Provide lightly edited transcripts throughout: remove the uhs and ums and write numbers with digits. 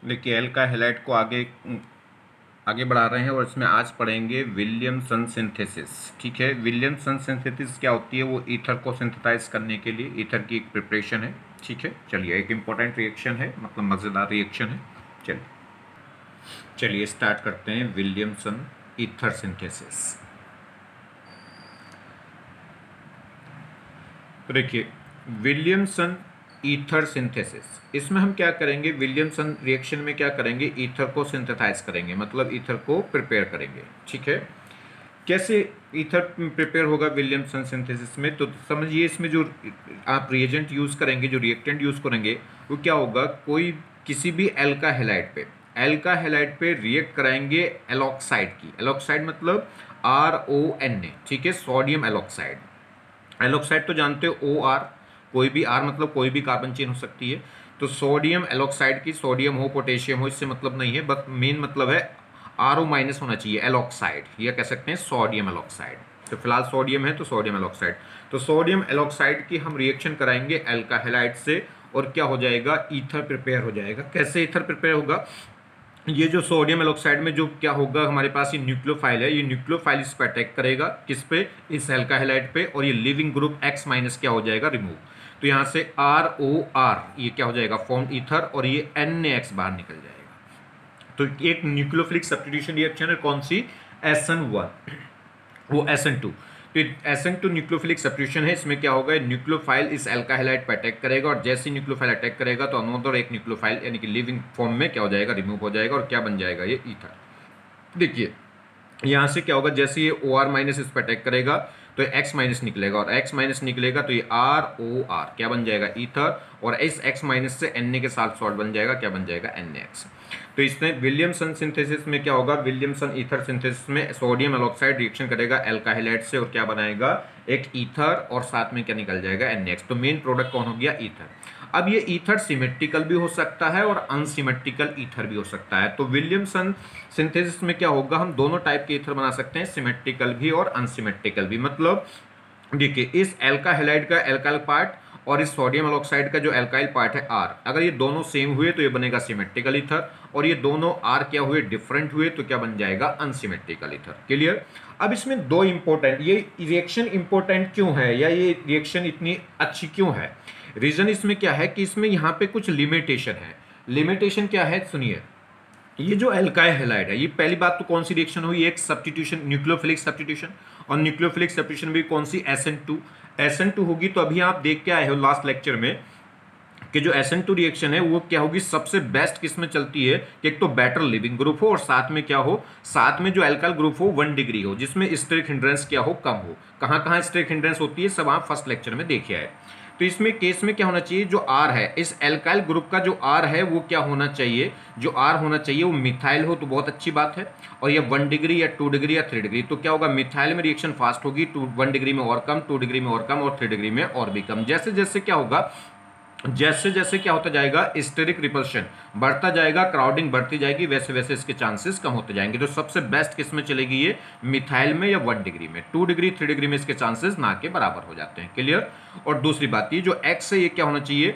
देखिए एल्का हैलाइड को आगे आगे बढ़ा रहे हैं और इसमें आज पढ़ेंगे विलियमसन सिंथेसिस। ठीक है, विलियमसन सिंथेसिस क्या होती है? वो ईथर को सिंथेसाइज करने के लिए ईथर की एक प्रिपरेशन है। ठीक है, चलिए एक इम्पोर्टेंट रिएक्शन है, मतलब मज़ेदार रिएक्शन है। चलिए चलिए स्टार्ट करते हैं विलियमसन ईथर सिंथेसिस। तो देखिए विलियमसन ईथर सिंथेसिस, इसमें हम क्या करेंगे? विलियमसन रिएक्शन में क्या करेंगे? ईथर को सिंथेसाइज करेंगे, मतलब ईथर को प्रिपेयर करेंगे। ठीक है, कैसे ईथर प्रिपेयर होगा विलियमसन सिंथेसिस में? तो समझिए इसमें जो आप रिएजेंट यूज करेंगे, जो रिएक्टेंट यूज करेंगे, वो क्या होगा? कोई किसी भी एल्का हैलाइड पे रिएक्ट कराएंगे एलॉक्साइड की। एलॉक्साइड मतलब RONA। ठीक है, सोडियम एलॉक्साइड। एलॉक्साइड तो जानते हो OR, कोई भी R मतलब कोई भी कार्बन चेन हो सकती है। तो सोडियम एलॉक्साइड की, सोडियम हो पोटेशियम हो इससे मतलब नहीं है, बट मेन मतलब है RO माइनस होना चाहिए, एलॉक्साइड, या कह सकते हैं सोडियम एलॉक्साइड। तो फिलहाल सोडियम है तो सोडियम एलॉक्साइड। तो सोडियम एलॉक्साइड की हम रिएक्शन कराएंगे एल्का हैलाइड से और क्या हो जाएगा? ईथर प्रिपेयर हो जाएगा। कैसे ईथर प्रिपेयर होगा? ये जो सोडियम एलॉक्साइड में जो क्या होगा, हमारे पास ये न्यूक्लियोफाइल है, ये न्यूक्लियोफाइल इस पर अटैक करेगा, किस पे? इस एल्का हैलाइड पे, और ये लिविंग ग्रुप X माइनस क्या हो जाएगा? रिमूव। तो यहाँ से ROR ये क्या हो जाएगा? फॉर्म ईथर, और ये NaX बाहर निकल जाएगा। तो एक न्यूक्लियोफिलिक सब्स्टिट्यूशन रिएक्शन है, कौन सी? SN1, वो SN2। तो SN2 न्यूक्लियोफिलिक सब्स्टिट्यूशन है। इसमें क्या होगा? न्यूक्लियोफाइल इस एल्का हैलाइड पर अटैक करेगा, और जैसे ही न्यूक्लियोफाइल अटैक करेगा तो अनदर एक न्यूक्लियोफाइल यानी कि लिविंग फॉर्म में क्या हो जाएगा? रिमूव हो जाएगा, और क्या बन जाएगा? ये ईथर। देखिए यहाँ से क्या होगा? जैसे ये OR माइनस इस पर अटैक करेगा तो X माइनस निकलेगा, और X माइनस निकलेगा तो ये ROR क्या बन जाएगा? ईथर, और इस X माइनस से Na के साथ सॉल्ट बन जाएगा, क्या बन जाएगा? NaX। तो इसमें विलियमसन सिंथेसिस में क्या होगा? विलियमसन ईथर सिंथेसिस में सोडियम एलॉक्साइड रिएक्शन करेगा एल्का हैलाइड से, और क्या बनाएगा? एक ईथर, और साथ में क्या निकल जाएगा? NaX। तो मेन प्रोडक्ट कौन हो गया? ईथर। अब ये ईथर सिमेट्रिकल भी हो सकता है और अनसिमेट्रिकल ईथर भी हो सकता है। तो विलियमसन सिंथेसिस में क्या होगा? हम दोनों टाइप के ईथर बना सकते हैं, सिमेट्रिकल भी और अनसिमेट्रिकल भी। मतलब देखिए इस एल्का हैलाइड का एल्काइल पार्ट और इस सोडियम एलॉक्साइड का जो एल्काइल पार्ट है R, अगर ये दोनों सेम हुए तो ये बनेगा सिमेट्रिकल ईथर, और ये दोनों R क्या हुए? डिफरेंट हुए तो क्या बन जाएगा? Unsymmetrical ether. क्लियर? अब इसमें दो इंपॉर्टेंट, ये रिएक्शन इंपॉर्टेंट क्यों है, या ये रिएक्शन इतनी अच्छी क्यों है? रीजन इसमें क्या है कि इसमें यहाँ पे कुछ लिमिटेशन है। लिमिटेशन क्या है? सुनिए, ये जो एल्काइल हैलाइड है, ये पहली बात तो कौन सी रिएक्शन हुई? एक सब्स्टिट्यूशन, न्यूक्लियोफिलिक सब्स्टिट्यूशन, और न्यूक्लियोफिलिक सब्स्टिट्यूशन भी कौन सी? SN2 होगी। तो अभी आप देख के आए हो लास्ट लेक्चर में कि जो SN2 रिएक्शन है वो क्या होगी? सबसे बेस्ट किस में चलती है कि एक तो बेटर लिविंग ग्रुप हो, और साथ में क्या हो? साथ में जो एल्काइल ग्रुप हो 1 डिग्री हो, जिसमें स्टेरिक हिंड्रेंस क्या हो? कम हो। कहाँ कहाँ स्टेरिक हिंड्रेंस होती है सब आप फर्स्ट लेक्चर में देखिए आए। तो इसमें केस में क्या होना चाहिए? जो R है, इस एल्काइल ग्रुप का जो R है वो क्या होना चाहिए? जो R होना चाहिए वो मिथाइल हो, तो बहुत अच्छी बात है। और ये 1 डिग्री या 2 डिग्री या 3 डिग्री, तो क्या होगा? मिथाइल में रिएक्शन फास्ट होगी, 1 डिग्री में और कम, 2 डिग्री में और कम, और 3 डिग्री में और भी कम। जैसे जैसे क्या होगा? जैसे जैसे क्या होता जाएगा? स्टेरिक रिपल्शन बढ़ता जाएगा, क्राउडिंग बढ़ती जाएगी, वैसे वैसे इसके चांसेस कम होते जाएंगे। तो सबसे बेस्ट किस में चलेगी? ये मिथाइल में, या 1 डिग्री में। 2 डिग्री 3 डिग्री में इसके चांसेस ना के बराबर हो जाते हैं। क्लियर? और दूसरी बात, ये जो X है ये क्या होना चाहिए?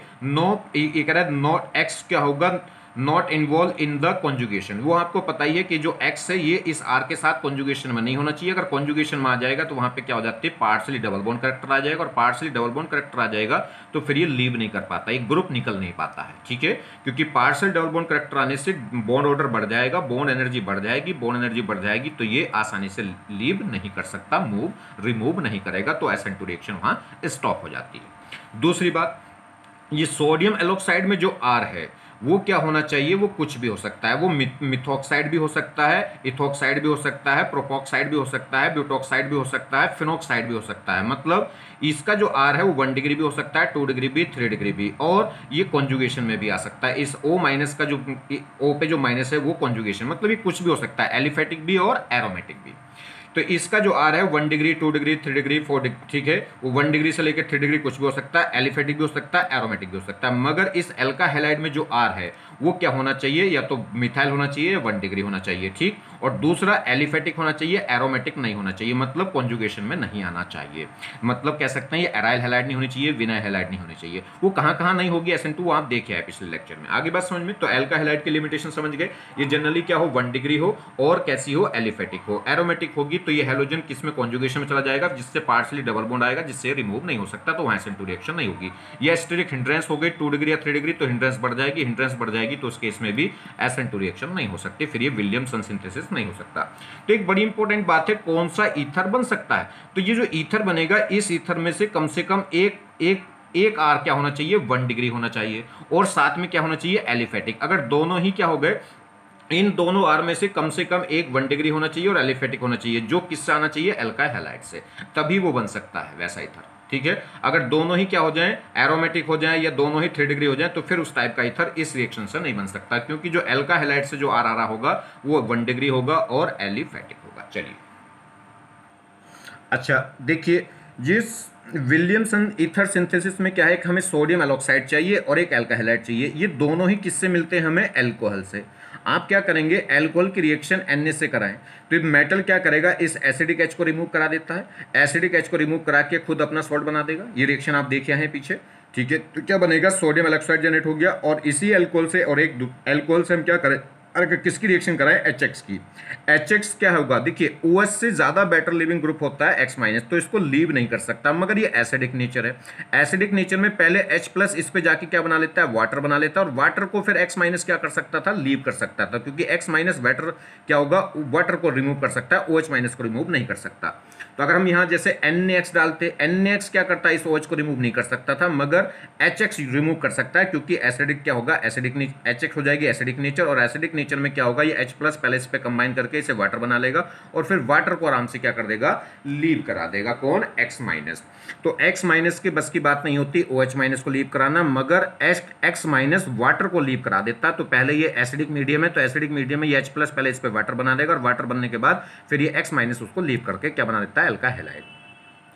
ये कह रहा है नॉट X क्या होगा? Not involve in the conjugation. वो आपको पता ही है कि जो X है ये इस R के साथ कॉन्जुगेशन में नहीं होना चाहिए। अगर कॉन्जुगेशन में आ जाएगा तो वहां पे क्या हो जाती है? पार्शियली डबल बॉन्ड करेक्टर आ जाएगा, और पार्शियली डबल बॉन्ड करेक्टर आ जाएगा तो फिर ये लीव नहीं कर पाता, एक ग्रुप निकल नहीं पाता है। ठीक है, क्योंकि पार्शियल डबल बॉन्ड करेक्टर आने से बॉन्ड ऑर्डर बढ़ जाएगा, बॉन्ड एनर्जी बढ़ जाएगी, बॉन्ड एनर्जी बढ़ जाएगी, तो ये आसानी से लीव नहीं कर सकता, रिमूव नहीं करेगा, तो SN2 रिएक्शन वहां स्टॉप हो जाती है। दूसरी बात, ये सोडियम एलॉक्साइड में जो R है वो क्या होना चाहिए? वो कुछ भी हो सकता है। वो मिथॉक्साइड भी हो सकता है, इथॉक्साइड भी हो सकता है, प्रोपॉक्साइड भी हो सकता है, ब्यूटॉक्साइड भी हो सकता है, फिनॉक्साइड भी हो सकता है। मतलब इसका जो R है वो 1 डिग्री भी हो सकता है, 2 डिग्री भी, 3 डिग्री भी, और ये कॉन्जुगेशन में भी आ सकता है। इस O माइनस का जो O पे जो माइनस है वो कॉन्जुगेशन, मतलब ये कुछ भी हो सकता है, एलिफेटिक भी और एरोमेटिक भी। तो इसका जो आर है 1 डिग्री 2 डिग्री 3 डिग्री 4 डिग्री, ठीक है, वो 1 डिग्री से लेकर 3 डिग्री कुछ भी हो सकता है, एलिफेटिक भी हो सकता है, एरोमेटिक भी हो सकता है। मगर इस एल्का हैलाइड में जो आर है वो क्या होना चाहिए, या तो मिथाइल होना चाहिए या 1 डिग्री होना चाहिए, ठीक। और दूसरा एलिफेटिक होना चाहिए, एरोमेटिक नहीं होना चाहिए, मतलब कॉन्जुगेशन में नहीं आना चाहिए। मतलब कह सकते हैं ये एराइल हैलाइड नहीं होनी चाहिए, विनाइल हैलाइड नहीं होनी चाहिए। वो कहाँ कहाँ नहीं होगी SN2 आप देखे हैं पिछले लेक्चर में। आगे बात समझ में, तो एल्का हैलाइड की लिमिटेशन समझ गए। ये जनरली क्या हो, 1 डिग्री हो और कैसी हो, एलिफेटिक हो। एरोमेटिक होगी तो ये हैलोजन किस में, कॉन्जुगेशन में चला जाएगा, जिससे पार्शियली डबल बॉन्ड आएगा, जिससे रिमूव नहीं हो सकता, तो वहां SN2 रिएक्शन नहीं होगी। ये स्टेरिक हिंड्रेंस हो गई 2 डिग्री या 3 डिग्री, तो हिंड्रेंस बढ़ जाएगी, हिंड्रेंस बढ़ जाएगी तो उस केस में भी SN2 रिएक्शन नहीं हो सकती, फिर ये विलियमसन सिंथेसिस नहीं हो सकता। तो एक बड़ी इंपॉर्टेंट बात है, कौन सा ईथर बन सकता है, तो ये जो ईथर बनेगा इस ईथर में से कम एक आर क्या होना चाहिए, 1 डिग्री होना चाहिए, और साथ में क्या होना चाहिए, एलिफेटिक। अगर दोनों ही क्या हो गए, इन दोनों आर में से कम एक 1 डिग्री होना चाहिए और एलिफेटिक होना चाहिए, जो किससे आना चाहिए, एल्काइल हैलाइड से, तभी वो बन सकता है वैसा ईथर, ठीक है। अगर दोनों ही क्या हो जाएं, एरोमेटिक हो जाएं या दोनों ही 3 डिग्री हो जाएं, तो फिर उस टाइप का ईथर इस रिएक्शन से नहीं बन सकता, क्योंकि जो एल्का हैलाइड से जो आर आ रहा होगा वो 1 डिग्री होगा और एलिफेटिक होगा। चलिए, अच्छा देखिए, जिस विलियमसन ईथर सिंथेसिस में क्या है कि हमें सोडियम एलॉक्साइड चाहिए और एक एल्का हैलाइड चाहिए। ये दोनों ही किससे मिलते हैं, हमें एल्कोहल से। आप क्या करेंगे, एल्कोहल की रिएक्शन Na से कराएं, तो मेटल क्या करेगा, इस एसिडिक H को रिमूव करा देता है, एसिडिक H को रिमूव करा के खुद अपना सॉल्ट बना देगा। ये रिएक्शन आप देखे हैं पीछे, ठीक है। तो क्या बनेगा, सोडियम एलॉक्साइड जनरेट हो गया, और इसी एल्कोहल से और एक एल्कोहल से हम क्या करें, अगर किसकी रिएक्शन कराएं, HX की। HX क्या होगा, देखिए OH से ज्यादा बेटर लिविंग ग्रुप होता है X-, तो इसको लीव नहीं कर सकता, मगर ये एसिडिक नेचर है। एसिडिक नेचर में पहले H+ इस पे जाके क्या बना लेता है, वाटर बना लेता है, और वाटर को फिर X- क्या कर सकता था, लीव कर सकता था, क्योंकि X- वाटर क्या होगा, वाटर को रिमूव कर सकता है, OH- को रिमूव नहीं कर सकता। तो अगर हम यहां जैसे NaX डालते, NaX क्या करता है, इस OH को रिमूव नहीं कर सकता था, मगर HX रिमूव कर सकता है, क्योंकि एसिडिक क्या होगा, एसिडिक HX हो जाएगी एसिडिक नेचर, और एसिडिक नेचर में क्या होगा, ये H+ पहले इस पे कंबाइन करके इसे वाटर बना लेगा, और फिर वाटर को आराम से क्या कर देगा, लीव करा देगा, कौन, X-। तो X- के बस की बात नहीं होती OH- को लीव कराना, मगर X- वाटर को लीव करा देता। तो पहले ये एसिडिक मीडियम है, तो एसिडिक मीडियम में ये H+ पहले इस पे वाटर बना देगा, और वाटर बनने के बाद फिर ये X- उसको लीव करके क्या बना देता है, एल्का हैलाइड,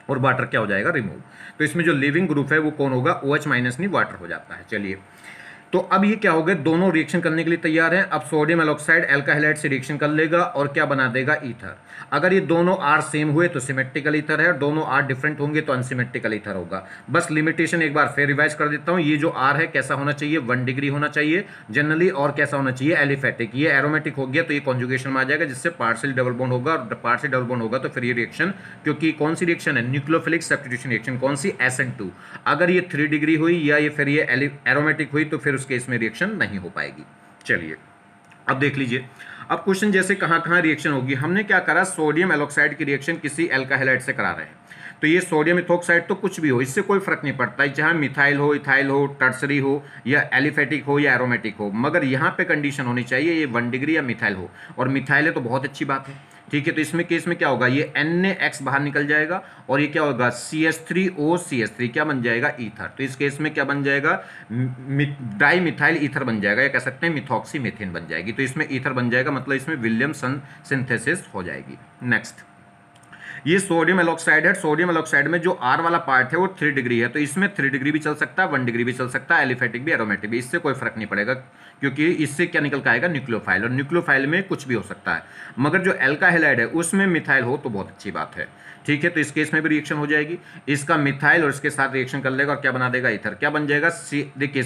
और वाटर क्या हो जाएगा, रिमूव। तो इसमें जो लिविंग ग्रुप है वो कौन होगा, OH- नहीं वाटर हो जाता है। चलिए, तो अब ये क्या हो गए, दोनों रिएक्शन करने के लिए तैयार हैं। अब सोडियम एलॉक्साइड एल्का हैलाइड से रिएक्शन कर लेगा और क्या बना देगा, ईथर। अगर ये दोनों आर सेम हुए तो सिमेट्रिकल ईथर है, दोनों आर डिफरेंट होंगे तो अनसिमेट्रिकल ईथर होगा। बस लिमिटेशन एक बार फिर रिवाइज कर देता हूं, ये जो आर है कैसा होना चाहिए, 1 डिग्री होना चाहिए जनरली, और कैसा होना चाहिए, एलिफेटिक। ये एरोमेटिक हो गया तो ये कॉन्जुगेशन में आ जाएगा, जिससे पार्शियल डबल बॉन्ड होगा, और पार्शियल डबल बॉन्ड होगा तो फिर ये रिएक्शन, क्योंकि कौन सी रिएक्शन है, न्यूक्लियोफिलिक सब्स्टिट्यूशन रिएक्शन, कौन सी, SN2। अगर ये 3 डिग्री हुई या ये फिर ये एरोमेटिक हुई तो फिर उस केस में रिएक्शन नहीं हो पाएगी। चलिए, अब देख लीजिए, अब क्वेश्चन जैसे कहां कहां रिएक्शन होगी। हमने क्या करा, सोडियम एलॉक्साइड की रिएक्शन किसी एल्का हैलाइड से करा रहे हैं, तो ये सोडियम इथोक्साइड तो कुछ भी हो, इससे कोई फर्क नहीं पड़ता है, चाहे मिथाइल हो, इथाइल हो, टर्सरी हो, या एलिफेटिक हो या एरोमेटिक हो, मगर यहाँ पे कंडीशन होनी चाहिए ये 1 डिग्री या मिथाइल हो, और मिथाइल है तो बहुत अच्छी बात है, ठीक है। तो इसमें केस में क्या होगा, ये NaX बाहर निकल जाएगा, और ये क्या होगा, CH3OCH3 क्या बन जाएगा, ईथर। तो इस केस में क्या बन जाएगा, डाई मिथाइल ईथर बन जाएगा, या कह सकते हैं मिथॉक्सी मीथेन बन जाएगी। तो इसमें ईथर बन जाएगा, मतलब इसमें विलियमसन सिंथेसिस हो जाएगी। नेक्स्ट, ये सोडियम एलॉक्साइड है, सोडियम एलॉक्साइड में जो आर वाला पार्ट है वो 3 डिग्री है, तो इसमें 3 डिग्री भी चल सकता है, 1 डिग्री भी चल सकता है, एलिफेटिक भी, एरोमेटिक भी, इससे कोई फर्क नहीं पड़ेगा, क्योंकि इससे क्या निकल के आएगा, न्यूक्लियोफाइल, और न्यूक्लियोफाइल में कुछ भी हो सकता है। मगर जो एल्का हैलाइड है उसमें मिथाइल हो तो बहुत अच्छी बात है, ठीक है। तो इस केस में भी रिएक्शन हो जाएगी, इसका मिथाइल और इसके साथ रिएक्शन कर लेगा और क्या बना देगा, ईथर। क्या बन जाएगा, देखिए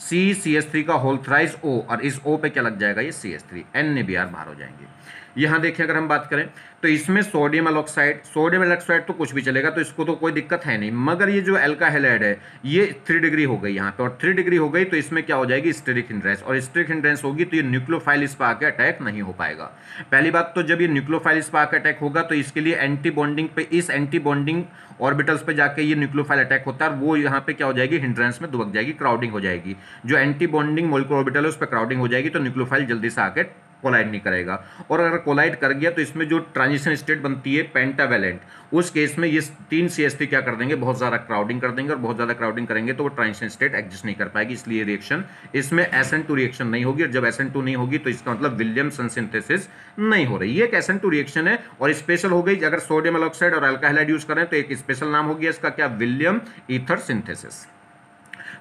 CH3 का होल थ्राइस O, और इस O पे क्या लग जाएगा, ये CH3, NaBr बाहर हो जाएंगे। यहां देखिए, अगर हम बात करें तो इसमें सोडियम एलॉक्साइड तो कुछ भी चलेगा, तो इसको तो कोई दिक्कत है नहीं, मगर ये जो एल्का हैलाइड है ये 3 डिग्री हो गई यहाँ पे, और 3 डिग्री हो गई तो इसमें क्या हो जाएगी, स्टेरिक हिंड्रेंस, और स्टेरिक हिंड्रेंस होगी तो ये न्यूक्लियोफाइल इस पर आके अटैक नहीं हो पाएगा। पहली बात तो जब ये न्यूक्लियोफाइल इस पर आके अटैक होगा तो इसके लिए एंटी बॉन्डिंग पे, इस एंटी बॉन्डिंग ऑर्बिटल्स पे जाके ये न्यूक्लियोफाइल अटैक होता है, वो यहाँ पे क्या हो जाएगी, हिंड्रेंस में दुबक जाएगी, क्राउडिंग हो जाएगी। जो एंटी बॉन्डिंग मोलिकुलर ऑर्बिटल है उस पर क्राउडिंग हो जाएगी, तो न्यूक्लियोफाइल जल्दी से आके कोलाइड नहीं करेगा। और अगर कोलाइड कर गया तो इसमें जो ट्रांजिशन स्टेट बनती है पेंटावेलेंट, उस केस में ये 3 CH3 क्या कर देंगे, बहुत ज़्यादा क्राउडिंग कर देंगे, और बहुत ज़्यादा क्राउडिंग करेंगे तो वो ट्रांजिशन स्टेट एग्जिस्ट नहीं कर पाएगी, इसलिए रिएक्शन इसमें SN2 रिएक्शन नहीं होगी। और जब SN2 नहीं होगी तो इसका मतलब विलियमसन सिंथेसिस नहीं हो रही। ये एक SN2 रिएक्शन है और स्पेशल हो गई। अगर सोडियम एलॉक्साइड और अल्का हैलाइड यूज करें तो एक स्पेशल नाम हो गया इसका, क्या, विलियम ईथर सिंथेसिस।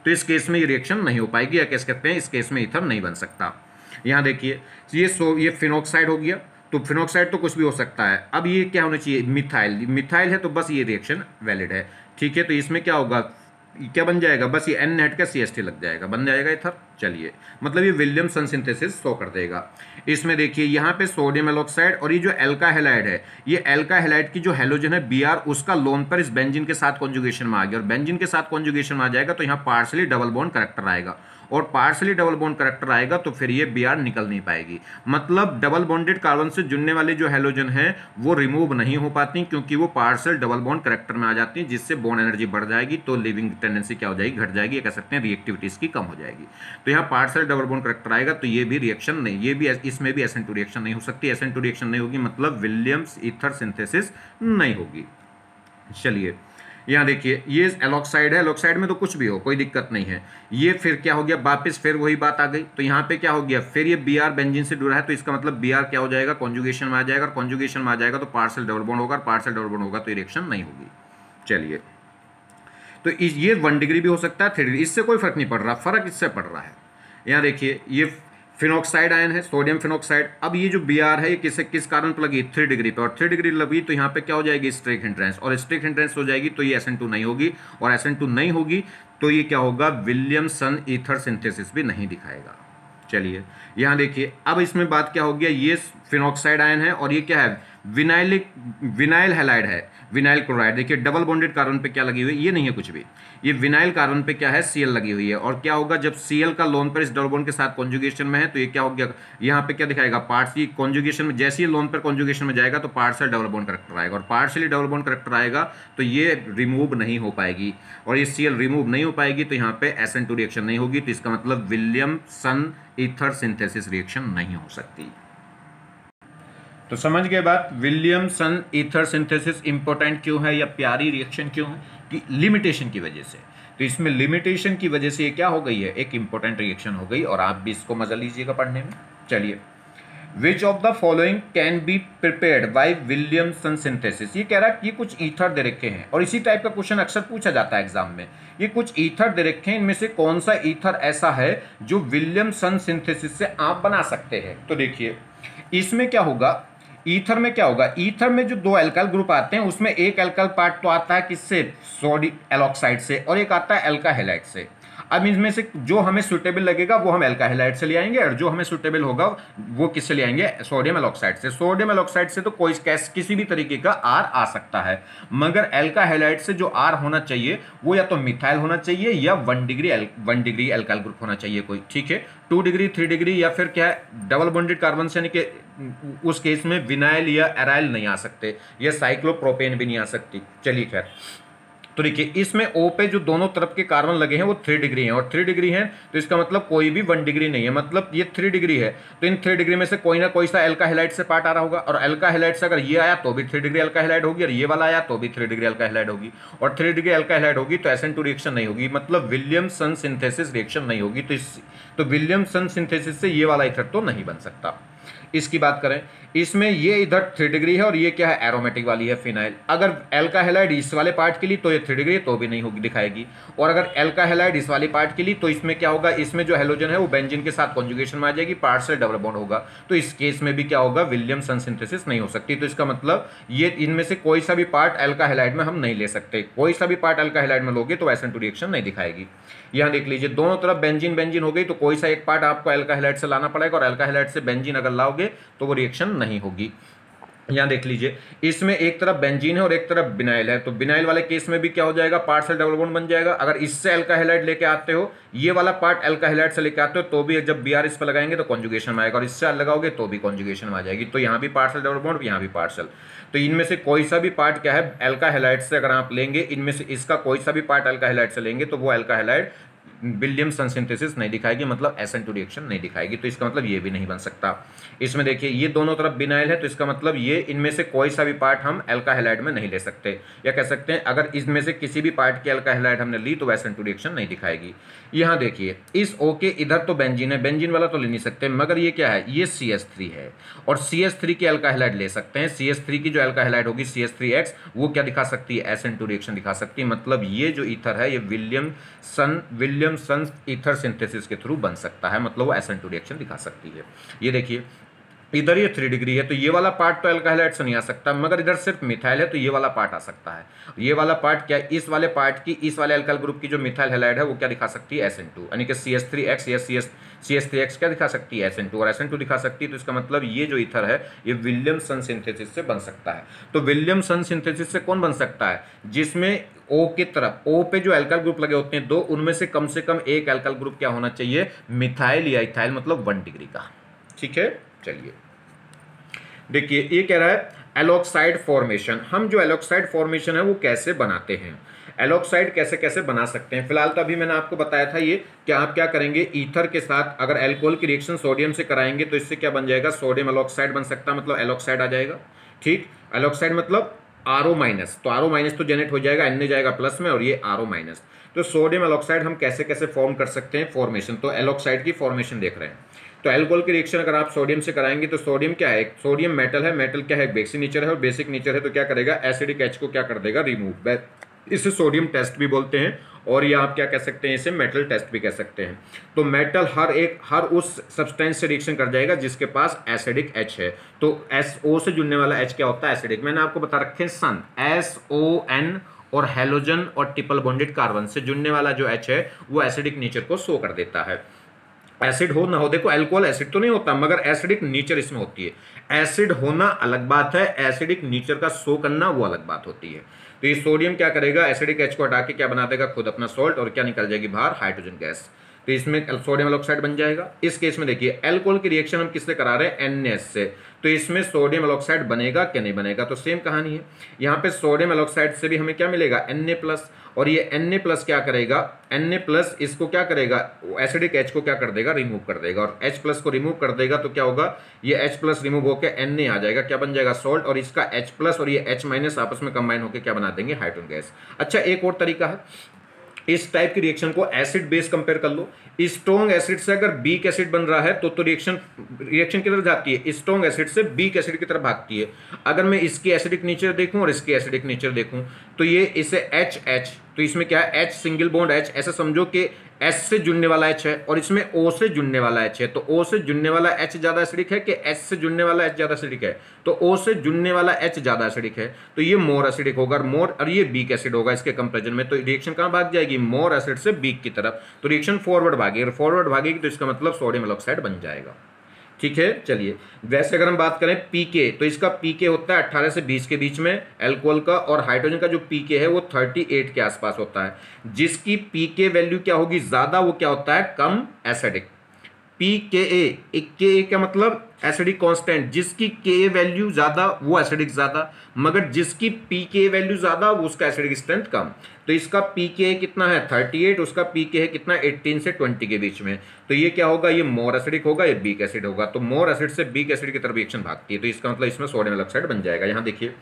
तो इस केस में ये रिएक्शन नहीं हो पाएगी, या कैसे कहते हैं, इस केस में ईथर नहीं बन सकता। यहाँ देखिए ये फिनॉक्साइड हो गया, तो फिनॉक्साइड तो कुछ भी हो सकता है। अब ये क्या होना चाहिए, मिथाइल है, तो बस ये रिएक्शन वैलिड है, ठीक है। तो इसमें क्या होगा, क्या बन जाएगा, बस ये N नेट का CH3 लग जाएगा, बन जाएगा इथर। चलिए, मतलब ये विलियमसन सिंथेसिस शो कर देगा। इसमें देखिए यहाँ पे सोडियम एलॉक्साइड और ये जो एल्का हैलाइड है, ये एल्का हैलाइड की जो हैलोजन है Br, उसका लोन पर इस बेंजीन के साथ कॉन्जुगेशन में आ गया, और बेंजीन के साथ कॉन्जुगेशन में आ जाएगा तो यहाँ पार्शली डबल बॉन्ड करैक्टर आएगा, और पार्शली डबल बॉन्ड करैक्टर आएगा तो फिर ये Br निकल नहीं पाएगी। मतलब डबल बॉन्डेड कार्बन से जुड़ने वाले जो हैलोजन है वो रिमूव नहीं हो पाती, क्योंकि वो पार्शल डबल बॉन्ड करैक्टर में आ जाती हैं, जिससे बॉन्ड एनर्जी बढ़ जाएगी, तो लिविंग टेंडेंसी क्या हो जाएगी, घट जाएगी, ये कह सकते हैं रिएक्टिविटी इसकी कम हो जाएगी। तो यहाँ पार्शल डबल बॉन्ड करैक्टर आएगा तो ये भी रिएक्शन नहीं, ये भी इसमें भी SN2 रिएक्शन नहीं हो सकती। SN2 रिएक्शन नहीं होगी मतलब विलियम्स ईथर सिंथेसिस नहीं होगी। चलिए, यहाँ देखिए ये एलॉक्साइड है, एलॉक्साइड में तो कुछ भी हो, कोई दिक्कत नहीं है। ये फिर क्या हो गया, वापस फिर वही बात आ गई, तो यहाँ पे क्या हो गया, फिर ये Br बेंजीन से जुड़ा है, तो इसका मतलब Br क्या हो जाएगा, कॉन्जुगेशन में आ जाएगा, और कॉन्जुगेशन में आ जाएगा तो पार्शल डबल बॉन्ड होगा, पार्शल डबल बॉन्ड होगा तो रिएक्शन नहीं होगी। चलिए, तो ये 1 डिग्री भी हो सकता है, 3 डिग्री, इससे कोई फर्क नहीं पड़ रहा, फर्क इससे पड़ रहा है। यहाँ देखिए ये फिनॉक्साइड आयन है, सोडियम फिनॉक्साइड। अब ये जो Br है ये किस कारण पर लगी, 3 डिग्री पे, और 3 डिग्री लगी तो यहाँ पे क्या हो जाएगी, स्ट्रेक हिंड्रेंस, और स्ट्रेक हिंड्रेंस हो जाएगी तो ये SN2 नहीं होगी, और SN2 नहीं होगी तो ये क्या होगा, विलियमसन ईथर सिंथेसिस भी नहीं दिखाएगा। चलिए, यहाँ देखिए अब इसमें बात क्या हो गया, ये फिनॉक्साइड आयन है और ये क्या है, विनाइल हैलाइड है, विनाइल क्लोराइड। देखिए डबल बॉन्डेड कार्बन पे क्या लगी हुई है, ये नहीं है कुछ भी, ये विनाइल कार्बन पे क्या है, Cl लगी हुई है, और क्या होगा जब Cl का लोन पर इस डबल बॉन्ड के साथ कॉन्जुगेशन में है तो ये क्या हो गया, यहाँ पे क्या दिखाएगा, पार्टली कॉन्जुगेशन में, जैसे ही लोन पर कॉन्जुगेशन में जाएगा तो पार्शियल डबल बॉन्ड करैक्टर आएगा, और पार्शियली डबल बॉन्ड करैक्टर आएगा तो ये रिमूव नहीं हो पाएगी, और ये Cl रिमूव नहीं हो पाएगी तो यहाँ पे SN2 रिएक्शन नहीं होगी, तो इसका मतलब विलियमसन ईथर सिंथेसिस रिएक्शन नहीं हो सकती। तो समझ गए बात, विलियमसन ईथर सिंथेसिस इंपॉर्टेंट क्यों है या प्यारी रिएक्शन क्यों है, कि लिमिटेशन की वजह से। तो इसमें लिमिटेशन की वजह से ये क्या हो गई है, एक इंपॉर्टेंट रिएक्शन हो गई, और आप भी इसको मजा लीजिएगा पढ़ने में। चलिए, which of the following can be prepared by Williamson synthesis. ये कह रहा है कि कुछ ईथर दे रखे हैं, और इसी टाइप का क्वेश्चन अक्सर पूछा जाता है एग्जाम में, ये कुछ ईथर दे रखे हैं, इनमें से कौन सा ईथर ऐसा है जो विलियमसन सिंथेसिस से आप बना सकते हैं। तो देखिए इसमें क्या होगा, ईथर में क्या होगा, ईथर में जो 2 एल्काइल ग्रुप आते हैं उसमें एक एल्काइल पार्ट तो आता है किससे, सोडियम एलॉक्साइड से, और एक आता है एल्का हैलाइड से। अब इनमें से जो हमें सुटेबल लगेगा वो हम एल्का हैलाइड से ले आएंगे, और जो हमें सुटेबल होगा वो किससे ले आएंगे, सोडियम एलॉक्साइड से। सोडियम एलॉक्साइड से तो कोई किसी भी तरीके का R आ सकता है, मगर एल्का हैलाइड से जो R होना चाहिए वो या तो मिथाइल होना चाहिए या 1 डिग्री एल्काइल ग्रुप होना चाहिए कोई, ठीक है। 2 डिग्री 3 डिग्री या फिर क्या है, डबल बॉन्डेड कार्बन से, यानी कि उस केस में विनाइल या एराइल नहीं आ सकते, या साइक्लोप्रोपेन भी नहीं आ सकती। चलिए खैर, तो देखिए इसमें O पे जो दोनों तरफ के कार्बन लगे हैं वो 3 डिग्री हैं, और 3 डिग्री हैं तो इसका मतलब कोई भी 1 डिग्री नहीं है, मतलब ये 3 डिग्री है, तो इन 3 डिग्री में से कोई ना कोई सा एल्का हैलाइड से पार्ट आ रहा होगा, और एल्का हैलाइड से अगर ये आया तो भी 3 डिग्री एल्का हैलाइड होगी, और ये वाला आया तो भी 3 डिग्री एल्का हैलाइड होगी, और 3 डिग्री एल्का हैलाइड होगी तो SN2 रिएक्शन नहीं होगी, मतलब विलियमसन सिंथेसिस रिएक्शन नहीं होगी। तो विलियमसन सिंथेसिस से ये वाला ईथर तो नहीं बन सकता। इसकी बात करें, इसमें ये इधर 3 डिग्री है और ये क्या है, एरोमेटिक वाली है फिनाइल। अगर एल्का हैलाइड इस वाले पार्ट के लिए तो ये 3 डिग्री तो भी नहीं होगी, दिखाएगी, और अगर एल्का हैलाइड इस वाले पार्ट के लिए तो इसमें क्या होगा, इसमें जो हैलोजन है वो बेंजीन के साथ कॉन्जुगेशन में आ जाएगी, पार्शियल डबल बॉन्ड होगा, तो इस केस में भी क्या होगा, विलियमसन सिंथेसिस नहीं हो सकती। तो इसका मतलब ये इनमें से कोई सा भी पार्ट एल्का हैलाइड में हम नहीं ले सकते, कोई सा भी पार्ट एल्का हैलाइड में लोगे तो SN2 रिएक्शन नहीं दिखाएगी। यहाँ देख लीजिए दोनों तरफ बेंजीन हो गई, तो कोई सा एक पार्ट आपको एल्का हैलाइड से लाना पड़ेगा, और एल्का हैलाइड से बेंजीन अगर लाओगे तो वो रिएक्शन नहीं होगी। यहाँ देख लीजिए इसमें एक तरफ बेंजीन है और एक तरफ बिनाइल है, तो बिनाइल वाले केस में भी क्या हो जाएगा, पार्शियल डबल बॉन्ड बन जाएगा। अगर इससे एल्का हैलाइड लेके आते हो, ये वाला पार्ट एल्का हैलाइड से लेके आते हो, तो भी जब Br इस पर लगाएंगे तो कॉन्जुगेशन में आएगा, और इससे लगाओगे तो भी कॉन्जुगेशन में आ जाएगी, तो यहाँ भी पार्शियल डबल बॉन्ड, यहाँ भी पार्शियल। तो इनमें से कोई सा भी पार्ट क्या है, एल्का हैलाइड से अगर आप लेंगे, इनमें से इसका कोई सा भी पार्ट एल्का हैलाइड से लेंगे तो वो एल्का हैलाइड विलियमसन सिंथेसिस नहीं दिखाएगी, मतलब SN2 रिएक्शन नहीं दिखाएगी। तो इसका मतलब ये भी नहीं बन सकता। इसमें देखिए ये दोनों तरफ बिनाइल है, तो इसका मतलब ये इनमें से कोई सा भी पार्ट हम एल्का हैलाइड में नहीं ले सकते, या कह सकते हैं अगर इसमें से किसी भी पार्ट की एल्का हैलाइड हमने ली तो SN2 रिएक्शन नहीं दिखाएगी। यहाँ देखिए इस O के इधर तो बेंजीन है, बेंजीन वाला तो ले नहीं सकते, मगर ये क्या है, ये CH3 है और CH3 की एल्का हैलाइड ले सकते हैं। CH3 की जो एल्का हैलाइड होगी CH3X, वो क्या दिखा सकती है, SN2 रिएक्शन दिखा सकती है। मतलब ये जो ईथर है ये विलियमसन ईथर सिंथेसिस के थ्रू बन सकता है, मतलब वो SN2 रिएक्शन दिखा सकती है। ये देखिए इधर ये 3 डिग्री है, तो ये वाला पार्ट तो एल्का हैलाइड से नहीं आ सकता, मगर इधर सिर्फ मिथाइल है तो ये वाला पार्ट आ सकता है। ये वाला पार्ट क्या, इस वाले पार्ट की, इस वाले एल्काइल ग्रुप की जो मिथाइल हैलाइड है वो क्या दिखा सकती है, SN2, यानी कि CH3X या CH3X क्या दिखा सकती है, SN2, और SN2 दिखा सकती है। तो इसका मतलब ये जो ईथर है ये विलियमसन सिंथेसिस से बन सकता है। तो विलियमसन सिंथेसिस से कौन बन सकता है, जिसमें O की तरफ, O पे जो एल्काइल ग्रुप लगे होते हैं दो, उनमें से कम एक एल्काइल ग्रुप क्या होना चाहिए, मिथाइल या इथाइल, मतलब 1 डिग्री का। ठीक है, चलिए देखिए ये कह रहा है एलॉक्साइड फॉर्मेशन। हम जो एलॉक्साइड फॉर्मेशन है वो कैसे बनाते हैं, एलॉक्साइड कैसे कैसे बना सकते हैं। फिलहाल तो अभी मैंने आपको बताया था ये कि आप क्या करेंगे, ईथर के साथ अगर एल्कोहल की रिएक्शन सोडियम से कराएंगे तो इससे क्या बन जाएगा, सोडियम एलॉक्साइड बन सकता है, मतलब एलॉक्साइड आ जाएगा। ठीक, एलॉक्साइड मतलब RO माइनस, तो RO माइनस तो जनरेट हो जाएगा, Na जाएगा प्लस में और ये RO माइनस। तो सोडियम एलॉक्साइड हम कैसे कैसे फॉर्म कर सकते हैं, फॉर्मेशन, तो एलॉक्साइड की फॉर्मेशन देख रहे हैं। तो एल्कोहल की रिएक्शन अगर आप सोडियम से कराएंगे तो सोडियम क्या है, सोडियम मेटल है, मेटल क्या है, बेसिक नेचर है, और बेसिक नेचर है तो क्या करेगा, एसिडिक H को क्या कर देगा, रिमूव। इसे सोडियम टेस्ट भी बोलते हैं, और ये आप क्या कह सकते हैं, इसे मेटल टेस्ट भी कह सकते हैं। तो मेटल हर उस सब्सटेंस से रिएक्शन कर जाएगा जिसके पास एसिडिक H है। तो SO से जुड़ने वाला H क्या होता है, एसिडिक। मैंने आपको बता रखे हैं सन, SON, और हैलोजन और ट्रिपल बॉन्डेड कार्बन से जुड़ने वाला जो H है वो एसिडिक नेचर को शो कर देता है। एसिड हो ना हो, देखो अल्कोहल एसिड तो नहीं होता, मगर एसिडिक नेचर इसमें होती है। एसिड होना अलग बात है, एसिडिक नेचर का शो करना वो अलग बात होती है। तो ये सोडियम क्या करेगा, एसिडिक H को हटा के क्या बना देगा, खुद अपना सॉल्ट, और क्या निकल जाएगी बाहर, हाइड्रोजन गैस। तो इसमें सोडियम एलॉक्साइड बन जाएगा। इस केस में देखिए अल्कोहल की रिएक्शन हम किससे करा रहे हैं, NaS से, तो इसमें सोडियम एलॉक्साइड बनेगा क्या नहीं बनेगा, तो सेम कहानी है। यहाँ पे सोडियम एलॉक्साइड से भी हमें क्या मिलेगा, Na+, और ये Na+ क्या करेगा, Na+ इसको क्या करेगा, एसिडिक H को क्या कर देगा, रिमूव कर देगा, और H+ को रिमूव कर देगा तो क्या होगा, ये H+ रिमूव होकर Na आ जाएगा, क्या बन जाएगा, सॉल्ट, और इसका H+ और ये H- आपस में कंबाइन होकर क्या बना देंगे, हाइड्रोजन गैस। अच्छा एक और तरीका है, इस टाइप की रिएक्शन को एसिड बेस कंपेयर कर लो। स्ट्रॉन्ग एसिड से अगर बीक एसिड बन रहा है तो रिएक्शन किधर जाती है, स्ट्रॉन्ग एसिड से बीक एसिड की तरफ भागती है। अगर मैं इसकी एसिडिक नेचर देखूं और इसकी एसिडिक नेचर देखूं तो ये इसे H, तो इसमें क्या है, H सिंगल बॉन्ड H, ऐसा समझो कि S से जुड़ने वाला H है और इसमें O से जुड़ने वाला H है। तो O से जुड़ने वाला H ज्यादा एसिडिक है कि H से जुड़ने वाला H ज्यादा एसिडिक है, तो O से जुड़ने वाला H ज्यादा एसिडिक है, तो ये मोर एसिडिक होगा, और ये बीक एसिड होगा इसके कंपैरिजन में। तो रिएक्शन कहां भाग जाएगी, मोर एसिड से बीक की तरफ, तो रिएक्शन फॉरवर्ड भागेगी, फॉरवर्ड भागेगी तो इसका मतलब सोडियम एलॉक्साइड बन जाएगा। ठीक है, चलिए वैसे अगर हम बात करें पीके, तो इसका पीके होता है 18 से 20 के बीच में अल्कोहल का, और हाइड्रोजन का जो पीके है वो 38 के आसपास होता है। जिसकी पीके वैल्यू क्या होगी ज्यादा, वो क्या होता है, कम एसिडिक। के का मतलब एसिडिक कांस्टेंट, जिसकी के वैल्यू ज्यादा वो एसिडिक ज्यादा, मगर जिसकी पीके वैल्यू ज्यादा वो उसका एसिडिक स्ट्रेंथ कम। तो इसका पीके कितना है 38, उसका पीके है कितना 18 से 20 के बीच में, तो ये क्या होगा, ये मोर एसिडिक होगा, ये बीक एसिड होगा। तो मोर एसिड से बीक एसिड की तरफ रिएक्शन भागती है, तो इसका मतलब इसमें सोडियम एलॉक्साइड बन जाएगा। यहाँ देखिए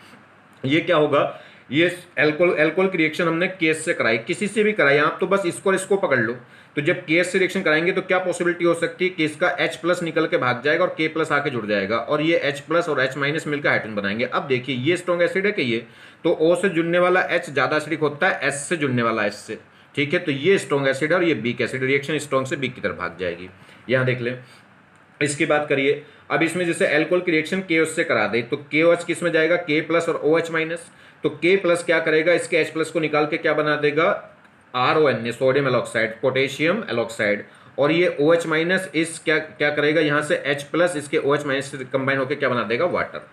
ये क्या होगा, ये अल्कोहल की रिएक्शन हमने केस से कराई, किसी से भी कराई, आप तो बस इसको और इसको पकड़ लो। तो जब केस से रिएक्शन कराएंगे तो क्या पॉसिबिलिटी हो सकती है कि इसका H+ निकल के भाग जाएगा और K+ आके जुड़ जाएगा, और ये H+ और H- मिलकर हाइड्रोजन बनाएंगे। अब देखिए ये स्ट्रॉन्ग एसिड है कि ये, तो O से जुड़ने वाला H ज्यादा एसिडिक होता है S से जुड़ने वाला H से। ठीक है, तो ये स्ट्रॉन्ग एसिड है और ये बीक एसिड, रिएक्शन स्ट्रॉन्ग से बीक की तरफ भाग जाएगी। यहाँ देख लें, इसकी बात करिए। अब इसमें जैसे अल्कोहल की रिएक्शन KOH से करा दे तो KOH किस में जाएगा, K+ और OH-, तो K+ क्या करेगा, इसके H+ को निकाल के क्या बना देगा, RONA, सोडियम एलॉक्साइड, पोटेशियम एलॉक्साइड, और ये OH- इस क्या करेगा, यहाँ से H+ इसके OH- से कंबाइन होकर क्या बना देगा, वाटर।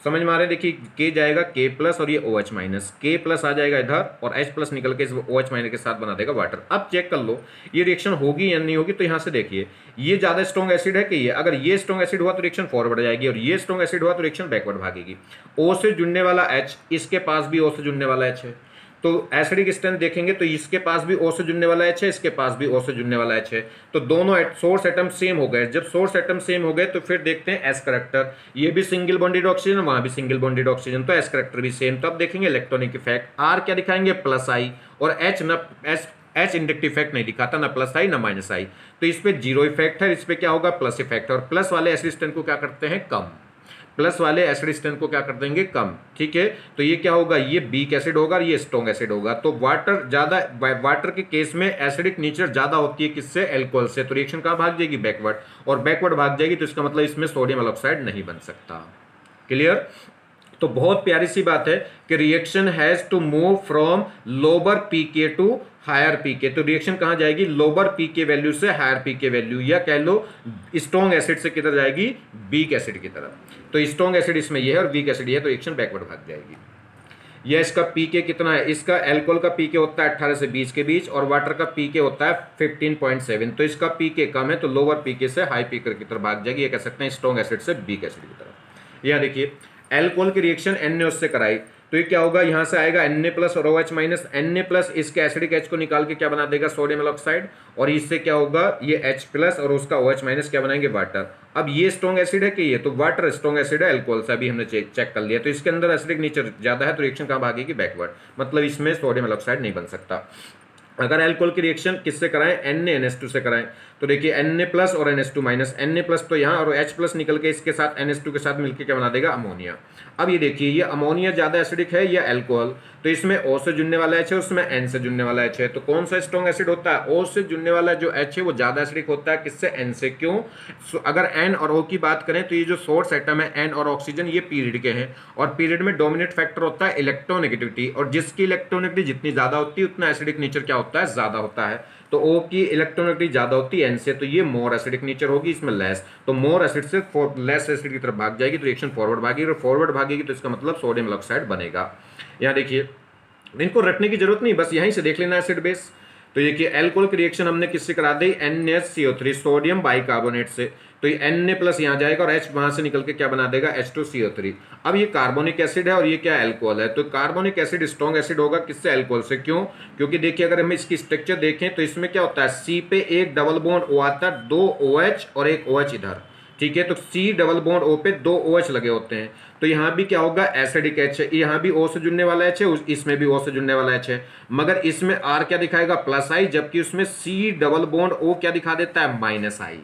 समझ में आ रहे हैं, देखिए K जाएगा K+ और ये OH-, K+ आ जाएगा इधर और H+ निकल के इस OH- के साथ बना देगा वाटर। अब चेक कर लो ये रिएक्शन होगी या नहीं होगी, तो यहाँ से देखिए ये ज्यादा स्ट्रॉन्ग एसिड है कि ये, अगर ये स्ट्रॉन्ग एसिड हुआ तो रिएक्शन फॉरवर्ड जाएगी, और ये स्ट्रॉन्ग एसिड हुआ तो रिएक्शन बैकवर्ड भागेगी। O से जुड़ने वाला H, इसके पास भी O से जुड़ने वाला H है, तो एसिडिक स्ट्रेंथ देखेंगे तो इसके पास भी O से जुड़ने वाला H है, इसके पास भी O से जुड़ने वाला H है, तो दोनों सोर्स एटम सेम हो गए। जब सोर्स एटम सेम हो गए तो फिर देखते हैं एस करेक्टर, ये भी सिंगल बॉन्डेड ऑक्सीजन, वहां भी सिंगल बॉन्डेड ऑक्सीजन, तो एस करेक्टर भी सेम। तो अब देखेंगे इलेक्ट्रॉनिक इफेक्ट, आर क्या दिखाएंगे प्लस आई, और एच न एच इंडक्टिव इफेक्ट नहीं दिखाता, ना प्लस आई ना माइनस आई, तो इस पे जीरो इफेक्ट है, इस पे क्या होगा प्लस इफेक्ट, और प्लस वाले एसिड स्ट्रेंथ को क्या करते हैं कम, प्लस वाले एसिड स्ट्रेंथ को क्या कर देंगे कम, ठीक है। तो ये क्या होगा, ये वीक एसिड होगा और ये स्ट्रॉन्ग एसिड होगा। तो वाटर ज्यादा, वाटर के केस में एसिडिक नेचर ज्यादा होती है किससे, एल्कोहल से, तो रिएक्शन कहां भाग जाएगी बैकवर्ड, और बैकवर्ड भाग जाएगी तो इसका मतलब इसमें सोडियम एलॉक्साइड नहीं बन सकता। क्लियर। तो बहुत प्यारी सी बात है कि reaction has to move from lower pK to higher pK, तो रिएक्शन कहां जाएगी, लोअर पीके वैल्यू से हायर पीके वैल्यू, या कह लो स्ट्रॉन्ग एसिड से किधर जाएगी, वीक एसिड की तरफ। तो स्ट्रॉन्ग एसिड इसमें ये है और वीक एसिड ये है, तो रिएक्शन बैकवर्ड भाग जाएगी। यह इसका पीके कितना है, इसका एल्कोहल का पीके होता है 18 से 20 के बीच, और वाटर का पीके होता है 15.7, तो इसका पीके कम है तो लोअर पीके से हाई पीके की तरफ भाग जाएगी, ये कह सकते हैं स्ट्रॉन्ग एसिड से वीक एसिड की तरफ। यह देखिए एल्कोहल की रिएक्शन Na से कराई तो ये क्या होगा, यहां से आएगा Na प्लस और OH माइनस, Na प्लस इसके एसिडिक H को निकाल के क्या बना देगा सोडियम एलॉक्साइड, और इससे क्या होगा ये H प्लस और उसका OH माइनस क्या बनाएंगे वाटर। अब ये स्ट्रॉन्ग एसिड है कि ये, तो वाटर स्ट्रॉन्ग एसिड है एल्कोहल से, अभी हमने चेक कर लिया, तो इसके अंदर एसिडिक नेचर ज्यादा है तो रिएक्शन कहां भागेगी बैकवर्ड, मतलब इसमें सोडियम एलॉक्साइड नहीं बन सकता। अगर एल्कोहल की रिएक्शन किससे कराएं, Na-NH2 से कराएं, तो देखिए Na प्लस और NH2 माइनस, Na प्लस तो यहाँ और H प्लस निकल के इसके साथ NH2 के साथ मिलकर क्या बना देगा अमोनिया। अब ये देखिए ये अमोनिया ज्यादा एसिडिक है या एल्कोहल, तो इसमें O से जुड़ने वाला H है, उसमें N से जुड़ने वाला H है, तो कौन सा स्ट्रॉन्ग एसिड होता है, O से जुड़ने वाला जो H है वो ज्यादा एसिडिक होता है किससे, N से। क्यों, अगर N और O की बात करें तो ये जो सोर्स एटम है N और ऑक्सीजन ये पीरियड के हैं, और पीरियड में डोमिनेट फैक्टर होता है इलेक्ट्रोनेगेटिविटी, और जिसकी इलेक्ट्रोनेगेटिविटी जितनी ज्यादा होती है उतना एसिडिक नेचर क्या होता है ज्यादा होता है। तो O की इलेक्ट्रोनेगेटिविटी ज्यादा होती है N से, तो ये मोर एसिडिक नेचर होगी, इसमें लेस, तो मोर एसिड से लेस एसिड की तरफ भाग जाएगी, तो रिएक्शन फॉरवर्ड भागेगी, और फॉरवर्ड भागेगी तो इसका मतलब सोडियम एलॉक्साइड बनेगा। यहाँ देखिए इनको रटने की जरूरत नहीं, बस यहीं से देख लेना एसिड बेस। तो ये कि एल्कोहल की रिएक्शन हमने किससे करा दी, NaCO3 सोडियम बाइकार्बोनेट से, तो ये Na प्लस यहाँ जाएगा और H वहां से निकल के क्या बना देगा H2CO3। अब ये कार्बोनिक एसिड है और ये क्या एल्कोहल है, तो कार्बोनिक एसिड स्ट्रॉन्ग एसिड होगा किससे, एल्कोहल से। क्यों, क्योंकि देखिए अगर हम इसकी स्ट्रक्चर देखें तो इसमें क्या होता है, C पे एक डबल बॉन्ड O आता है, 2 OH और एक OH इधर, ठीक है, तो C डबल बॉन्ड O पे 2 OH लगे होते हैं, तो यहाँ भी क्या होगा एसिडिक H है, यहाँ भी O से जुड़ने वाला H है, इसमें भी O से जुड़ने वाला H है, मगर इसमें R क्या दिखाएगा प्लस आई, जबकि उसमें C डबल बॉन्ड O क्या दिखा देता है माइनस आई,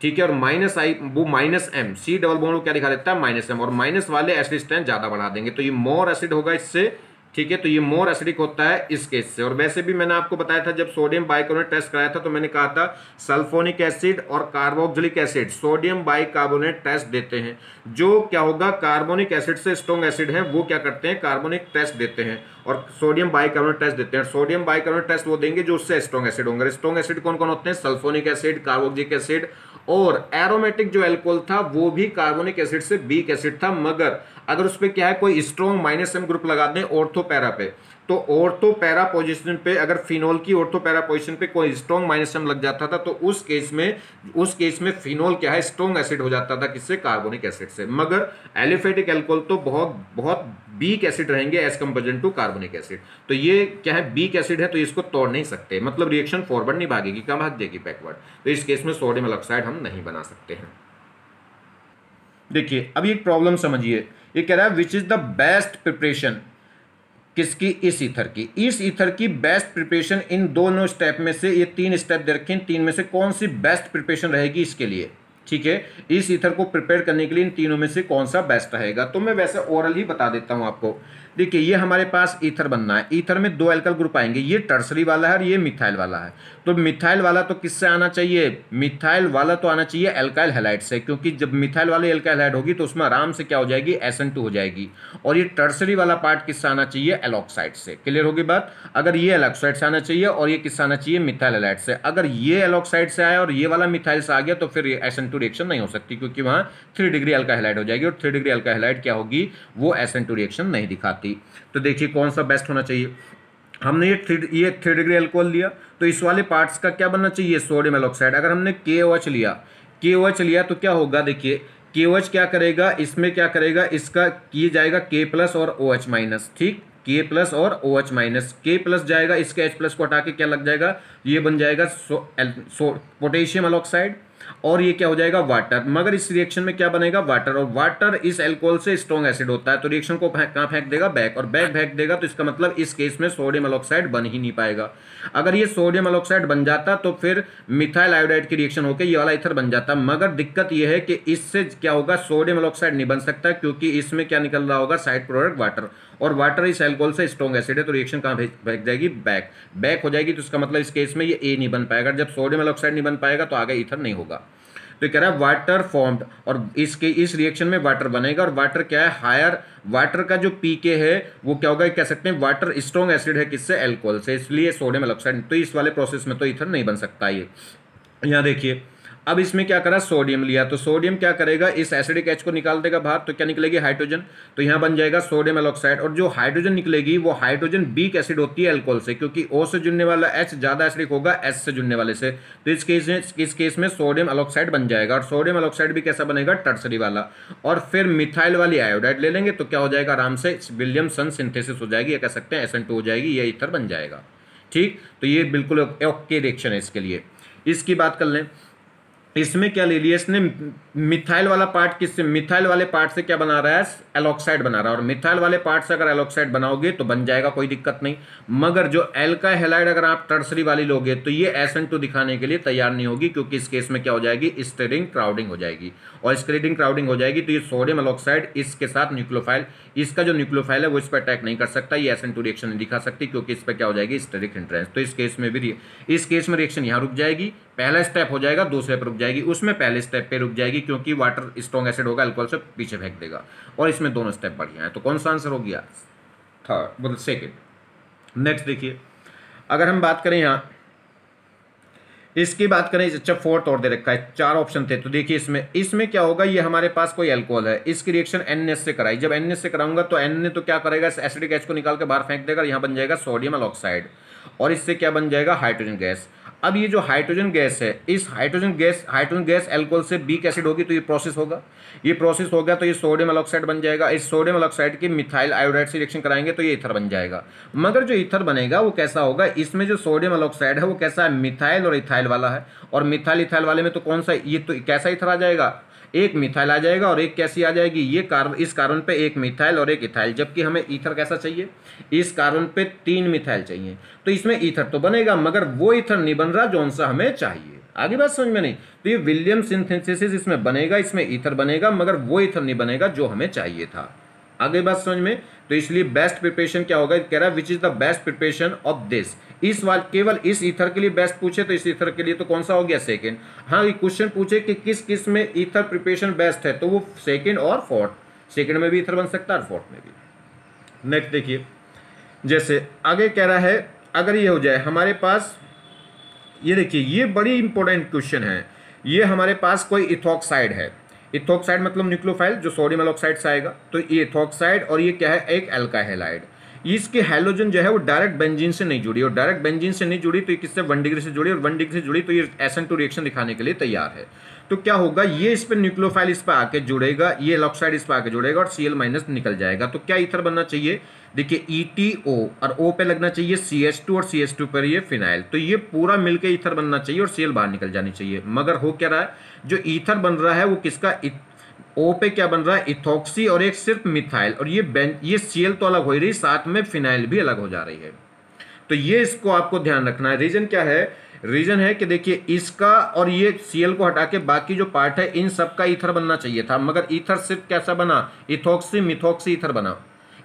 ठीक है, और माइनस आई वो minus M, C double bond क्या दिखा देता है माइनस एम, और माइनस वाले एसिड स्ट्रेंथ ज्यादा बढ़ा देंगे, तो ये मोर एसिड होगा इससे, ठीक है, तो ये मोर एसिडिक होता है इस केस से। और वैसे भी मैंने आपको बताया था जब सोडियम बाइकार्बोनेट टेस्ट कराया था तो मैंने कहा था सल्फोनिक एसिड और carboxylic acid sodium bicarbonate test देते हैं, जो क्या होगा कार्बोनिक एसिड से स्ट्रॉन्ग एसिड है वो क्या करते हैं कार्बोनिक टेस्ट देते हैं, और सोडियम बाइकार्बोनेट टेस्ट देते हैं। सोडियम बाइकार्बोनेट टेस्ट वो देंगे जो उससे स्ट्रॉन्ग एसिड होंगे। स्ट्रॉन्ग एसिड कौन कौन होते हैं, सल्फोनिक एसिड, कार्बोक्सिलिक एसिड, और एरोमेटिक जो एल्कोहल था वो भी कार्बोनिक एसिड से वीक एसिड था, मगर अगर उस पे क्या है कोई स्ट्रॉन्ग माइनस एम ग्रुप लगा दें ऑर्थो पैरा पे, तो ऑर्थो पैरा पोजीशन पे अगर फिनोल की ऑर्थो पैरा पोजीशन पे कोई स्ट्रॉन्ग माइनस एम लग जाता था तो उस केस में फिनोल क्या है स्ट्रॉन्ग एसिड हो जाता था किससे, कार्बोनिक एसिड से। मगर एलिफेटिक एल्कोहल तो बहुत बहुत वीक एसिड रहेंगे as comparison to carbonic acid, तो ये क्या है वीक एसिड है तो इसको तोड़ नहीं सकते, मतलब रिएक्शन फॉरवर्ड नहीं भागेगी, कहाँ भाग जाएगी बैकवर्ड, तो इस केस में सोडियम एलॉक्साइड हम नहीं बना सकते हैं। देखिए अभी एक प्रॉब्लम समझिए, ये कह रहा है which is the best preparation किसकी, इस ईथर की बेस्ट प्रिपरेशन इन दोनों स्टेप में से, ये 3 स्टेप दे रखे हैं, 3 में से कौन सी बेस्ट प्रिपरेशन रहेगी इसके लिए, ठीक है, इस ईथर को प्रिपेयर करने के लिए इन तीनों में से कौन सा बेस्ट रहेगा। तो मैं वैसे ओरल ही बता देता हूं आपको। देखिए ये हमारे पास ईथर बनना है, ईथर में 2 एल्काइल ग्रुप आएंगे, ये टर्सरी वाला है और ये मिथाइल वाला है, तो मिथाइल वाला तो किससे आना चाहिए, मिथाइल वाला तो आना चाहिए एल्काइल हैलाइड से, क्योंकि जब मिथाइल वाली एल्काइल हैलाइड होगी तो उसमें आराम से क्या हो जाएगी SN2 हो जाएगी, और ये टर्सरी वाला पार्ट किससे आना चाहिए, एलॉक्साइड से। क्लियर होगी बात, अगर ये एलॉक्साइड से आना चाहिए और ये किससे आना चाहिए, मिथाइल हैलाइड से। अगर ये एलॉक्साइड से आया और ये वाला मिथाइल से आ गया तो फिर SN2 रिएक्शन नहीं हो सकती, क्योंकि वहां 3 डिग्री एल्काइल हैलाइड हो जाएगी, और 3 डिग्री एल्काइल हैलाइड क्या होगी, वो SN2 रिएक्शन नहीं दिखाती। तो देखिए कौन सा बेस्ट होना चाहिए, हमने ये 3 डिग्री अल्कोहल लिया तो इस वाले पार्ट्स का क्या बनना चाहिए, सोडियम एलॉक्साइड। अगर हमने KOH लिया तो क्या होगा, देखिए KOH क्या करेगा, इसमें क्या करेगा, इसका किए जाएगा K प्लस और OH माइनस, ठीक, K+ और OH माइनस, K+ जाएगा, इसके H+ को हटा के क्या लग जाएगा, ये बन जाएगा पोटेशियम अलोक्साइड, और ये क्या हो जाएगा, वाटर। मगर इस रिएक्शन में क्या बनेगा, वाटर, और वाटर इस अल्कोहल से स्ट्रॉन्ग एसिड होता है, तो रिएक्शन को कहां फेंक देगा, बैक, और बैक फेंक देगा, तो इसका मतलब इस केस में सोडियम अलोक्साइड बन ही नहीं पाएगा। अगर ये सोडियम अलोक्साइड बन जाता तो फिर मिथाइल आयोडाइड की रिएक्शन होकर ये वाला ईथर बन जाता, मगर दिक्कत ये है कि इससे क्या होगा, सोडियम अलोक्साइड नहीं बन सकता, क्योंकि इसमें क्या निकल रहा होगा, साइड प्रोडक्ट वाटर, और वाटर इस अल्कोहल से स्ट्रॉन्ग एसिड है, तो रिएक्शन कहां भेज जाएगी, बैक, बैक हो जाएगी। तो इसका मतलब इस केस में ये ए नहीं बन पाएगा, जब सोडियम अलोक्साइड नहीं बन पाएगा तो आगे ईथर नहीं होगा। तो कह रहा है वाटर फॉर्म्ड, और इस रिएक्शन में वाटर बनेगा, और वाटर क्या है, हायर, वाटर का जो पीके है वो क्या होगा, कह सकते हैं वाटर स्ट्रॉन्ग एसिड है, किससे, अल्कोहल से, इसलिए सोडियम अलोक्साइड, तो इस वाले प्रोसेस में तो ईथर नहीं बन सकता। ये यहां देखिए, अब इसमें क्या करा, सोडियम लिया, तो सोडियम क्या करेगा, इस एसिडिक H को निकाल देगा बाहर, तो क्या निकलेगी, हाइड्रोजन, तो यहां बन जाएगा सोडियम एलॉक्साइड, और जो हाइड्रोजन निकलेगी वो हाइड्रोजन वीक एसिड होती है अल्कोहल से, क्योंकि O से जुड़ने वाला H ज्यादा एसिडिक होगा S से जुड़ने वाले से, तो इस केस में सोडियम एलॉक्साइड बन जाएगा, और सोडियम एलॉक्साइड भी कैसा बनेगा, टर्सरी वाला, और फिर मिथाइल वाली आयोडाइड ले लेंगे, तो क्या हो जाएगा, आराम से विलियमसन सिंथेसिस हो जाएगी, या कह सकते हैं SN2 हो जाएगी, ये ईथर बन जाएगा। ठीक, तो ये बिल्कुल ओके रिएक्शन है इसके लिए। इसकी बात कर लें, इसमें क्या ले लिया इसने, मिथाइल वाला पार्ट, किससे, मिथाइल वाले पार्ट से क्या बना रहा है, एलॉक्साइड बना रहा है, और मिथाइल वाले पार्ट से अगर एलॉक्साइड बनाओगे तो बन जाएगा, कोई दिक्कत नहीं, मगर जो एल्काइल हैलाइड अगर आप टर्सरी वाली लोगे तो ये SN2 दिखाने के लिए तैयार नहीं होगी, क्योंकि इस केस में क्या हो जाएगी, स्टेरिक क्राउडिंग हो जाएगी, और स्टेरिक क्राउडिंग हो जाएगी तो ये सोडियम एलॉक्साइड इसके साथ न्यूक्लियोफाइल, इसका जो न्यूक्लियोफाइल है वो इस पर अटैक नहीं कर सकता, ये SN2 रिएक्शन नहीं दिखा सकती, क्योंकि इस पर क्या हो जाएगी, स्टेरिक हिंड्रेंस, तो इस केस में भी, इस केस में रिएक्शन यहाँ रुक जाएगी, पहला स्टेप हो जाएगा, दूसरे पर रुक जाएगी, उसमें पहले स्टेप पे रुक जाएगी, क्योंकि वाटर स्ट्रॉन्ग एसिड होगा, अल्कोहल से पीछे फेंक देगा, और इसमें दोनों स्टेप बढ़िया है, तो कौन सा आंसर हो गया, थर्ड, मतलब सेकंड। नेक्स्ट देखिए, अगर हम बात करें यहाँ, इसकी बात करें, अच्छा फोर्थ और दे रखा है, 4 ऑप्शन थे, तो देखिए इसमें क्या होगा, ये हमारे पास कोई अल्कोहल है, इसकी रिएक्शन NS से कराई, जब NS से कराऊंगा तो N ने तो क्या करेगा, एसिडिक H को निकाल के बाहर फेंक देगा, यहाँ बन जाएगा सोडियम एलॉक्साइड, और इससे क्या बन जाएगा, हाइड्रोजन गैस। अब ये जो हाइड्रोजन गैस है, इस हाइड्रोजन गैस अल्कोहल से वीक एसिड होगी, तो ये प्रोसेस होगा, ये प्रोसेस हो गया तो ये सोडियम एलॉक्साइड बन जाएगा, इस सोडियम एलॉक्साइड की मिथाइल आयोडाइड से रिएक्शन कराएंगे तो ये ईथर बन जाएगा। मगर जो ईथर बनेगा वो कैसा होगा, इसमें जो सोडियम एलॉक्साइड है वो कैसा है, मिथाइल और इथाइल वाला है, और मिथाइल इथाइल वाले में तो कौन सा, ये तो कैसा ईथर आ जाएगा, एक मिथाइल आ जाएगा और एक कैसी आ जाएगी, ये कार्बन, इस कार्बन पे एक मिथाइल और एक इथाइल, जबकि हमें ईथर कैसा चाहिए, इस कार्बन पे 3 मिथाइल चाहिए, तो इसमें ईथर तो बनेगा, मगर वो ईथर नहीं बन रहा जौन सा हमें चाहिए। आगे बात समझ में नहीं, तो ये विलियम सिंथेसिस इसमें बनेगा, इसमें ईथर बनेगा, मगर वो ईथर नहीं बनेगा जो हमें चाहिए था। आगे बात समझ में, तो इसलिए बेस्ट प्रिपरेशन क्या होगा, कह रहा है which is the best preparation of this, इस बार केवल इस ईथर के लिए बेस्ट पूछे तो इस ईथर के लिए तो कौन सा हो गया, सेकंड। हाँ, ये क्वेश्चन पूछे कि किस किस में ईथर प्रिपरेशन बेस्ट है, तो वो सेकंड और फोर्थ, सेकंड में भी ईथर बन सकता है और फोर्थ में भी। नेक्स्ट देखिए, जैसे आगे कह रहा है, अगर ये हो जाए हमारे पास, ये देखिए ये बड़ी इंपॉर्टेंट क्वेश्चन है, ये हमारे पास कोई इथॉक्साइड है, इथॉक्साइड मतलब न्यूक्लियोफाइल जो सोडियम एलॉक्साइड से आएगा, तो ये इथॉक्साइड, और ये क्या है, एक अल्काइल हैलाइड, इसके हैलोजन जो है वो डायरेक्ट बेंजीन से नहीं जुड़ी, और डायरेक्ट बेंजीन से नहीं जुड़ी तो ये किससे, 1 डिग्री से जुड़ी, और 1 डिग्री से जुड़ी तो ये SN2 रिएक्शन दिखाने के लिए तैयार है। तो क्या होगा, ये इस पर न्यूक्लियोफाइल इस पर आके जुड़ेगा, ये एलॉक्साइड इस पर आके जुड़ेगा, और Cl- निकल जाएगा, तो क्या ईथर बनना चाहिए, देखिए ETO, और O पे लगना चाहिए CH2, और CH2 पर ये फिनाइल, तो ये पूरा मिलकर ईथर बनना चाहिए, और Cl बाहर निकल जानी चाहिए। मगर हो क्या रहा है, जो ईथर बन रहा है वो किसका, O पे क्या बन रहा है, इथॉक्सी और एक सिर्फ मिथाइल, और ये Cl तो अलग हो रही, साथ में फिनाइल भी अलग हो जा रही है, तो ये इसको आपको ध्यान रखना है। रीजन क्या है, रीजन है कि देखिए इसका और ये Cl को हटा के बाकी जो पार्ट है इन सब का ईथर बनना चाहिए था, मगर ईथर सिर्फ कैसा बना, इथॉक्सी मिथॉक्सी ईथर बना,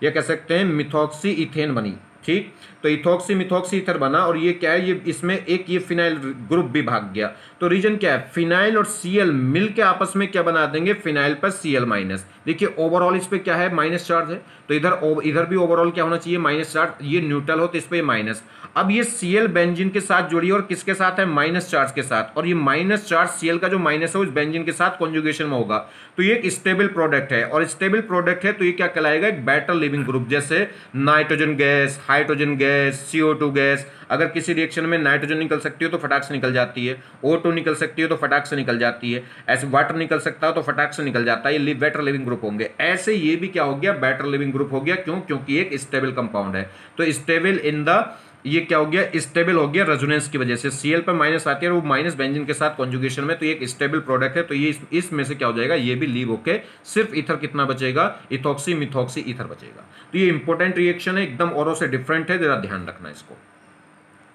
या कह सकते हैं मिथॉक्सी इथेन बनी, ठीक, तो इथॉक्सी मिथॉक्सी ईथर बना, और ये क्या है, ये इसमें एक ये फिनाइल ग्रुप भी भाग गया, तो रीजन क्या है, फिनाइल और Cl मिलके आपस में क्या बना देंगे, फिनाइल पर Cl-। देखिए ओवरऑल इस पे क्या है, माइनस चार्ज है, तो इधर भी ओवरऑल क्या होना चाहिए, माइनस चार्ज, ये न्यूट्रल हो तो इस पे माइनस। अब ये Cl बेंजीन के साथ जुड़ी और किसके साथ है, माइनस चार्ज के साथ, और ये माइनस चार्ज Cl का जो माइनस है उस बेंजीन के साथ कॉन्जुगेशन में होगा, तो ये एक स्टेबल प्रोडक्ट है, और स्टेबल प्रोडक्ट है तो ये क्या कहलाएगा, एक बेटर लिविंग ग्रुप, जैसे nitrogen gas, hydrogen gas, CO2 gas, अगर किसी रिएक्शन में नाइट्रोजन निकल सकती हो तो फटाक से निकल जाती है, O2 निकल सकती हो तो फटाक से निकल जाती है, ऐसे वाटर निकल सकता हो तो फटाक से निकल जाता है, ये बेटर लिविंग ग्रुप होंगे। ऐसे ये भी क्या हो गया, बेटर लिविंग ग्रुप हो गया। क्यों? क्योंकि एक स्टेबल कंपाउंड है। तो स्टेबल इन द, ये क्या हो गया, स्टेबल हो गया रेजोनेंस की वजह से। Cl पर माइनस आती है और वो माइनस बेंजीन के साथ कॉन्जुगेशन में, तो ये एक स्टेबल प्रोडक्ट है। तो ये इसमें से क्या हो जाएगा, ये भी लीव होके सिर्फ ईथर कितना बचेगा, इथॉक्सी मिथॉक्सी ईथर बचेगा। तो ये इंपॉर्टेंट रिएक्शन है, एकदम औरों से डिफरेंट है, जरा ध्यान रखना इसको।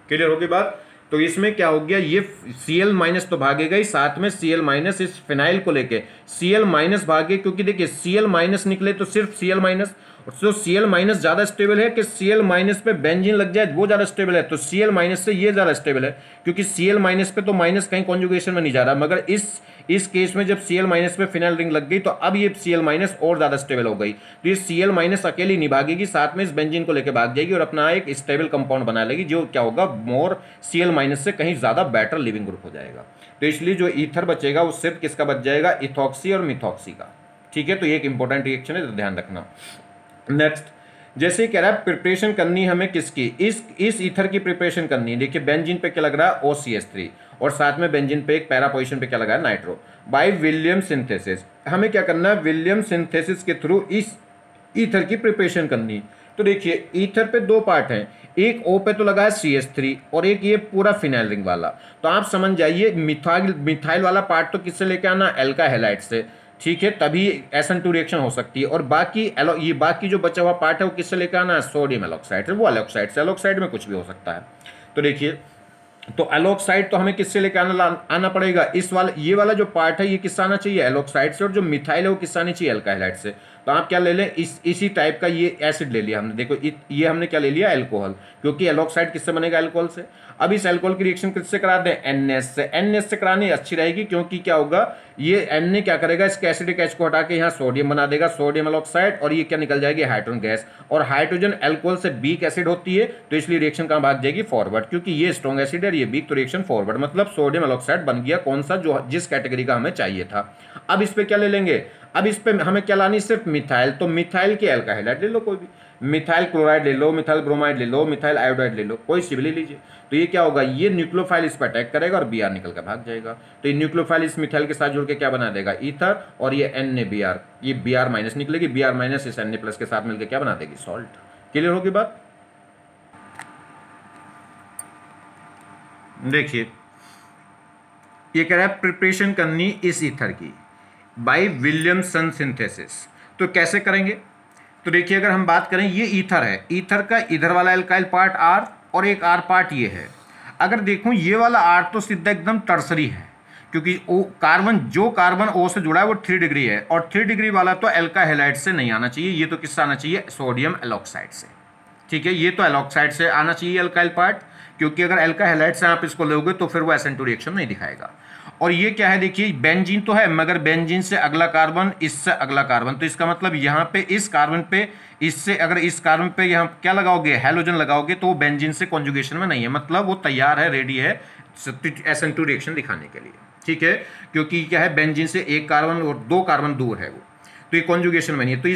क्लियर होगी बात? तो इसमें क्या हो गया, ये Cl माइनस तो भागेगा ही, साथ में Cl माइनस इस फिनाइल को लेके Cl माइनस भागे, क्योंकि देखिए Cl माइनस निकले तो सिर्फ Cl माइनस, तो Cl माइनस ज्यादा स्टेबल है कि Cl माइनस पे बेंजीन लग जाए वो ज्यादा स्टेबल है, तो Cl माइनस से ये ज्यादा स्टेबल है, क्योंकि Cl माइनस पे तो माइनस कहीं कॉन्जुगेशन में नहीं जा रहा। मगर इस केस में जब Cl माइनस पे फिनाइल रिंग लग गई तो अब ये Cl माइनस और ज्यादा स्टेबल हो गई, तो ये Cl माइनस अकेली नहीं भागेगी, साथ में इस बेंजीन को लेकर भाग जाएगी और अपना एक स्टेबल कंपाउंड बना लेगी, जो क्या होगा, मोर Cl माइनस से कहीं ज्यादा बेटर लिविंग ग्रुप हो जाएगा। तो इसलिए जो ईथर बचेगा वो सिर्फ किसका बच जाएगा, इथॉक्सी और मिथॉक्सी का। ठीक है, तो ये एक इंपॉर्टेंट रिएक्शन है, तो ध्यान रखना। नेक्स्ट, जैसे कह रहा है प्रिपरेशन करनी हमें किसकी, इस ईथर की प्रिपरेशन करनी है। देखिए बेंजीन पे क्या लग रहा है, OCH3, और साथ में बेंजीन पे एक पैरा पोजीशन पे क्या लगा है, नाइट्रो। बाय विलियम सिंथेसिस हमें क्या करना है, विलियम सिंथेसिस के थ्रू इस ईथर की प्रिपरेशन करनी। तो देखिए ईथर पे दो पार्ट हैं, एक O पे तो लगा है CH3 और एक ये पूरा फिनाइल रिंग वाला। तो आप समझ जाइए मिथाइल वाला पार्ट तो किससे लेके आना, एल्का हैलाइड से। ठीक है, तभी SN2 रिएक्शन हो सकती है। और बाकी जो बचा हुआ पार्ट है वो किससे लेकर आना है, सोडियम एलॉक्साइड से, वो एलॉक्साइड से। एलॉक्साइड में कुछ भी हो सकता है। तो देखिए, तो एलॉक्साइड तो हमें किससे लेकर आना पड़ेगा, ये वाला जो पार्ट है ये किससे आना चाहिए, एलॉक्साइड से, और जो मिथाइल है वो किससे आनी चाहिए, एल्का हैलाइड से। तो आप क्या ले लें, इसी टाइप का ये एसिड ले लिया हमने। देखो ये हमने क्या ले लिया, एल्कोहल, क्योंकि एलॉक्साइड किससे बनेगा, एल्कोहल से। अब इस एल्कोहल की रिएक्शन किससे करा दें, NS से। NS से करानी अच्छी रहेगी, क्योंकि क्या होगा, ये Na क्या करेगा, इसके एसिडिक H को हटा के यहाँ सोडियम बना देगा, सोडियम एलॉक्साइड, और ये क्या निकल जाएगी, हाइड्रोजन गैस। और हाइड्रोजन एल्कोहल से वीक एसिड होती है, तो इसलिए रिएक्शन कहाँ भाग जाएगी, फॉरवर्ड, क्योंकि ये स्ट्रॉन्ग एसिड है, ये वीक, तो रिएक्शन फॉरवर्ड। मतलब सोडियम एलॉक्साइड बन गया कौन सा, जो जिस कैटेगरी का हमें चाहिए था। अब इस पे क्या ले लेंगे, अब इस पे हमें क्या लानी, सिर्फ मिथाइल। तो मिथाइल के एल्का हैलाइड ले लो, कोई भी, मिथाइल क्लोराइड ले लो, मिथाइल ब्रोमाइड ले लो, मिथाइल आयोडाइड ले लो, कोई सी भी ले लीजिए। तो ये क्या होगा, ये न्यूक्लियोफाइल इस पर अटैक करेगा और Br निकल कर भाग जाएगा। तो ये न्यूक्लियोफाइल इस मिथाइल के साथ जुड़ के क्या बना देगा, ईथर, और ये NaBr, ये Br माइनस निकलेगी, Br माइनस इस Na प्लस के साथ मिलकर क्या बना देगी, सॉल्ट। क्लियर होगी बात? देखिए ये कह रहा है प्रिपरेशन करनी इस ईथर की बाय विलियमसन सिंथेसिस। तो कैसे करेंगे, तो देखिए अगर हम बात करें, ये ईथर है, ईथर का इधर वाला एल्काइल पार्ट R और एक R पार्ट ये है। अगर देखूं ये वाला R तो सीधा एकदम टर्सरी है, क्योंकि जो कार्बन O से जुड़ा है वो 3 डिग्री है, और 3 डिग्री वाला तो एल्का हैलाइड से नहीं आना चाहिए, ये तो किससे आना चाहिए, सोडियम एलॉक्साइड से। ठीक है, ये तो एलॉक्साइड से आना चाहिए एल्काइल पार्ट, क्योंकि अगर एल्का हैलाइड से आप इसको लोगे तो फिर वो SN2 रिएक्शन नहीं दिखाएगा। और ये क्या है, देखिए बेंजीन तो है, मगर बेंजीन से अगला कार्बन, इससे अगला कार्बन, तो इसका मतलब यहाँ पे इस कार्बन पे, इससे अगर इस कार्बन पे यहाँ क्या लगाओगे, हैलोजन लगाओगे, तो वो बेंजीन से कॉन्जुगेशन में नहीं है, मतलब वो तैयार है, रेडी है SN2 रिएक्शन दिखाने के लिए। ठीक है, क्योंकि क्या है, बेंजीन से एक कार्बन और 2 कार्बन दूर है वो, तो ये कॉन्जुगेशन में नहीं है। तो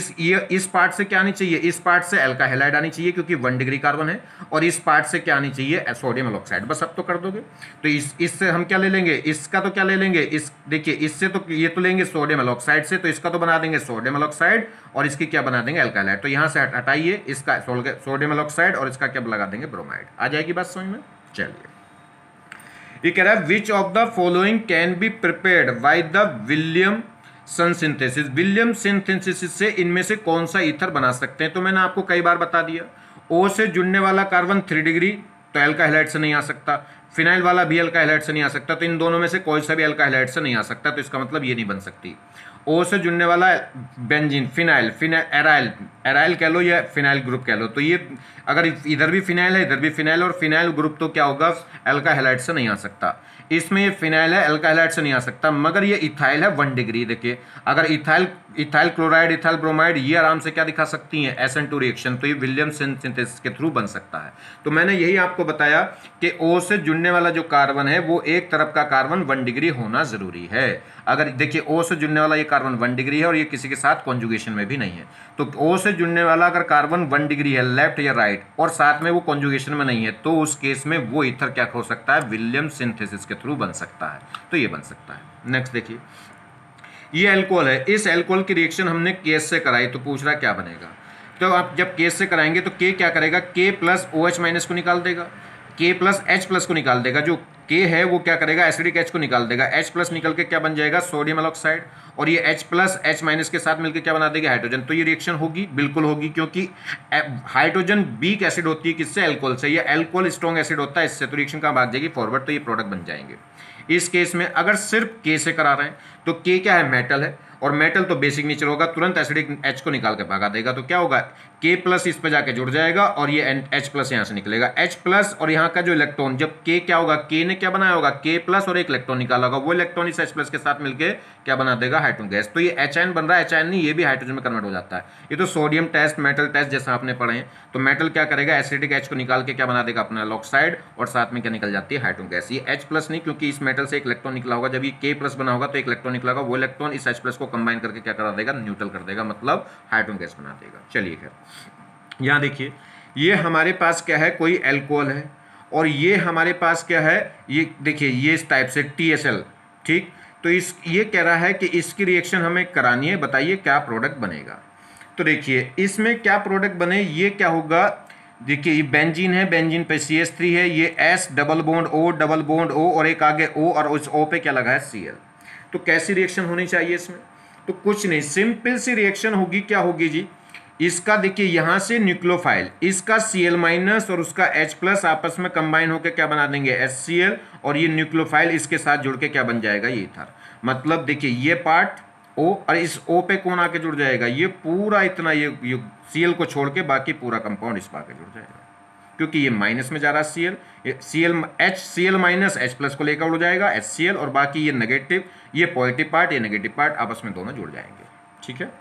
इस पार्ट से क्या आनी चाहिए, इस पार्ट से एल्का हैलाइड आनी चाहिए, क्योंकि 1 डिग्री कार्बन है, और इस पार्ट से क्या आनी चाहिए, सोडियम एलॉक्साइड। बस अब तो कर दोगे। तो इससे हम क्या ले लेंगे, इसका तो क्या ले लेंगे, देखिए इससे तो ये तो लेंगे सोडियम एलॉक्साइड से, तो इसका तो बना देंगे सोडियम एलॉक्साइड, और इसकी क्या बना देंगे, एल्का हैलाइड। तो यहाँ से हटाइए इसका सोडियम एलॉक्साइड, और इसका क्या लगा देंगे, ब्रोमाइड। आ जाएगी बात समझ में? चलिए, ये कह रहा है which of the following can be prepared by the Williamson synthesis. William synthesis से इनमें से कौन सा ईथर बना सकते हैं। तो मैंने आपको कई बार बता दिया, O से जुड़ने वाला कार्बन 3 डिग्री, तो एल्का हैलाइड से नहीं आ सकता। फिनाइल वाला भी एल्का हैलाइड से नहीं आ सकता, तो इन दोनों में से कोई सा भी एल्का हैलाइड से नहीं आ सकता, तो इसका मतलब ये नहीं बन सकती। O से जुड़ने वाला बेंजीन, फिनाइल एराइल कह लो या फिनाइल ग्रुप कह लो, तो ये अगर इधर भी फिनाइल है, इधर भी फिनाइल, और फिनाइल ग्रुप तो क्या होगा, एल्का हैलाइड से नहीं आ सकता। इसमें ये फिनाइल है, एल्का हैलाइड से नहीं आ सकता, मगर ये इथाइल है 1 डिग्री। देखिए अगर ethyl ethyl chloride, ethyl bromide, ये आराम से क्या दिखा सकती हैं, SN2 रिएक्शन। तो ये विलियमसन सिंथेसिस के थ्रू बन सकता है। तो मैंने यही आपको बताया कि O से जुड़ने वाला जो कार्बन है वो एक तरफ का कार्बन 1 डिग्री होना जरूरी है। अगर देखिए O से जुड़ने वाला ये कार्बन 1 डिग्री है और ये किसी के साथ कॉन्जुगेशन में भी नहीं है, तो O से जुड़ने वाला अगर कार्बन 1 डिग्री है लेफ्ट या राइट और साथ में वो कॉन्जुगेशन में नहीं है, तो उस केस में वो ईथर क्या हो सकता है, विलियम सिंथेसिस के थ्रू बन सकता है। तो ये बन सकता है। नेक्स्ट देखिए, ये अल्कोहल है, इस अल्कोहल की रिएक्शन हमने केस से कराई, तो पूछ रहा क्या बनेगा। तो आप जब केस से कराएंगे तो के क्या करेगा, के प्लस OH माइनस को निकाल देगा, के प्लस H प्लस को निकाल देगा। जो के है वो क्या करेगा, एसिडिक H को निकाल देगा, H प्लस निकल के क्या बन जाएगा, सोडियम एलॉक्साइड, और ये H प्लस H माइनस के साथ मिलकर क्या बना देगा, हाइड्रोजन। तो ये रिएक्शन होगी, बिल्कुल होगी, क्योंकि हाइड्रोजन वीक एसिड होती है किससे, अल्कोहल से, ये अल्कोहल स्ट्रॉन्ग एसिड होता है इससे, तो रिएक्शन कहाँ भाग जाएगी, फॉरवर्ड, तो ये प्रोडक्ट बन जाएंगे। इस केस में अगर सिर्फ के से करा रहे हैं तो के क्या है, मेटल है, और मेटल तो बेसिक नेचर होगा, तुरंत एसिडिक H को निकाल के भगा देगा। तो क्या होगा, के प्लस इस पे जाके जुड़ जाएगा और ये H प्लस यहाँ से निकलेगा, H प्लस और यहाँ का जो इलेक्ट्रॉन, जब के क्या होगा, के ने क्या बनाया होगा, के प्लस और एक इलेक्ट्रॉन निकाला होगा, वो इलेक्ट्रॉन इस H प्लस के साथ मिलकर क्या बना देगा, हाइड्रोजन गैस। तो ये HN बन रहा है, HN नहीं, ये भी हाइड्रोजन में कन्वर्ट हो जाता है। ये तो सोडियम टेस्ट, मेटल टेस्ट जैसा आपने पढ़े हैं। तो मेटल क्या करेगा, एसिडिक H को निकाल के क्या बना देगा, अपना एलॉक्साइड, और साथ में क्या निकल जाती है, हाइड्रोजन गैस। ये H प्लस नहीं, क्योंकि इस मेटल से एक इलेक्ट्रॉन निकला होगा, जब ये के प्लस बना होगा तो एक इलेक्ट्रॉन निकला होगा, वो इलेक्ट्रॉन इस H प्लस को कंबाइन करके क्या करा देगा, न्यूट्रल कर देगा, मतलब हाइड्रोजन गैस बना देगा। चलिए खैर, यहाँ देखिए, ये हमारे पास क्या है, कोई अल्कोहल है, और ये हमारे पास क्या है, ये देखिए, ये इस टाइप से TSL, ठीक। तो इस ये कह रहा है कि इसकी रिएक्शन हमें करानी है, बताइए क्या प्रोडक्ट बनेगा। तो देखिए इसमें क्या प्रोडक्ट बने, ये क्या होगा, देखिए ये बेंजीन है, बेंजीन पे CH3 है, ये S डबल बॉन्ड O और एक आगे O, और उस O पे क्या लगा है, Cl। तो कैसी रिएक्शन होनी चाहिए इसमें, तो कुछ नहीं, सिंपल सी रिएक्शन होगी। क्या होगी जी, इसका देखिए यहाँ से न्यूक्लियोफाइल, इसका Cl माइनस और उसका H प्लस आपस में कंबाइन होकर क्या बना देंगे, HCl, और ये न्यूक्लियोफाइल इसके साथ जुड़ के क्या बन जाएगा, ये ईथर। मतलब देखिए ये पार्ट O, और इस O पे कौन आके जुड़ जाएगा, ये पूरा इतना, ये Cl को छोड़ के बाकी पूरा कंपाउंड इस पर आके जुड़ जाएगा, क्योंकि ये माइनस में जा रहा है Cl माइनस H प्लस को लेकर उड़ जाएगा HCl, और बाकी ये नेगेटिव, ये पॉजिटिव पार्ट, ये नेगेटिव पार्ट, आपस में दोनों जुड़ जाएंगे। ठीक है,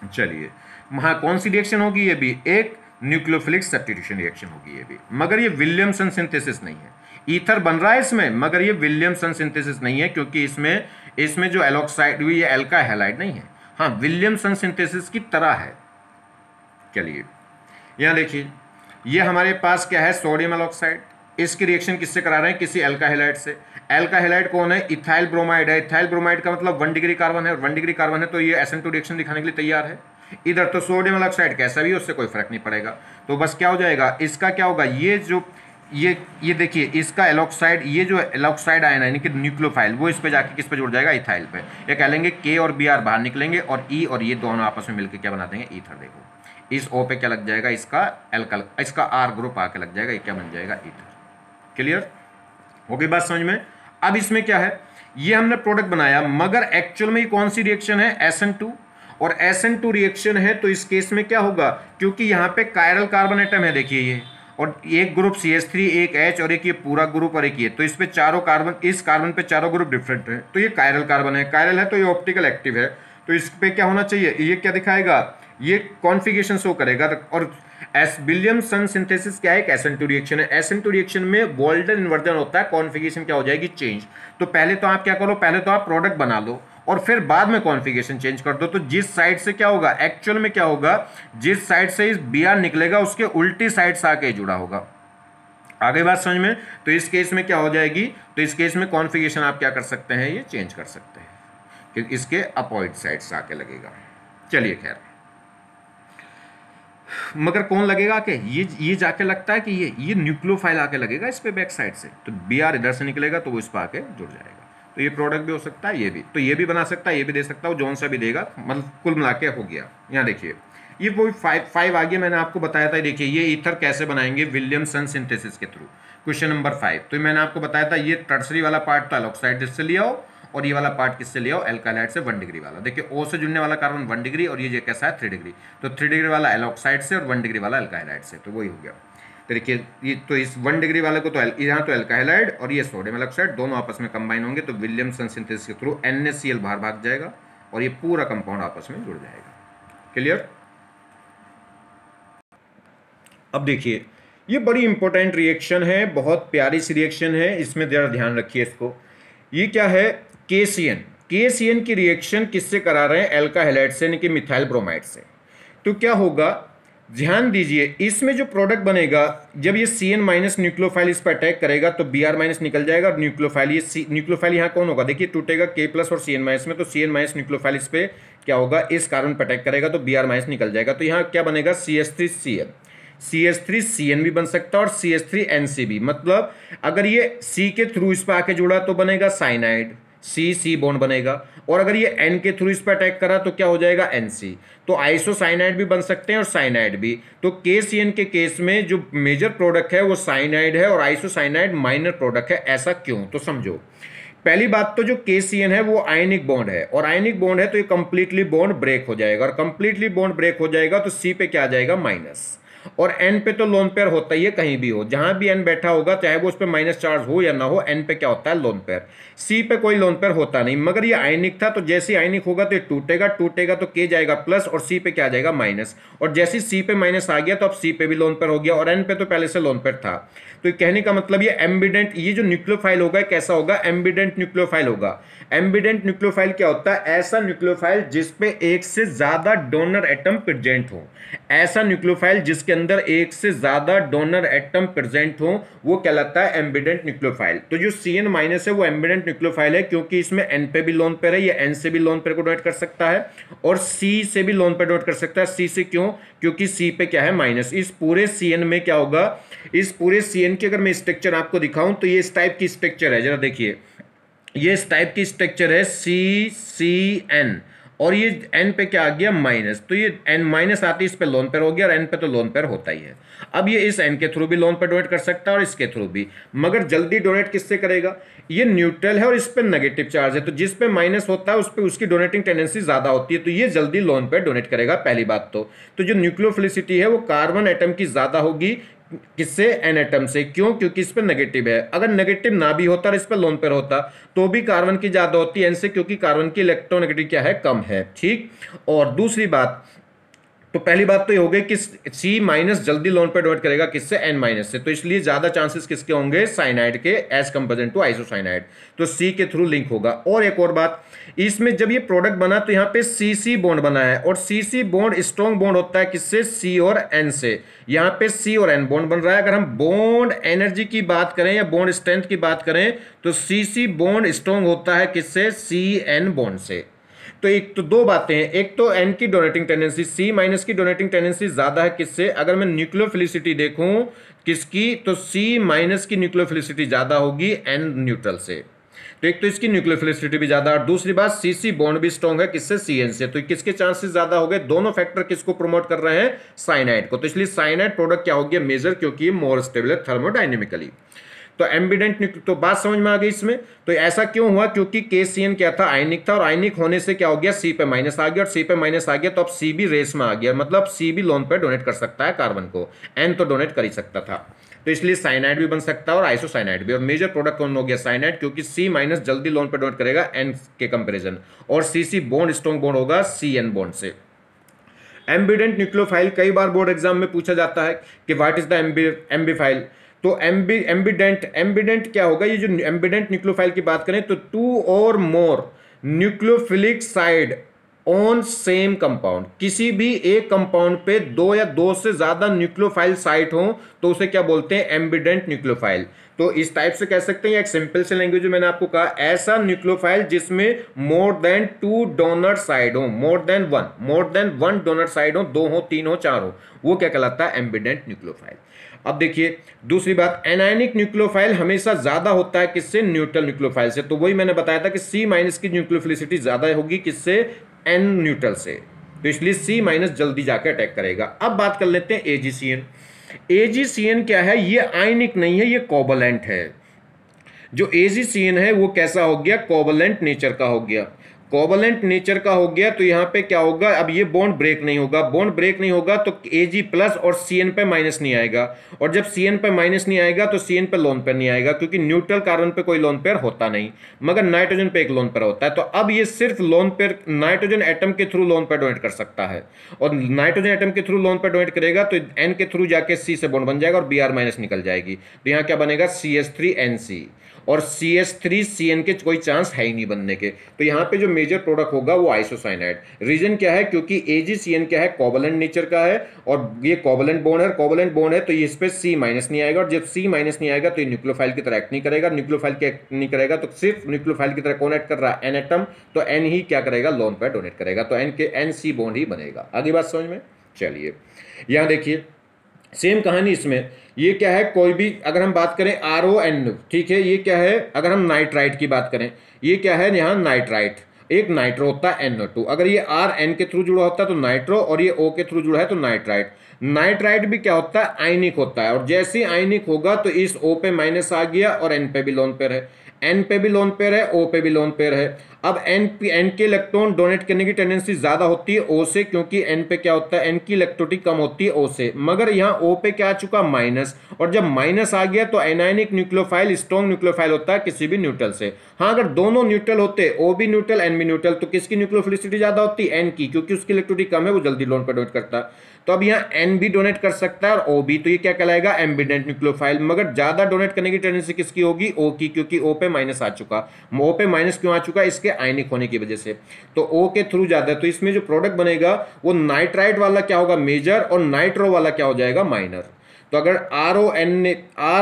चलिए, वहाँ कौन सी रिएक्शन होगी, ये भी एक न्यूक्लियोफिलिक सब्स्टिट्यूशन रिएक्शन होगी ये भी, मगर ये विलियमसन सिंथेसिस नहीं है। ईथर बन रहा है इसमें, मगर ये विलियमसन सिंथेसिस नहीं है, क्योंकि इसमें जो एलॉक्साइड हुई, ये एल्का हैलाइड नहीं है। हाँ, विलियमसन सिंथेसिस की तरह है। चलिए यहाँ देखिए, ये हमारे पास क्या है, सोडियम एलॉक्साइड, इसकी रिएक्शन किससे करा रहे हैं, किसी एल्का हैलाइड से। एल्का हैलाइड कौन है, इथाइल ब्रोमाइड है। इथाइल ब्रोमाइड का मतलब 1 डिग्री कार्बन है, और 1 डिग्री कार्बन है तो ये SN2 रिएक्शन दिखाने के लिए तैयार है। इधर तो सोडियम एलॉक्साइड कैसा भी, उससे कोई फर्क नहीं पड़ेगा। तो बस क्या हो जाएगा, इसका क्या होगा, ये जो ये देखिए, इसका एलॉक्साइड, ये जो एलॉक्साइड आयन है यानी कि न्यूक्लियोफाइल, वो इस पे जाके किस पे जुड़ जाएगा, इथाइल पे। ये कह लेंगे K और Br बाहर निकलेंगे, और E और ये दोनों आपस में मिलकर क्या बना देंगे, ईथर। देखो इस O पे क्या लग जाएगा, इसका R ग्रुप आके लग जाएगा, ये क्या बन जाएगा, ईथर। क्लियर हो गई बात समझ में। अब इसमें क्या है, ये हमने प्रोडक्ट बनाया, मगर एक्चुअल में ये कौन सी रिएक्शन है, SN2, और SN2 रिएक्शन है। तो इस केस में क्या होगा, क्योंकि यहाँ पे कायरल कार्बन एटम है, देखिए ये, और एक ग्रुप CH3, एक H, और एक ये पूरा ग्रुप, और एक ये, तो इस पे चारों कार्बन, इस कार्बन पे चारों ग्रुप डिफरेंट है। तो ये कायरल कार्बन है, कायरल है तो ये ऑप्टिकल एक्टिव है, तो इस पे क्या होना चाहिए, ये क्या दिखाएगा, ये कॉन्फिगरेशन शो करेगा। और विलियमसन सिंथेसिस क्या है, एक SN2 रिएक्शन है। SN2 रिएक्शन में गोल्डन इन्वर्जन होता है, कॉन्फिगरेशन क्या हो जाएगी, चेंज। तो पहले तो आप क्या करो, पहले तो आप प्रोडक्ट बना लो, और फिर बाद में कॉन्फिगरेशन चेंज कर दो। तो जिस साइड से क्या होगा, एक्चुअल में क्या होगा, जिस साइड से इस Br निकलेगा उसके उल्टी साइड से आके जुड़ा होगा। आगे बात समझ में। तो इस केस में क्या हो जाएगी, तो इस केस में कॉन्फिगरेशन आप क्या कर सकते हैं, ये चेंज कर सकते हैं, कि इसके अपोजिट साइड से आके लगेगा। चलिए खैर, मगर कौन लगेगा कि ये जाके लगता है कि ये न्यूक्लियोफाइल आके लगेगा इस पे बैक साइड से, तो Br इधर से निकलेगा तो वो इस पर आके जुड़ जाएगा। तो ये प्रोडक्ट भी हो सकता है, ये भी, तो ये भी बना सकता है, ये भी दे सकता है, जौन सा भी देगा, मतलब कुल मिला के हो गया। यहाँ देखिए, ये वो 5 आगे मैंने आपको बताया था। देखिए ये ईथर कैसे बनाएंगे, विलियमसन सिंथेसिस के थ्रू। क्वेश्चन नंबर 5, तो मैंने आपको बताया था, ये टर्सरी वाला पार्ट था एलॉक्साइड से ले आओ, और ये वाला पार्ट किससे ले आओ, अल्काइलाइड से 1 डिग्री वाला। देखिए O से जुड़ने वाला कार्बन 1 डिग्री, और ये कैसा है 3 डिग्री, तो 3 डिग्री वाला एलॉक्साइड से और 1 डिग्री वाला अल्काइलाइड से, तो वही हो गया। तो देखिए ये, तो इस 1 डिग्री वाले को तो यहाँ तो अल्काइलाइड और ये सोडियम एलॉक्साइड दोनों आपस में कंबाइन होंगे, तो विलियमसन सिंथेसिस के थ्रू NaCl बाहर भाग जाएगा, और ये पूरा कंपाउंड आपस में जुड़ जाएगा। क्लियर? अब देखिए, ये बड़ी इंपॉर्टेंट रिएक्शन है, बहुत प्यारी सी रिएक्शन है, इसमें जरा ध्यान रखिए इसको। ये क्या है? KCN। KCN की रिएक्शन किससे करा रहे हैं? एल्का हैलाइड से, यानी कि मिथाइल ब्रोमाइड से। तो क्या होगा, ध्यान दीजिए, इसमें जो प्रोडक्ट बनेगा, जब ये CN- न्यूक्लियोफाइल इस पर अटैक करेगा तो Br- निकल जाएगा और न्यूक्लियोफाइल, ये न्यूक्लियोफाइल यहाँ कौन होगा? देखिए टूटेगा K+ और CN- में, तो CN- न्यूक्लियोफाइल इस पे क्या होगा? इस कार्बन पर अटैक करेगा तो Br- निकल जाएगा। तो यहाँ क्या बनेगा? CH3Cl। CH3CN भी बन सकता है और CH3NC भी। मतलब अगर ये C के थ्रू इस पर आके जुड़ा तो बनेगा साइनाइड, C बॉन्ड बनेगा, और अगर ये N के थ्रू इस पर अटैक करा तो क्या हो जाएगा? NC। तो आइसोसाइनाइड भी बन सकते हैं और साइनाइड भी। तो KCN के केस में जो मेजर प्रोडक्ट है वो साइनाइड है और आइसोसाइनाइड माइनर प्रोडक्ट है। ऐसा क्यों? तो समझो, पहली बात तो जो KCN है वो आयनिक बॉन्ड है, और आयनिक बॉन्ड है तो ये कंप्लीटली बॉन्ड ब्रेक हो जाएगा, और कंप्लीटली बॉन्ड ब्रेक हो जाएगा तो C पे क्या आ जाएगा? माइनस। और N पे तो लोन पेयर होता ही है, कहीं भी हो, जहां भी N बैठा होगा, चाहे वो उस पर माइनस चार्ज हो या ना हो, N पे क्या होता है? Lone pair. C पे कोई लोन पेयर होता नहीं, मगर ये आयनिक था, तो जैसे आयनिक होगा तो ये टूटेगा, टूटेगा तो K जाएगा प्लस और C पे क्या आ जाएगा? माइनस। और जैसे C पे माइनस आ गया तो अब C पे भी लोन पेयर हो गया, और N पे तो पहले से लोन पेयर था। तो कहने का मतलब ये एम्बिडेंट, ये जो न्यूक्लियोफाइल होगा कैसा होगा? एम्बिडेंट न्यूक्लियोफाइल होगा। एम्बिडेंट न्यूक्लियोफाइल क्या होता है? ऐसा न्यूक्लियोफाइल जिसपे एक से ज्यादा डोनर एटम प्रेजेंट हो। ऐसा न्यूक्लियोफाइल जिसके अंदर एक से ज्यादा डोनर एटम प्रेजेंट हो, वो कहलाता है एम्बिडेंट न्यूक्लियोफाइल। तो जो CN- है वो एम्बिडेंट न्यूक्लियोफाइल है, क्योंकि इसमें N पे भी लोन पेयर है, ये N से भी लोन पेयर को डोनेट कर सकता है और C से भी लोन पेयर डोनेट कर सकता है। C से क्यों? क्योंकि C पे क्या है? माइनस। इस पूरे CN में क्या होगा? इस पूरे CN की अगर मैं स्ट्रक्चर आपको दिखाऊं तो ये इस टाइप की स्ट्रक्चर है, जरा देखिए, ये इस टाइप की स्ट्रक्चर है CCN, और ये N पे क्या आ गया? माइनस। तो ये N माइनस आती है, इस पे लोन पेयर हो गया, और N पे तो लोन पेयर होता ही है। अब ये इस N के थ्रू भी लोन पेयर डोनेट कर सकता है और इसके थ्रू भी, मगर जल्दी डोनेट किससे करेगा? ये न्यूट्रल है और इस पे नेगेटिव चार्ज है, तो जिस पे माइनस होता है उस पे उसकी डोनेटिंग टेंडेंसी ज्यादा होती है, तो ये जल्दी लोन पेयर डोनेट करेगा। पहली बात तो जो न्यूक्लियोफिलिसिटी है वो कार्बन एटम की ज्यादा होगी, किससे? N एटम से। क्यों? क्योंकि इस पर नेगेटिव है। अगर नेगेटिव ना भी होता और इस पर लोन पेयर होता तो भी कार्बन की ज्यादा होती N से, क्योंकि कार्बन की इलेक्ट्रोनेगेटिव क्या है? कम है। ठीक। और दूसरी बात, तो पहली बात तो ये हो गई कि C- जल्दी लोन पे डोनेट करेगा, किससे? N- से, तो इसलिए ज्यादा चांसेस किसके होंगे? साइनाइड के, एज कंपेयर टू आइसोसाइनाइड। तो C के थ्रू लिंक होगा। और एक और बात, इसमें जब ये प्रोडक्ट बना तो यहाँ पे CC बॉन्ड बना है, और CC बॉन्ड स्ट्रॉन्ग बॉन्ड होता है किससे? C और N से। यहाँ पे C और N बॉन्ड बन रहा है। अगर हम बॉन्ड एनर्जी की बात करें या बॉन्ड स्ट्रेंथ की बात करें तो CC बॉन्ड स्ट्रॉन्ग होता है किससे? CN बॉन्ड से। तो एक तो दो बातें हैं, एक तो N की डोनेटिंग टेंडेंसी, C- की डोनेटिंग टेंडेंसी ज्यादा है किससे? अगर मैं न्यूक्लियोफिलिसिटी देखूं किसकी, तो C- की न्यूक्लियोफिलिसिटी ज्यादा होगी N न्यूट्रल से। तो एक तो इसकी न्यूक्लियोफिलिसिटी भी ज्यादा, और दूसरी बात CC बॉन्ड भी स्ट्रॉन्ग है किससे? CN से। तो किसके चांसेस ज्यादा हो गए? दोनों फैक्टर किसको प्रमोट कर रहे हैं? साइनाइड को। तो इसलिए साइनाइड प्रोडक्ट क्या हो गया? मेजर, क्योंकि मोर स्टेबल है थर्मोडाइनेमिकली। तो एम्बिडेंट, तो बात समझ में आ गई इसमें। तो ऐसा क्यों हुआ? क्योंकि KCN क्या था? आयनिक था, और आयनिक होने से क्या हो गया? C पे माइनस आ गया, और C पे माइनस आ गया तो अब C भी रेस में आ गया, मतलब C भी लोन पे डोनेट कर सकता है कार्बन को, N तो डोनेट कर ही सकता था। तो इसलिए साइनाइड भी बन सकता है और आइसोसाइनाइड भी। और मेजर प्रोडक्ट कौन हो गया? साइनाइड, क्योंकि C- जल्दी लोन पे डोनेट करेगा N के कंपेरिजन, और CC बॉन्ड स्ट्रॉन्ग बॉन्ड होगा CN बॉन्ड से। एम्बिडेंट न्यूक्लियोफाइल कई बार बोर्ड एग्जाम में पूछा जाता है कि व्हाट इज द एम्बीफाइल। तो एम्बिडेंट क्या होगा? ये जो एम्बिडेंट न्यूक्लियोफाइल की बात करें तो टू और more nucleophilic side on same compound, किसी भी एक कंपाउंड पे दो या दो से ज्यादा न्यूक्लियोफाइल साइट हो तो उसे क्या बोलते हैं? Ambient nucleophile. तो इस टाइप से कह सकते हैं, एक सिंपल से लैंग्वेज में मैंने आपको कहा, ऐसा न्यूक्लियोफाइल जिसमें मोर देन 2 डोनर साइड हो, more than one donor side हो, 2 हो, 3 हो, 4 हो, वो क्या कहलाता है? Ambient nucleophile. अब देखिए दूसरी बात, एनायनिक न्यूक्लियोफाइल हमेशा ज्यादा होता है किससे? न्यूट्रल न्यूक्लियोफाइल से। तो वही मैंने बताया था कि C- की न्यूक्लियोफिलिसिटी ज्यादा होगी किससे? N न्यूट्रल से। तो इसलिए C- जल्दी जाकर अटैक करेगा। अब बात कर लेते हैं AgCN। AgCN क्या है? ये आयनिक नहीं है, ये कोवलेंट है। जो AgCN है वो कैसा हो गया? कोवलेंट नेचर का हो गया। कोवलेंट नेचर का हो गया तो यहाँ पे क्या होगा, अब ये बॉन्ड ब्रेक नहीं होगा, बॉन्ड ब्रेक नहीं होगा तो Ag प्लस और Cn पे माइनस नहीं आएगा, और जब Cn पे माइनस नहीं आएगा तो Cn पे लोन पेयर नहीं आएगा, क्योंकि न्यूट्रल कार्बन पे कोई लोन पेयर होता नहीं, मगर नाइट्रोजन पे एक लोन पेयर होता है। तो अब ये सिर्फ लोन पेयर नाइट्रोजन एटम के थ्रू लोन पेयर डोनेट कर सकता है, और नाइट्रोजन एटम के थ्रू लोन पेयर डोनेट करेगा तो N के थ्रू जाके C से बॉन्ड बन जाएगा और Br माइनस निकल जाएगी, तो यहाँ क्या बनेगा CH3NC, और CH3Cn के कोई चांस है ही नहीं बनने के। तो यहाँ पे जो मेजर प्रोडक्ट होगा वो आइसोसाइनाइड। रीजन क्या है, क्योंकि AgCN क्या है, कोवलेंट नेचर का है, और ये कोवलेंट बॉन्ड है, कोवलेंट बॉन्ड है तो ये इस पे C माइनस नहीं आएगा, और जब C माइनस नहीं आएगा तो ये न्यूक्लियोफाइल की तरह एक्ट नहीं करेगा, न्यूक्लियोफाइल की एक्ट नहीं करेगा तो सिर्फ न्यूक्लियोफाइल की तरह कौन एक्ट कर रहा है, N एटम, तो N ही क्या करेगा, लोन पेयर डोनेट करेगा, तो N के NC बॉन्ड ही बनेगा। आगे बात समझ में। चलिए यहाँ देखिए सेम कहानी इसमें, ये क्या है, कोई भी अगर हम बात करें RON, ठीक है, ये क्या है, अगर हम नाइट्राइट की बात करें, ये क्या है, यहाँ नाइट्राइट, एक नाइट्रो होता है NO2, अगर ये RN के थ्रू जुड़ा होता है तो नाइट्रो, और ये O के थ्रू जुड़ा है तो नाइट्राइट। नाइट्राइट भी क्या होता है, आयनिक होता है, और जैसे ही आयनिक होगा तो इस O पे माइनस आ गया और N पे भी लोन पेयर है, N पे भी लोन पेयर है, O पे भी लोन पेयर है। अब N के इलेक्ट्रॉन डोनेट करने की टेंडेंसी ज्यादा होती है O से, क्योंकि N पे क्या होता है, N की इलेक्ट्रोटी कम होती है O से, मगर यहाँ O पे क्या आ चुका, माइनस, और जब माइनस आ गया तो एनायनिक न्यूक्लियोफाइल स्ट्रॉन्ग न्यूक्लियोफाइल होता है किसी भी न्यूट्रल से। हाँ अगर दोनों न्यूट्रल होते, O भी न्यूट्रल N भी न्यूट्रल, तो किसकी न्यूक्लियोफिलिसिटी ज्यादा होती है, N की, क्योंकि उसकी इलेक्ट्रोटी कम है, वो जल्दी लोन पर डोनेट करता है। तो अब यहाँ N भी डोनेट कर सकता है और O भी, तो ये क्या कहलाएगा, एम्बिडेंट न्यूक्लियोफाइल, मगर ज्यादा डोनेट करने की टेंडेंसी किसकी होगी, O की, क्योंकि O पे माइनस आ चुका। O पे माइनस क्यों आ चुका, इसके आयनिक होने की वजह से, तो O के थ्रू ज्यादा है, तो इसमें जो प्रोडक्ट बनेगा वो नाइट्राइट वाला क्या होगा, मेजर, और नाइट्रो वाला क्या हो जाएगा, माइनर। तो अगर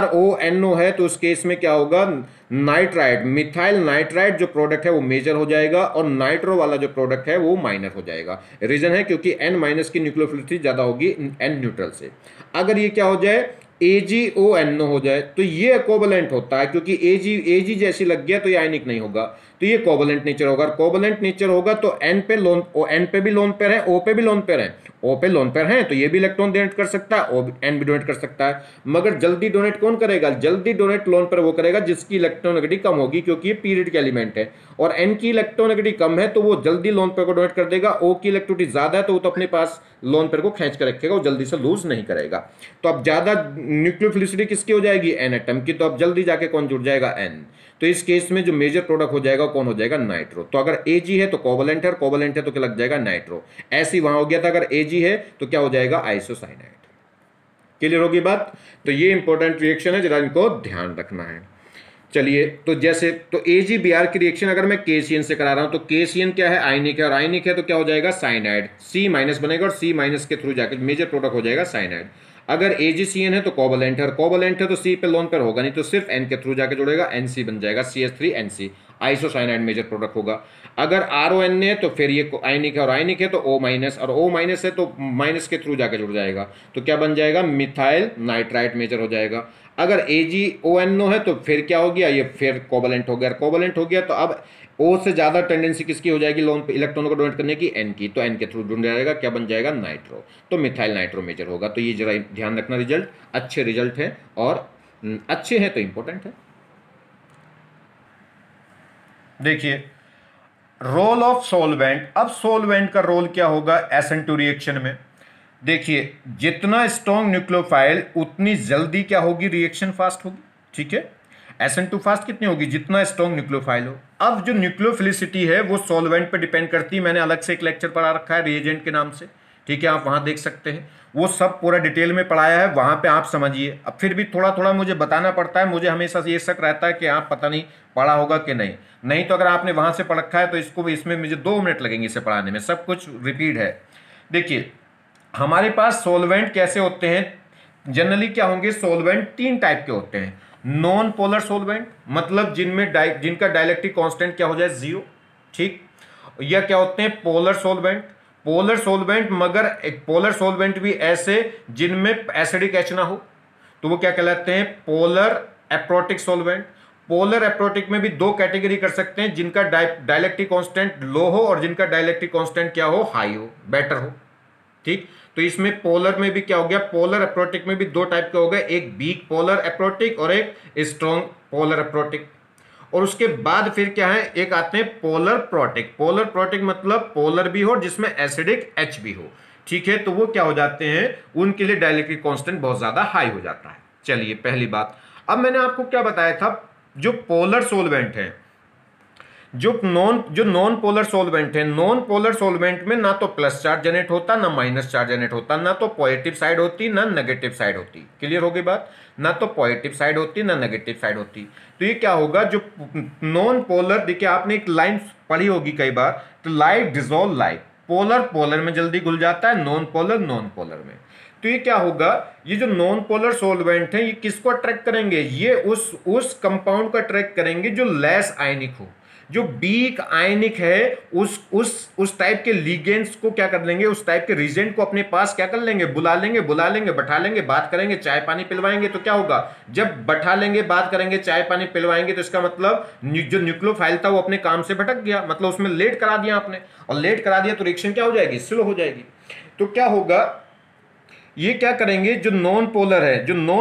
RONO है तो उस केस में क्या होगा, नाइट्राइट, मिथाइल नाइट्राइट जो प्रोडक्ट है वो मेजर हो जाएगा, और नाइट्रो वाला जो प्रोडक्ट है वो माइनर हो जाएगा। रीजन है क्योंकि N माइनस की न्यूक्लियोफिलिटी ज्यादा होगी N न्यूट्रल से। अगर ये क्या हो जाए, AgONO हो जाए तो ये कोवलेंट होता है, क्योंकि Ag जैसी लग गया तो ये आयनिक नहीं होगा, तो ये कोवलेंट नेचर होगा। कोवलेंट नेचर होगा तो N पे भी लोन पेयर है, O पे भी लोन पेयर है, O पे लोन पेयर है तो ये भी इलेक्ट्रॉन डोनेट कर सकता है, N भी डोनेट कर सकता है, मगर जल्दी डोनेट कौन करेगा, जल्दी डोनेट लोन पेयर वो करेगा जिसकी इलेक्ट्रोनेगेटिव कम होगी, क्योंकि ये पीरियड के एलिमेंट है, और N की इलेक्ट्रोनेगेटिव कम है तो वो जल्दी लोन पेयर को डोनेट कर देगा। O की इलेक्ट्रोनेगेटिव ज्यादा है तो वो तो अपने पास लोन पेयर को खींच कर रखेगा, वो जल्दी से लूज नहीं करेगा। तो अब ज्यादा न्यूक्लियोफिलिसिटी किसकी हो जाएगी, N एटम की, तो अब जल्दी जाके कौन जुड़ जाएगा, N। तो इस केस में जो मेजर प्रोडक्ट हो जाएगा कौन हो जाएगा, नाइट्रो। तो अगर Ag है तो कोवलेंट है, और कोवलेंट है तो क्या लग जाएगा, नाइट्रो। ऐसे ही वहां हो गया था, अगर Ag है तो क्या हो जाएगा, आइसोसाइनाइड। क्लियर होगी बात। तो ये इंपॉर्टेंट रिएक्शन है, जरा इनको ध्यान रखना है। चलिए तो जैसे तो AgBr की रिएक्शन अगर मैं KCN से करा रहा हूं तो KCN क्या है, आयनिक है, और आयनिक है तो क्या हो जाएगा, साइनाइड, C माइनस बनेगा, और C माइनस के थ्रू जाकर मेजर प्रोडक्ट हो जाएगा साइनाइड। अगर AgCN है तो कोवलेंट है, और कोवलेंट है तो C पे लोन पर होगा नहीं, तो सिर्फ N के थ्रू जाके जुड़ेगा, NC बन जाएगा, CH3NC, आइसोसाइनाइड मेजर प्रोडक्ट होगा। अगर RON है तो फिर ये आयनिक है, और आयनिक है तो O माइनस, और O माइनस है तो माइनस के थ्रू जाके जुड़ जाएगा, तो क्या बन जाएगा, मिथाइल नाइट्राइट मेजर हो जाएगा। अगर AgONO है तो फिर क्या हो गया, ये फिर कोवलेंट हो गया, कोवलेंट हो गया तो अब O से ज्यादा टेंडेंसी किसकी हो जाएगी, लोन पे इलेक्ट्रॉनों को डोनेट करने की, N की, तो N के थ्रू जुड़ जाएगा, क्या बन जाएगा, नाइट्रो, तो मिथाइल नाइट्रो मेजर होगा। तो ये जरा ध्यान रखना, रिजल्ट अच्छे रिजल्ट है, और अच्छे हैं तो इंपॉर्टेंट है। देखिए रोल ऑफ सोलवेंट, अब सोलवेंट का रोल क्या होगा SN2 रिएक्शन में। देखिए जितना स्ट्रॉन्ग न्यूक्लियोफाइल उतनी जल्दी क्या होगी, रिएक्शन फास्ट होगी, ठीक है। SN2 फास्ट कितनी होगी, जितना स्ट्रॉन्ग न्यूक्लियोफाइल हो। अब जो न्यूक्लियोफिलिसिटी है वो सॉल्वेंट पे डिपेंड करती है, मैंने अलग से एक लेक्चर पढ़ा रखा है रिएजेंट के नाम से, ठीक है, आप वहां देख सकते हैं, वो सब पूरा डिटेल में पढ़ाया है, वहां पे आप समझिए। अब फिर भी थोड़ा थोड़ा मुझे बताना पड़ता है, मुझे हमेशा ये शक रहता है कि आप पता नहीं पढ़ा होगा कि नहीं तो अगर आपने वहां से पढ़ रखा है तो इसको भी, इसमें मुझे 2 मिनट लगेंगे इसे पढ़ाने में, सब कुछ रिपीट है। देखिए हमारे पास सोलवेंट कैसे होते हैं, जनरली क्या होंगे, सोलवेंट 3 टाइप के होते हैं। नॉन पोलर सोलवेंट, मतलब जिनका डाइलेक्ट्रिक कांस्टेंट क्या हो जाए 0, ठीक। या क्या होते हैं, पोलर सोलवेंट। पोलर सोलवेंट, मगर एक पोलर सोलवेंट भी ऐसे जिनमें एसिडिक H ना हो, तो वो क्या कहलाते हैं, polar aprotic solvent. Polar aprotic में भी 2 कैटेगरी कर सकते हैं, जिनका डाइलेक्ट्रिक कांस्टेंट लो हो और जिनका डाइलेक्ट्रिक कांस्टेंट क्या हो, हाई हो, बेटर हो, ठीक। तो इसमें पोलर में भी क्या हो गया, पोलर एप्रोटिक में भी 2 टाइप के हो गए, एक वीक पोलर एप्रोटिक और एक स्ट्रॉन्ग पोलर एप्रोटिक। और उसके बाद फिर क्या है, एक आते हैं पोलर प्रोटिक। पोलर प्रोटिक मतलब पोलर भी हो जिसमें एसिडिक H भी हो, ठीक है। तो वो क्या हो जाते हैं, उनके लिए डाइलेक्ट्रिक कांस्टेंट बहुत ज्यादा हाई हो जाता है। चलिए पहली बात। अब मैंने आपको क्या बताया था, जो पोलर सोलवेंट है, जो नॉन पोलर सॉल्वेंट है, नॉन पोलर सॉल्वेंट में ना तो प्लस चार्ज जनरेट होता ना माइनस चार्ज जनरेट होता, ना तो पॉजिटिव साइड होती ना नेगेटिव साइड होती। क्लियर हो गई बात, ना तो पॉजिटिव साइड होती ना नेगेटिव साइड होती। तो ये क्या होगा, जो नॉन पोलर, देखिए आपने एक लाइन पढ़ी होगी कई बार, तो like dissolve like, polar polar में जल्दी घुल जाता है, नॉन पोलर में। तो ये क्या होगा, ये जो नॉन पोलर सॉल्वेंट है ये किसको अट्रैक्ट करेंगे, ये उस कंपाउंड को अट्रैक्ट करेंगे जो लेस आयनिक हो। जो वीक आयनिक है उस टाइप के लिगेंड्स को क्या कर लेंगे, उस टाइप के रीजेंट को अपने पास क्या कर लेंगे, बुला लेंगे बैठा लेंगे, बात करेंगे, चाय पानी पिलवाएंगे। तो क्या होगा, जब बैठा लेंगे, बात करेंगे, चाय पानी पिलवाएंगे, तो इसका मतलब जो न्यूक्लियोफाइल था वो अपने काम से भटक गया, मतलब उसमें लेट करा दिया आपने, और लेट करा दिया तो रिएक्शन क्या हो जाएगी, स्लो हो जाएगी। तो क्या होगा, ये क्या करेंगे, जो नॉन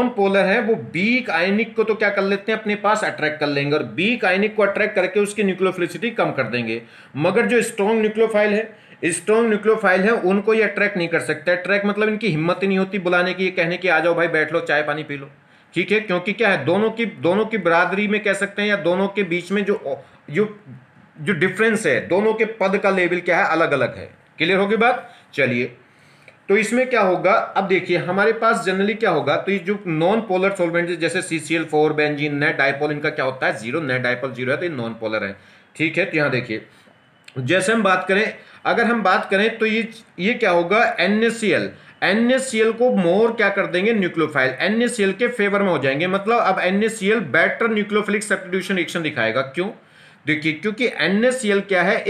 पोलर है वो वीक आयनिक को तो क्या कर लेते हैं, अपने पास अट्रैक्ट कर लेंगे, और वीक आयनिक को अट्रैक्ट करके उसकी न्यूक्लियोफिलिसिटी कम कर देंगे। मगर जो स्ट्रॉन्ग न्यूक्लियोफाइल है उनको ये अट्रैक्ट नहीं कर सकते। अट्रैक्ट मतलब इनकी हिम्मत ही नहीं होती बुलाने की, कहने की आ जाओ भाई बैठ लो, चाय पानी पी लो, ठीक है। क्योंकि क्या है, दोनों की बरादरी में कह सकते हैं, या दोनों के बीच में जो डिफरेंस है, दोनों के पद का लेवल क्या है, अलग अलग है। क्लियर होगी बात। चलिए, तो इसमें क्या होगा, अब देखिए हमारे पास जनरली क्या होगा, तो ये जो नॉन पोलर सॉल्वेंट जैसे CCl4 बेंजीन, नेट डाइपोल, इनका क्या होता है, जीरो, नेट डाइपोल जीरो है, तो ये नॉन पोलर है, ठीक है। तो यहां देखिए, जैसे हम बात करें, अगर हम बात करें तो ये क्या होगा, NaCl को मोर क्या कर देंगे, न्यूक्लियोफाइल NaCl के फेवर में हो जाएंगे। मतलब अब NaCl better nucleophilic substitution reaction दिखाएगा। क्यों, देखिए क्योंकि NaCl क्या है,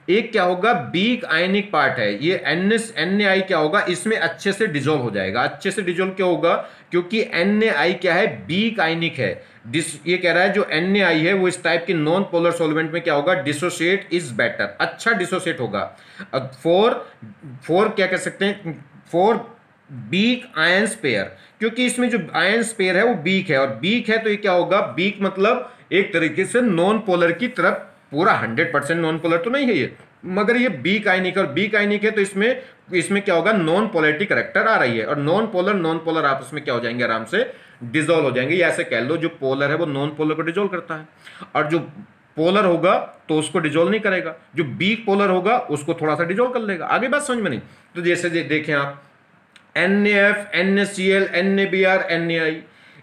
एक क्या होगा, वीक आयनिक पार्ट है। ये Na क्या होगा, इसमें अच्छे से डिजोल्व हो जाएगा। अच्छे से डिजोल्व क्यों होगा, क्योंकि Na क्या है, वीक आयनिक है। ये कह रहा है जो Na है वो इस टाइप के नॉन पोलर सॉल्वेंट में क्या होगा, डिसोसिएट इज बेटर, अच्छा डिसोसिएट होगा। फॉर क्या कह सकते हैं, फॉर वीक आयंस पेयर, क्योंकि इसमें जो आयंस पेयर है वो वीक है, और वीक है तो ये क्या होगा, वीक मतलब एक तरीके से नॉन पोलर की तरफ, पूरा 100% नॉन पोलर तो नहीं है ये, मगर ये वीक आयनिक, और वीक आयनिक है तो इसमें क्या होगा, नॉन पोलैरिटी कैरेक्टर आ रही है, और नॉन पोलर आपस में क्या हो जाएंगे, आराम से डिसॉल्व हो जाएंगे। या ऐसे कह लो, जो पोलर है वो नॉन पोलर को डिसॉल्व करता है, और जो पोलर होगा तो उसको डिसॉल्व नहीं करेगा, जो वीक पोलर होगा उसको थोड़ा सा डिसॉल्व कर लेगा। आगे बात समझ में नहीं, तो जैसे देखें आप, NaF, NaCl, NaBr, NaI,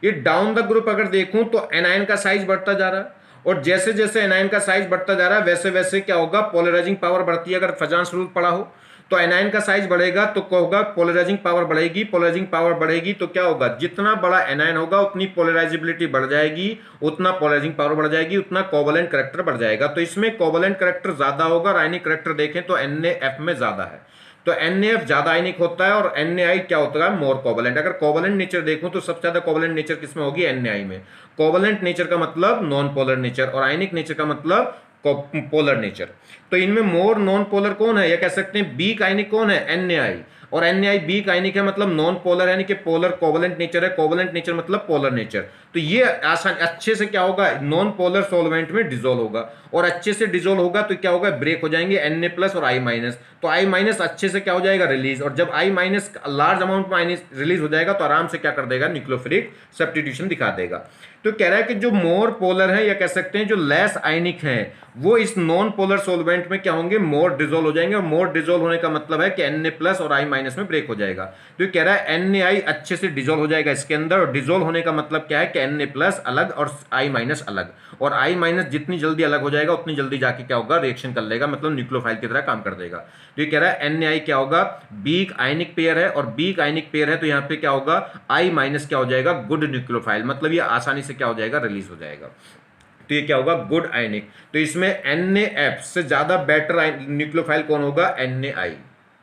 ये डाउन द ग्रुप अगर देखूं तो एनायन का साइज बढ़ता जा रहा है, और जैसे जैसे एनायन का साइज बढ़ता जा रहा है वैसे वैसे क्या होगा, पोलराइजिंग पावर बढ़ती है। अगर फजांस रूल पड़ा हो तो एनायन का साइज बढ़ेगा तो क्या होगा, पोलराइजिंग पावर बढ़ेगी। पोलराइजिंग पावर बढ़ेगी तो क्या होगा, जितना बड़ा एनायन होगा उतनी पोलराइजेबिलिटी बढ़ जाएगी, उतना पोलराइजिंग पावर बढ़ जाएगी, उतना कोवलेंट कैरेक्टर बढ़ जाएगा। तो इसमें कोवलेंट कैरेक्टर ज्यादा होगा, और आयनिक कैरेक्टर देखें तो NaF में ज्यादा है, तो NaF ज्यादा आयनिक होता है, और NaI क्या होता है, मोर कोवलेंट। अगर कोवलेंट नेचर देखूं तो सबसे ज्यादा कोवलेंट नेचर किसमें होगी, NaI में। कोवलेंट नेचर का मतलब नॉन पोलर नेचर, और आयनिक नेचर का मतलब पोलर नेचर। तो इनमें मोर नॉन पोलर कौन है, या कह सकते हैं वीक आयनिक कौन है, NaI, और NaI वीक आयनिक है, मतलब नॉन पोलर, यानी कि पोलर कोवलेंट नेचर है, कोवलेंट नेचर मतलब पोलर नेचर। तो ये आसान अच्छे से क्या होगा, नॉन पोलर सॉल्वेंट में डिसॉल्व होगा, और अच्छे से डिसॉल्व होगा तो क्या होगा, ब्रेक हो जाएंगे Na+ और I-, तो I- अच्छे से क्या हो जाएगा, रिलीज, और जब I- लार्ज अमाउंट में रिलीज हो जाएगा तो आराम से क्या कर देगा, न्यूक्लियोफिलिक सब्स्टिट्यूशन दिखा देगा। तो कह रहा है कि जो मोर पोलर है, या कह सकते हैं जो लेस आयनिक है, वो इस नॉन पोलर सॉल्वेंट में क्या होंगे, मोर डिसॉल्व हो जाएंगे, और मोर डिसॉल्व होने का मतलब है कि Na+ और I- में ब्रेक हो जाएगा। तो ये कह रहा है NaI अच्छे से डिसॉल्व हो जाएगा इसके अंदर, और डिसॉल्व होने का मतलब क्या है कि Na+ अलग और I- अलग, और I- जितनी जल्दी अलग हो जाएगा उतनी जल्दी जाके क्या होगा, रिएक्शन कर लेगा, मतलब न्यूक्लियोफाइल की तरह काम कर देगा। तो ये कह रहा है NaI क्या होगा, वीक आयनिक पेयर है, और वीक आयनिक पेयर है तो यहाँ पे क्या होगा, I- क्या हो जाएगा, गुड न्यूक्लियोफाइल, मतलब ये आसानी से क्या हो जाएगा, रिलीज हो जाएगा। तो ये क्या होगा, गुड आयनिक। तो इसमें NaF से ज्यादा बेटर न्यूक्लियोफाइल कौन होगा, NaI।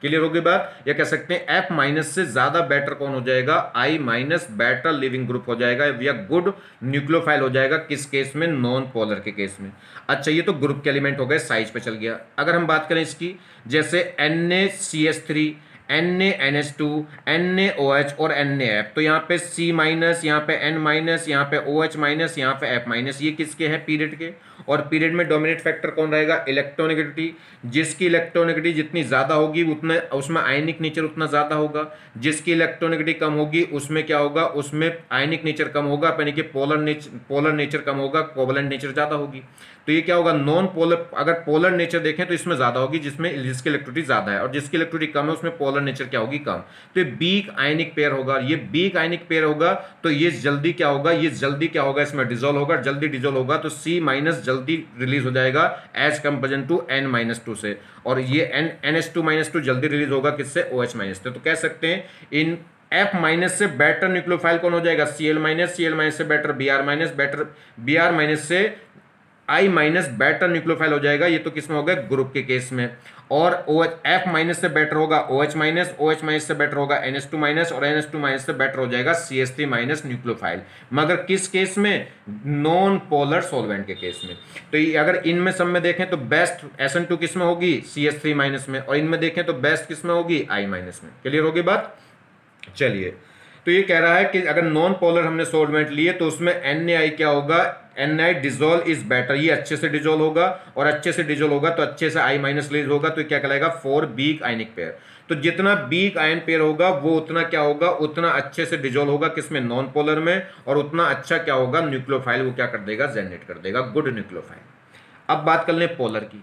क्लियर होगी बात, या कह सकते हैं F- से ज्यादा बेटर कौन हो जाएगा, I- बेटर लिविंग ग्रुप हो जाएगा, या गुड न्यूक्लियोफाइल हो जाएगा। किस केस में, नॉन पोलर के केस में। अच्छा, ये तो ग्रुप के एलिमेंट हो गए, साइज पे चल गया। अगर हम बात करें इसकी, जैसे NaCH3, NaNH2, NaOH और NaF। तो यहाँ पे C माइनस, यहाँ पे N माइनस, यहाँ पे OH माइनस, यहाँ पे F माइनस, ये किसके हैं? पीरियड के। और पीरियड में डोमिनेट फैक्टर कौन रहेगा? इलेक्ट्रोनेगेटिविटी। जिसकी इलेक्ट्रोनेगेटिविटी जितनी ज़्यादा होगी उतने उसमें आयनिक नेचर उतना ज़्यादा होगा, जिसकी इलेक्ट्रोनेगेटिविटी कम होगी उसमें क्या होगा? उसमें आयनिक नेचर कम होगा, यानी कि पोलर नेचर कम होगा, कोवलेंट नेचर ज़्यादा होगी। तो ये क्या होगा? नॉन पोलर, अगर पोलर नेचर देखें तो इसमें ज़्यादा होगी जिसकी इलेक्ट्रिसिटी ज़्यादा है, और जिसकी इलेक्ट्रिसिटी कम है उसमें पोलर नेचर क्या होगी? कम। तो ये वीक आयनिक पेयर होगा, ये वीक आयनिक पेयर होगा तो ये जल्दी क्या होगा? ये जल्दी क्या होगा? इसमें डिजोल्व होगा, जल्दी डिजोल्व होगा तो C माइनस जल्दी रिलीज हो जाएगा एज कंपेरिजन टू N-2 से, और ये NH2-2 जल्दी रिलीज होगा किससे? OH माइनस से। तो कह सकते हैं इन F माइनस से बेटर न्यूक्लियोफाइल कौन हो जाएगा? Cl माइनस, Cl माइनस से better Br minus, better Br minus से I माइनस बेटर न्यूक्लियोफाइल हो जाएगा। ये तो किसमें होगा? ग्रुप के केस में। और F माइनस से बेटर होगा OH माइनस, OH माइनस से बेटर होगा NH2 माइनस, और NH2 माइनस से बेटर हो जाएगा CH3 माइनस न्यूक्लियोफाइल। मगर किस केस में? नॉन पोलर सॉल्वेंट के केस में। तो ये अगर इनमें सब में देखें तो बेस्ट SN2 किस में होगी? CH3 माइनस में, और इनमें देखें तो बेस्ट किस में होगी? I माइनस में। क्लियर होगी बात? चलिए, तो ये कह रहा है कि अगर नॉन पोलर हमने सॉल्वेंट लिए तो उसमें NaI क्या होगा? NaI डिजोल्व इज बेटर, ये अच्छे से डिजोल्व होगा, और अच्छे से डिजोल्व होगा तो अच्छे से I माइनस रिलीज होगा, तो क्या कहलाएगा? 4 वीक आयनिक पेयर। तो जितना वीक आयन पेयर होगा वो उतना क्या होगा? उतना अच्छे से डिजोल्व होगा किसमें? नॉन पोलर में, और उतना अच्छा क्या होगा? न्यूक्लियोफाइल वो क्या कर देगा? जनरेट कर देगा, गुड न्यूक्लियोफाइल। अब बात कर लें पोलर की।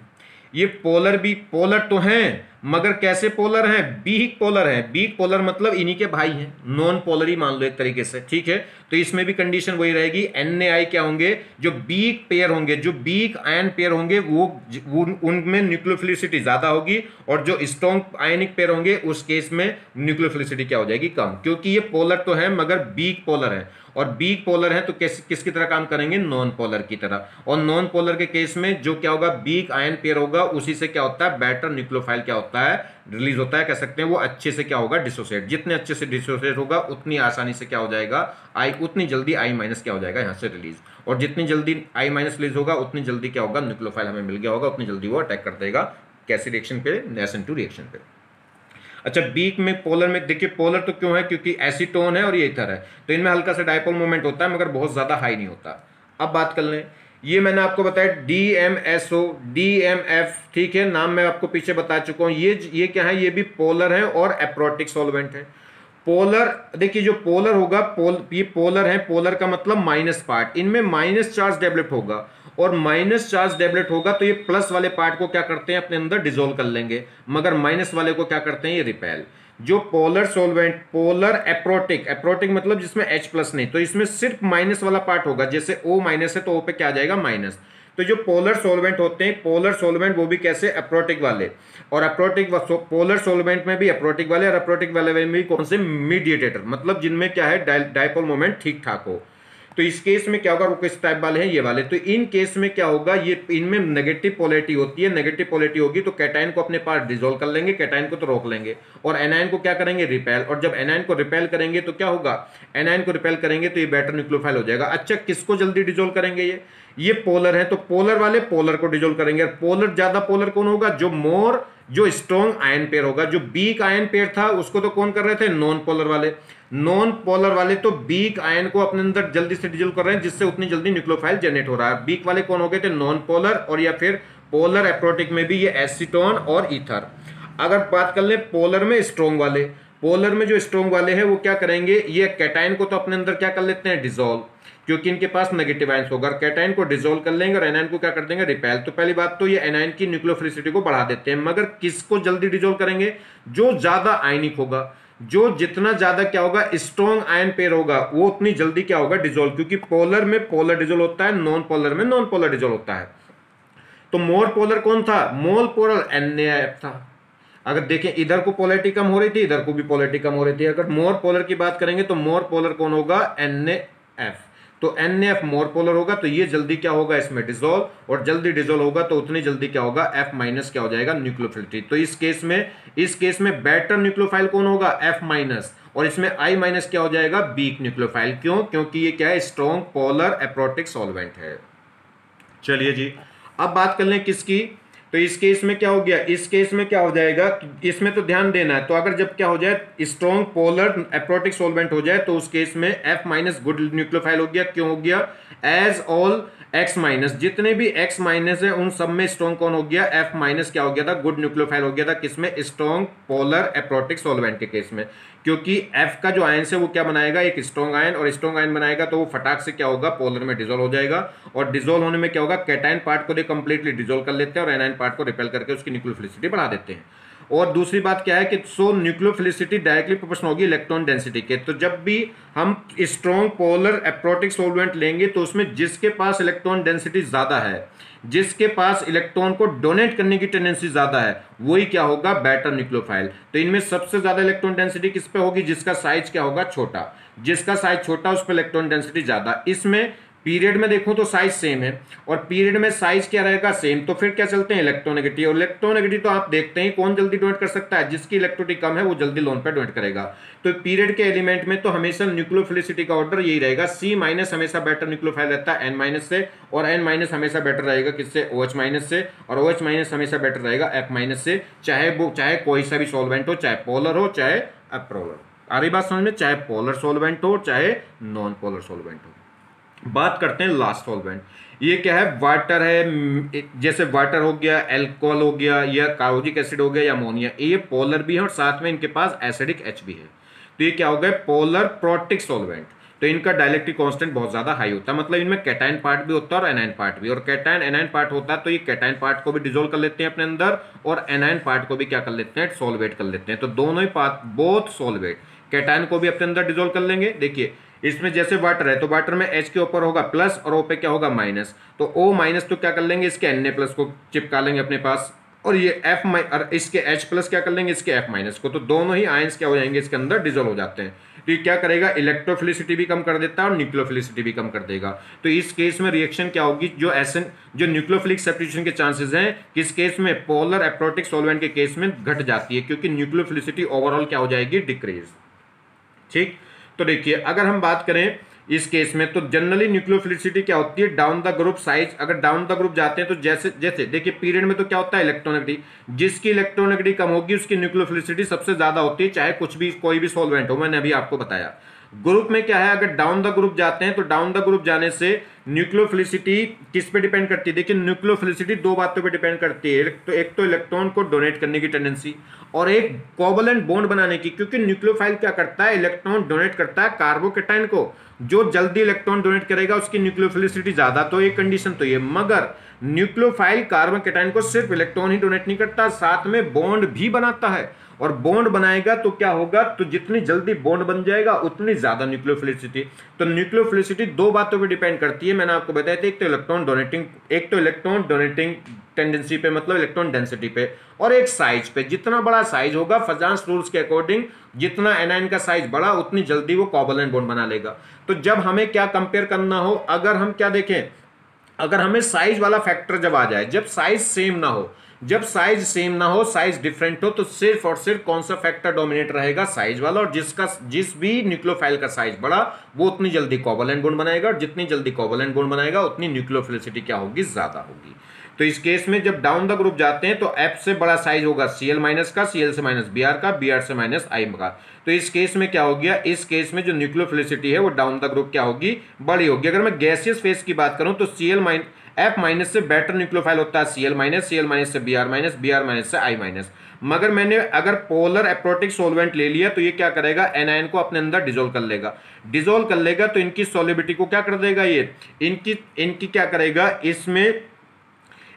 ये पोलर भी पोलर तो हैं, मगर कैसे पोलर हैं? वीक पोलर हैं। वीक पोलर मतलब इन्हीं के भाई हैं, नॉन पोलर ही मान लो एक तरीके से, ठीक है। तो इसमें भी कंडीशन वही रहेगी, NaI क्या होंगे? जो वीक पेयर होंगे, जो वीक आयन पेयर होंगे वो उनमें न्यूक्लियोफिलिसिटी ज्यादा होगी, और जो स्ट्रॉन्ग आयनिक पेयर होंगे उस केस में न्यूक्लियोफिलिसिटी क्या हो जाएगी? कम। क्योंकि ये पोलर तो है मगर वीक पोलर है, और वीक पोलर है तो किसकी तरह काम करेंगे? नॉन पोलर की तरह। और नॉन पोलर के केस में जो क्या होगा? वीक आयन पेयर होगा, उसी से क्या होता है? बेटर न्यूक्लियोफाइल क्या होता है? रिलीज होता है। कह सकते हैं वो अच्छे से क्या होगा? डिसोसिएट। जितने अच्छे से डिसोसिएट होगा उतनी आसानी से क्या हो जाएगा? उतनी जल्दी I माइनस क्या हो जाएगा यहाँ से रिलीज, और जितनी जल्दी I माइनस रिलीज होगा उतनी जल्दी क्या होगा? न्यूक्लियोफाइल हमें मिल गया होगा, उतनी जल्दी वो अटैक कर देगा कैसी रिएक्शन पे? SN2 रिएक्शन पे। अच्छा, वीक में पोलर में देखिए, पोलर तो क्यों है? क्योंकि एसीटोन है और ये ईथर है, तो इनमें हल्का सा डायपोल मोमेंट होता है मगर बहुत ज्यादा हाई नहीं होता। अब बात कर लें, ये मैंने आपको बताया DMSO, DMF, ठीक है, नाम मैं आपको पीछे बता चुका हूं। ये क्या है? ये भी पोलर है और एप्रोटिक सॉल्वेंट है। पोलर, देखिए जो पोलर होगा, ये पोलर है, पोलर का मतलब माइनस पार्ट, इनमें माइनस चार्ज डेवलप होगा, और माइनस चार्ज डेवलप होगा तो ये प्लस वाले पार्ट को क्या करते हैं? अपने अंदर डिसोल्व कर लेंगे, मगर माइनस वाले को क्या करते हैं? ये रिपेल। जो polar solvent, polar aprotic, aprotic मतलब जिसमें H प्लस नहीं, तो इसमें सिर्फ माइनस वाला पार्ट होगा। जैसे O माइनस है तो O पे क्या आ जाएगा? माइनस। तो जो पोलर सॉल्वेंट होते हैं, पोलर सॉल्वेंट वो भी कैसे? एप्रोटिक वाले, और एप्रोटिक पोलर सॉल्वेंट में भी एप्रोटिक वाले, और एप्रोटिक वाले में भी कौन से? मीडिएटर, मतलब जिनमें क्या है? डायपोल मोमेंट ठीक ठाक हो। तो इस केस में क्या होगा? वो किस टाइप वाले हैं? ये वाले। तो इन केस में क्या होगा? ये इनमें नेगेटिव पोलैरिटी होती है, नेगेटिव पोलैरिटी होगी तो कैटायन को अपने पास डिसॉल्व कर लेंगे, कैटायन को तो रोक लेंगे, और एनायन को क्या करेंगे? रिपेल। और जब एनायन को रिपेल करेंगे तो क्या होगा? एनायन को रिपेल करेंगे तो ये बेटर न्यूक्लियोफाइल हो जाएगा। अच्छा, किसको जल्दी डिसॉल्व करेंगे? ये पोलर है तो पोलर वाले पोलर को डिसॉल्व करेंगे। पोलर, ज्यादा पोलर कौन होगा? जो स्ट्रॉन्ग आयन पेयर होगा। जो वीक आयन पेयर था उसको तो कौन कर रहे थे? नॉन पोलर वाले। नॉन पोलर वाले तो वीक आयन को अपने अंदर जल्दी से डिसॉल्व कर रहे हैं, जिससे उतनी जल्दी न्यूक्लियोफाइल जनरेट हो रहा है। वीक वाले कौन हो गए थे? नॉन पोलर, और या फिर पोलर एप्रोटिक में भी ये एसीटोन और ईथर। अगर बात कर ले पोलर में स्ट्रॉन्ग वाले, पोलर में जो स्ट्रॉन्ग वाले हैं वो क्या करेंगे? ये कैटायन को तो अपने अंदर क्या कर लेते हैं? डिसॉल्व, क्योंकि इनके पास नेगेटिव आयंस होगा। कैटायन को डिसॉल्व कर लेंगे और एनायन को क्या कर देंगे? रिपेल। तो पहली बात तो ये एनायन की न्यूक्लियोफिलिसिटी को बढ़ा देते हैं, मगर किसको जल्दी डिसॉल्व करेंगे? जो ज्यादा आयनिक होगा, जो जितना ज्यादा क्या होगा? स्ट्रॉन्ग आयन पेयर होगा, वो उतनी जल्दी क्या होगा? डिसॉल्व। क्योंकि पोलर में पोलर डिसॉल्व होता है, नॉन पोलर में नॉन पोलर डिसॉल्व होता है। तो मोर पोलर कौन था? मोर पोलर NaF था। अगर देखें, इधर को पोलैरिटी कम हो रही थी, इधर को भी पोलैरिटी कम हो रही थी। अगर मोर पोलर की बात करेंगे तो मोर पोलर कौन होगा? NaF। तो NaF मोर पोलर होगा तो ये जल्दी क्या होगा? इसमें डिसॉल्व, और जल्दी डिसॉल्व होगा तो उतनी जल्दी क्या होगा? F माइनस क्या हो जाएगा? न्यूक्लियोफिलिटी। तो इस केस में बेटर न्यूक्लियोफाइल कौन होगा? F माइनस, और इसमें I माइनस क्या हो जाएगा? Weak nucleophile. क्यों? क्योंकि ये क्या है? स्ट्रॉन्ग पोलर एप्रोटिक सॉल्वेंट है। चलिए जी, अब बात कर लें किसकी? तो इस केस में क्या हो गया, इस केस में क्या हो जाएगा, इसमें तो ध्यान देना है। तो अगर जब क्या हो जाए स्ट्रॉन्ग पोलर एप्रोटिक सॉल्वेंट हो जाए तो उस केस में F माइनस गुड न्यूक्लियोफाइल हो गया। क्यों हो गया, एज ऑल X माइनस, जितने भी X माइनस है उन सब में स्ट्रॉन्ग कौन हो गया, F माइनस क्या हो गया था, गुड न्यूक्लियोफाइल हो गया था। किसमें, स्ट्रॉन्ग पोलर एप्रोटिक सॉल्वेंट के केस में। क्योंकि F का जो आयन है वो क्या बनाएगा, एक स्ट्रॉन्ग आयन, और स्ट्रॉन्ग आयन बनाएगा तो वो फटाक से क्या होगा, पोलर में डिजोल्व हो जाएगा। और डिजोल्व होने में क्या होगा, कैटायन पार्ट को कंप्लीटली डिजोल्व कर लेते हैं और एनायन पार्ट को रिपेल करके उसकी न्यूक्लियोफिलिसिटी बढ़ा देते हैं। और दूसरी बात क्या है कि सो न्यूक्लियोफिलिसिटी डायरेक्टली प्रोपोर्शनल होगी इलेक्ट्रॉन डेंसिटी के। तो जब भी हम स्ट्रॉन्ग पोलर एप्रोटिक सॉल्वेंट लेंगे तो उसमें जिसके पास इलेक्ट्रॉन डेंसिटी ज्यादा है, जिसके पास इलेक्ट्रॉन को डोनेट करने की टेंडेंसी ज्यादा है, वही क्या होगा, बेटर न्यूक्लियोफाइल। तो इनमें सबसे ज्यादा इलेक्ट्रॉन डेंसिटी किस पे होगी, जिसका साइज क्या होगा, छोटा। जिसका साइज छोटा उस पर इलेक्ट्रॉन डेंसिटी ज्यादा। इसमें पीरियड में देखूं तो साइज सेम है और पीरियड में साइज क्या रहेगा, सेम। तो फिर क्या चलते हैं, इलेक्ट्रोनेगेटिव। और इलेक्ट्रोनेगेटिव तो आप देखते हैं कौन जल्दी डोनेट कर सकता है, जिसकी इलेक्ट्रिसिटी कम है वो जल्दी लोन पे डोनेट करेगा। तो पीरियड के एलिमेंट में तो हमेशा न्यूक्लियोफिलिसिटी का ऑर्डर यही रहेगा, C माइनस हमेशा बेटर न्यूक्लियोफाइल रहता है N माइनस से, और N माइनस हमेशा बेटर रहेगा किससे, OH माइनस से, और OH माइनस हमेशा बेटर रहेगा F माइनस से। चाहे कोई सा भी सॉल्वेंट हो, चाहे पोलर हो चाहे अपोलर। आ रही बात समझ में, चाहे पोलर सॉल्वेंट हो चाहे नॉन पोलर सॉल्वेंट हो। बात करते हैं लास्ट सॉल्वेंट। ये क्या है, वाटर है, जैसे वाटर हो गया, अल्कोहल हो गया, या कार्बोनिक एसिड हो गया, या अमोनिया। ये पोलर भी है और साथ में इनके पास एसिडिक H भी है। तो ये क्या हो गया, पोलर प्रोटिक सॉल्वेंट। तो इनका डाइलेक्ट्रिक कांस्टेंट बहुत ज्यादा हाई होता है, मतलब इनमें कैटायन पार्ट भी होता है और एनायन पार्ट भी। और कैटायन एनायन पार्ट होता है तो ये कैटायन पार्ट को भी डिसॉल्व कर लेते हैं अपने अंदर, और एनायन पार्ट को भी क्या कर लेते हैं, सॉल्वेट कर लेते हैं। तो दोनों ही पार्ट, बोथ सॉल्वेट, कैटायन को भी अपने अंदर डिसॉल्व कर लेंगे। देखिए इसमें जैसे वाटर है तो वाटर में H के ऊपर होगा प्लस और O पे क्या होगा, माइनस। तो O माइनस तो क्या कर लेंगे, इसके Na प्लस को चिपका लेंगे अपने पास, और ये और इसके H प्लस क्या कर लेंगे, इसके F माइनस को। तो दोनों ही आयंस क्या हो जाएंगे, इसके अंदर डिसॉल्व हो जाते हैं। तो ये क्या करेगा, इलेक्ट्रोफिलिसिटी भी कम कर देता है और न्यूक्लियोफिलिसिटी भी कम कर देगा। तो इस केस में रिएक्शन क्या होगी, जो न्यूक्लियोफिलिक सब्स्टिट्यूशन के चांसेस हैं किस केस में, पोलर एप्रोटिक सॉल्वेंट के केस में घट जाती है, क्योंकि न्यूक्लियोफिलिसिटी ओवरऑल क्या हो जाएगी, डिक्रीज। ठीक, तो देखिए अगर हम बात करें इस केस में तो जनरली न्यूक्लियोफिलिसिटी क्या होती है, डाउन द ग्रुप साइज। अगर डाउन द ग्रुप जाते हैं तो जैसे जैसे देखिए पीरियड में तो क्या होता है, इलेक्ट्रोनेगेटिव। जिसकी इलेक्ट्रोनेगेटिव कम होगी उसकी न्यूक्लियोफिलिसिटी सबसे ज्यादा होती है, चाहे कुछ भी कोई भी सॉल्वेंट हो, मैंने अभी आपको बताया। ग्रुप में क्या है, अगर डाउन द ग्रुप जाते हैं तो डाउन द ग्रुप जाने से न्यूक्लियोफिलिसिटी किस पे डिपेंड करती है, देखिए न्यूक्लियोफिलिसिटी दो बातों पे डिपेंड करती है। एक तो इलेक्ट्रॉन को डोनेट करने की टेंडेंसी, और एक कोवलेंट बॉन्ड बनाने की। क्योंकि न्यूक्लियोफाइल क्या करता है, इलेक्ट्रॉन डोनेट करता है कार्बोकेटाइन को। जो जल्दी इलेक्ट्रॉन डोनेट करेगा उसकी न्यूक्लियोफिलिसिटी ज्यादा। तो एक कंडीशन तो ये, मगर न्यूक्लियोफाइल कार्बोकेटाइन को सिर्फ इलेक्ट्रॉन ही डोनेट नहीं करता, साथ में बॉन्ड भी बनाता है। और बॉन्ड बनाएगा तो क्या होगा, तो जितनी जल्दी बॉन्ड बन जाएगा उतनी ज्यादा न्यूक्लियोफिलिसिटी। तो न्यूक्लियोफिलिसिटी दो बातों पे डिपेंड करती है, मैंने आपको बताया था। एक तो इलेक्ट्रॉन डोनेटिंग टेंडेंसी पे, मतलब इलेक्ट्रॉन डेंसिटी पे, और एक साइज पे। जितना बड़ा साइज होगा फजांस रूल्स के अकॉर्डिंग, जितना एनायन का साइज बड़ा उतनी जल्दी वो कोवलेंट बॉन्ड बना लेगा। तो जब हमें क्या कंपेयर करना हो, अगर हम क्या देखें, अगर हमें साइज वाला फैक्टर जब आ जाए, जब साइज सेम ना हो, जब साइज सेम ना हो, साइज डिफरेंट हो, तो सिर्फ और सिर्फ कौन सा फैक्टर डोमिनेट रहेगा, साइज वाला। और जिस भी न्यूक्लियोफाइल का साइज बड़ा वो उतनी जल्दी कोवलेंट बॉन्ड बनाएगा, और जितनी जल्दी कोवलेंट बॉन्ड बनाएगा उतनी न्यूक्लियोफिलिसिटी क्या होगी, ज्यादा होगी। तो इस केस में जब डाउन द ग्रुप जाते हैं तो F से बड़ा साइज होगा Cl माइनस का, Cl से माइनस Br का, Br से माइनस I का। तो इस केस में क्या हो गया, इस केस में जो न्यूक्लियोफिलिसिटी है वो डाउन द ग्रुप क्या होगी, बड़ी होगी। अगर मैं गैसियस फेज की बात करूं तो F माइनस से बेटर न्यूक्लियोफाइल होता है Cl माइनस से Br माइनस, Br माइनस से I माइनस। मगर मैंने अगर पोलर एप्रोटिक सॉल्वेंट ले लिया तो ये क्या करेगा, एनायन को अपने अंदर डिसॉल्व कर लेगा। तो इनकी सॉल्युबिलिटी को क्या कर देगा, ये इनकी क्या करेगा,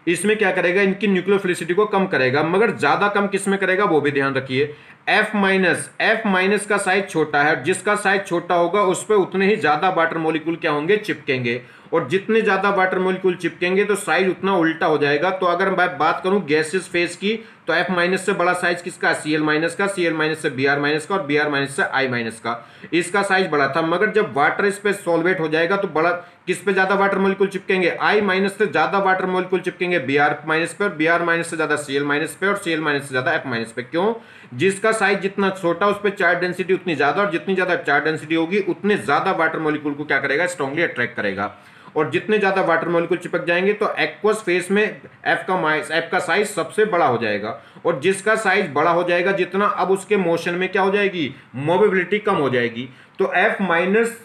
इसमें क्या करेगा, इनकी न्यूक्लियोफिलिसिटी को कम करेगा। मगर ज्यादा कम किस में करेगा वो भी ध्यान रखिए। F माइनस का साइज छोटा है, जिसका साइज छोटा होगा उस पर उतने ही ज्यादा वाटर मॉलिक्यूल क्या होंगे, चिपकेंगे। और जितने ज्यादा वाटर मॉलिक्यूल चिपकेंगे तो साइज उतना उल्टा हो जाएगा। तो अगर मैं बात करूं गैसियस फेज की तो F माइनस से बड़ा साइज किसका, Cl माइनस का, Cl माइनस से Br माइनस का, और Br माइनस से I माइनस का। इसका साइज बड़ा था, मगर जब वाटर इस पे सॉल्वेट हो जाएगा तो बड़ा किस पे ज्यादा वाटर मॉलिक्यूल चिपकेंगे, I माइनस से ज्यादा वाटर मॉलिक्यूल चिपकेंगे Br माइनस पे, और Br माइनस से ज्यादा Cl माइनस पे, और Cl माइनस से ज्यादा F माइनस पे। क्यों, जिसका साइज जितना छोटा उस पर चार्ज डेंसिटी उतनी ज्यादा, और जितनी ज्यादा चार्ज डेंसिटी होगी उतने ज्यादा वाटर मॉलिक्यूल को क्या करेगा, स्ट्रांगली अट्रैक्ट करेगा। और जितने ज़्यादा वाटर मॉलिक्यूल चिपक जाएंगे तो एक्वस फेस में एफ का साइज सबसे बड़ा हो जाएगा, और जिसका साइज बड़ा हो जाएगा जितना, अब उसके मोशन में क्या हो जाएगी, मोबिलिटी कम हो जाएगी। तो एफ माइनस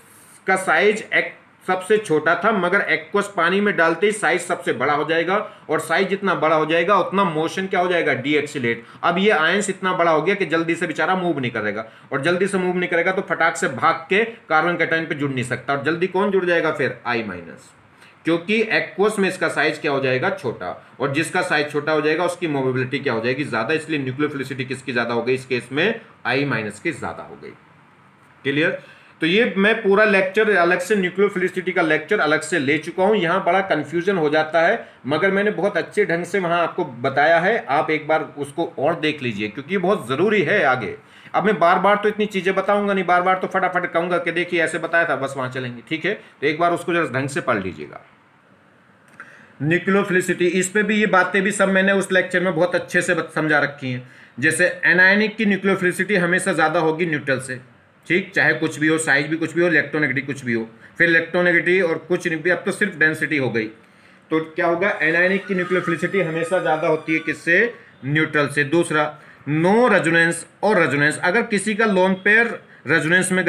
का साइज सबसे छोटा था, मगर एक्वस पानी में डालते ही साइज सबसे बड़ा हो जाएगा, और साइज जितना बड़ा हो जाएगा उतना मोशन क्या हो जाएगा, डीएक्सिलेट। अब ये आयंस इतना बड़ा हो गया कि जल्दी से बेचारा मूव नहीं करेगा, और जल्दी से मूव नहीं करेगा तो फटाक से भाग के कार्बन कैटायन पे जुड़ नहीं सकता, और जल्दी कौन जुड़ जाएगा फिर, I-, क्योंकि एक्वस में इसका साइज क्या हो जाएगा, छोटा, और जिसका साइज छोटा हो जाएगा उसकी मोबिलिटी क्या हो जाएगी, ज्यादा, इसलिए न्यूक्लियोफिलिसिटी किसकी ज्यादा हो गई, इस केस में I- की ज्यादा हो गई। क्लियर। तो ये मैं पूरा लेक्चर अलग से, न्यूक्लियोफिलिसिटी का लेक्चर अलग से ले चुका हूं, यहां बड़ा कंफ्यूजन हो जाता है, मगर मैंने बहुत अच्छे ढंग से वहां आपको बताया है, आप एक बार उसको और देख लीजिए क्योंकि ये बहुत जरूरी है आगे। अब मैं बार बार तो इतनी चीजें बताऊंगा नहीं, बार बार तो फटाफट कहूंगा कि देखिए ऐसे बताया था, बस वहां चलेंगे, ठीक है। तो एक बार उसको जरा ढंग से पढ़ लीजिएगा। न्यूक्लियोफिलिसिटी, इस पे भी ये बातें भी सब मैंने उस लेक्चर में बहुत अच्छे से समझा रखी हैं। जैसे एनायनिक की न्यूक्लियोफिलिसिटी हमेशा ज्यादा होगी न्यूट्रल से, ठीक, चाहे कुछ भी हो, साइज भी कुछ भी हो, इलेक्ट्रोनेगेटिव कुछ भी हो, फिर इलेक्ट्रोनेगेटिव और कुछ नहीं भी, अब तो सिर्फ डेंसिटी हो गई। तो क्या होगा, एनायनिक की न्यूक्लियोफिलिसिटी हमेशा ज्यादा होती है किससे, न्यूट्रल से। दूसरा, नो रेजोनेंस और रेजोनेंस, अगर किसी का लोन पेयर रेजोनेंस में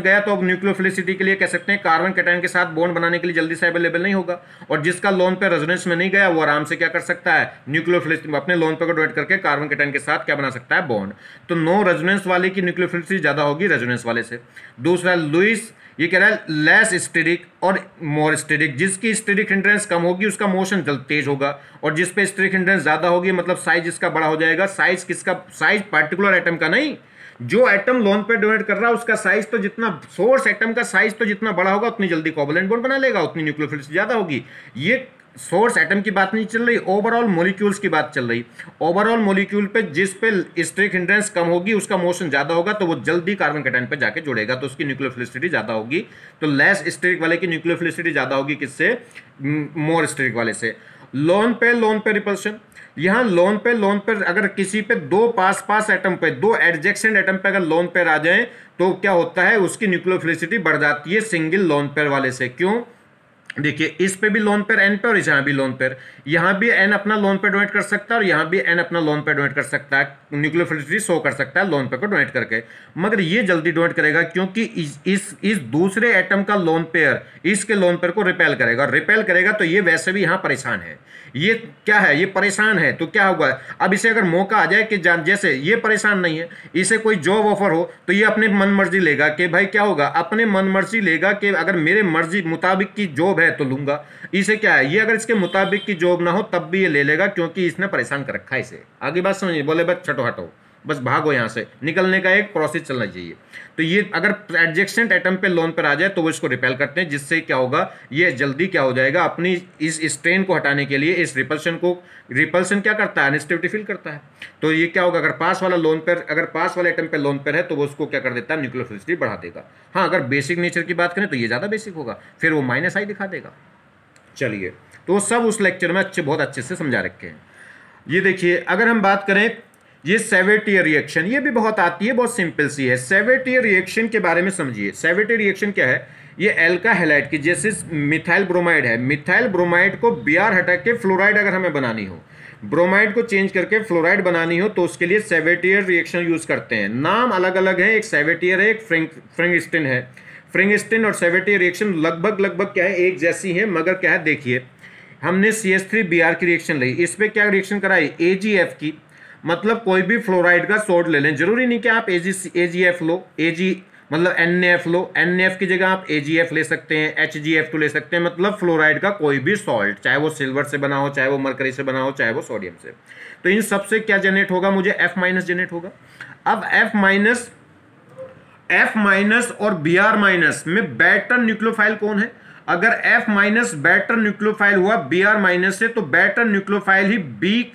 गया तो अब न्यूक्लियोफिलिसिटी के लिए कह सकते हैं कार्बन कैटायन के साथ बॉन्ड बनाने के लिए जल्दी से अवेलेबल नहीं होगा, और जिसका लोन पेयर रेजोनेंस में नहीं गया वो आराम से क्या कर सकता है, न्यूक्लियोफिलिसिटी अपने लोन पेयर को डोनेट करके कार्बन कैटायन के साथ क्या बना सकता है, बॉन्ड। तो नो रेजोनेंस वाले की न्यूक्लियोफिलिसिटी ज्यादा होगी रेजोनेंस वाले से। दूसरा, लुइस ये कह रहा है लेस स्टेरिक और मोर स्टेरिक, जिसकी स्टेरिक हिंड्रेंस कम होगी उसका मोशन तेज होगा, और जिस पे स्टेरिक हिंड्रेंस ज्यादा होगी मतलब साइज इसका बड़ा हो जाएगा। साइज किसका, साइज पार्टिकुलर एटम का नहीं, जो एटम लोन पे डोनेट कर रहा है उसका साइज तो जितना, सोर्स एटम का साइज तो जितना बड़ा होगा उतनी जल्दी कोवलेंट बॉन्ड बना लेगा, उतनी न्यूक्लियोफिलिसिटी ज्यादा होगी। ये सोर्स एटम की बात नहीं चल रही, ओवरऑल मॉलिक्यूल्स की बात चल रही। ओवरऑल मॉलिक्यूल पे जिस पे स्टेरिक हिंड्रेंस कम होगी उसका मोशन ज्यादा होगा, तो वो जल्दी कार्बन कैटायन पे जाके जुड़ेगा, तो उसकी न्यूक्लियोफिलिसिटी ज्यादा होगी। तो लेस स्टेरिक वाले की न्यूक्लियोफिलिसिटी ज्यादा होगी किससे, मोर स्टेरिक वाले से। लोन पे रिपल्शन, यहां लोन पे अगर किसी पे दो पास एटम पे, दो एडजेसेंट एटम पे अगर लोन पेयर आ जाए तो क्या होता है, उसकी न्यूक्लियोफिलिसिटी बढ़ जाती है सिंगल लोन पेयर वाले से। क्यों, देखिए इस पे भी लोन पेयर एन पे और यहां भी लोन पेयर, यहां भी एन अपना लोन पेयर डोनेट कर सकता है और यहां भी एन अपना लोन पेयर डोनेट कर सकता है, न्यूक्लियोफिलिसिटी शो कर सकता है लोन पेयर को डोनेट करके, मगर ये जल्दी डोनेट करेगा क्योंकि इस दूसरे एटम का लोन पेयर इसके लोन पेयर को रिपेल करेगा, तो ये वैसे भी यहां परेशान है, ये क्या है, ये परेशान है, तो क्या होगा, अब इसे अगर मौका आ जाए कि जैसे ये परेशान नहीं है, इसे कोई जॉब ऑफर हो तो ये अपने मन मर्जी लेगा कि भाई क्या होगा, अपने मन मर्जी लेगा कि अगर मेरे मर्जी मुताबिक की जॉब है तो लूंगा। इसे क्या है, ये अगर इसके मुताबिक की जॉब ना हो तब भी ये ले लेगा क्योंकि इसने परेशान कर रखा है इसे। आगे बात समझिए, बोले बस छटो हटो, बस भागो यहां से, निकलने का एक प्रोसेस चलना चाहिए। तो ये अगर एडजेसेंट एटम पे लोन पर आ जाए तो वो इसको रिपेल करते हैं, जिससे क्या होगा, ये जल्दी क्या हो जाएगा, अपनी इस स्ट्रेन को हटाने के लिए इस रिपल्शन क्या करता है, अनस्टेबिलिटी फील करता है। तो ये क्या होगा, अगर पास वाले एटम पे लोन पर है तो वो उसको क्या कर देता है, न्यूक्लियोफिलिसिटी बढ़ा देगा। हाँ, अगर बेसिक नेचर की बात करें तो ये ज्यादा बेसिक होगा, फिर वो -I दिखा देगा। चलिए, तो सब उस लेक्चर में बहुत अच्छे से समझा रखे हैं। ये देखिए, अगर हम बात करें ये सेवेटियर रिएक्शन, ये भी बहुत आती है, बहुत सिंपल सी है। सेवेटियर रिएक्शन के बारे में समझिए। सेवेटियर रिएक्शन क्या है, ये एल्का हैलाइड की, जैसे मिथाइल ब्रोमाइड है, मिथाइल ब्रोमाइड को Br हटा के फ्लोराइड अगर हमें बनानी हो, ब्रोमाइड को चेंज करके फ्लोराइड बनानी हो, तो उसके लिए सेवेटियर रिएक्शन यूज करते हैं। नाम अलग अलग है, एक सेवेटियर है, एक फ्रिंगस्टीन है। फ्रिंगस्टीन और सेवेटियर रिएक्शन लगभग क्या है, एक जैसी है, मगर क्या है, देखिए हमने CH3Br की रिएक्शन ली, इस पे क्या रिएक्शन कराई, AgF की, मतलब कोई भी फ्लोराइड का सोल्ट ले लें, जरूरी नहीं कि आप AgF लो, मतलब NaF लो, NaF की जगह आप AgF ले सकते हैं, HgF2 ले सकते हैं, मतलब फ्लोराइड का कोई भी सॉल्ट, चाहे वो सिल्वर से बना हो, चाहे वो मरकरी से बना हो, चाहे वो सोडियम से। तो इन सबसे क्या जनरेट होगा, मुझे F- जनरेट होगा। अब F- और Br- में बेटर न्यूक्लियोफाइल कौन है, अगर F- बेटर न्यूक्लियोफाइल हुआ Br- से, तो बेटर न्यूक्लियोफाइल ही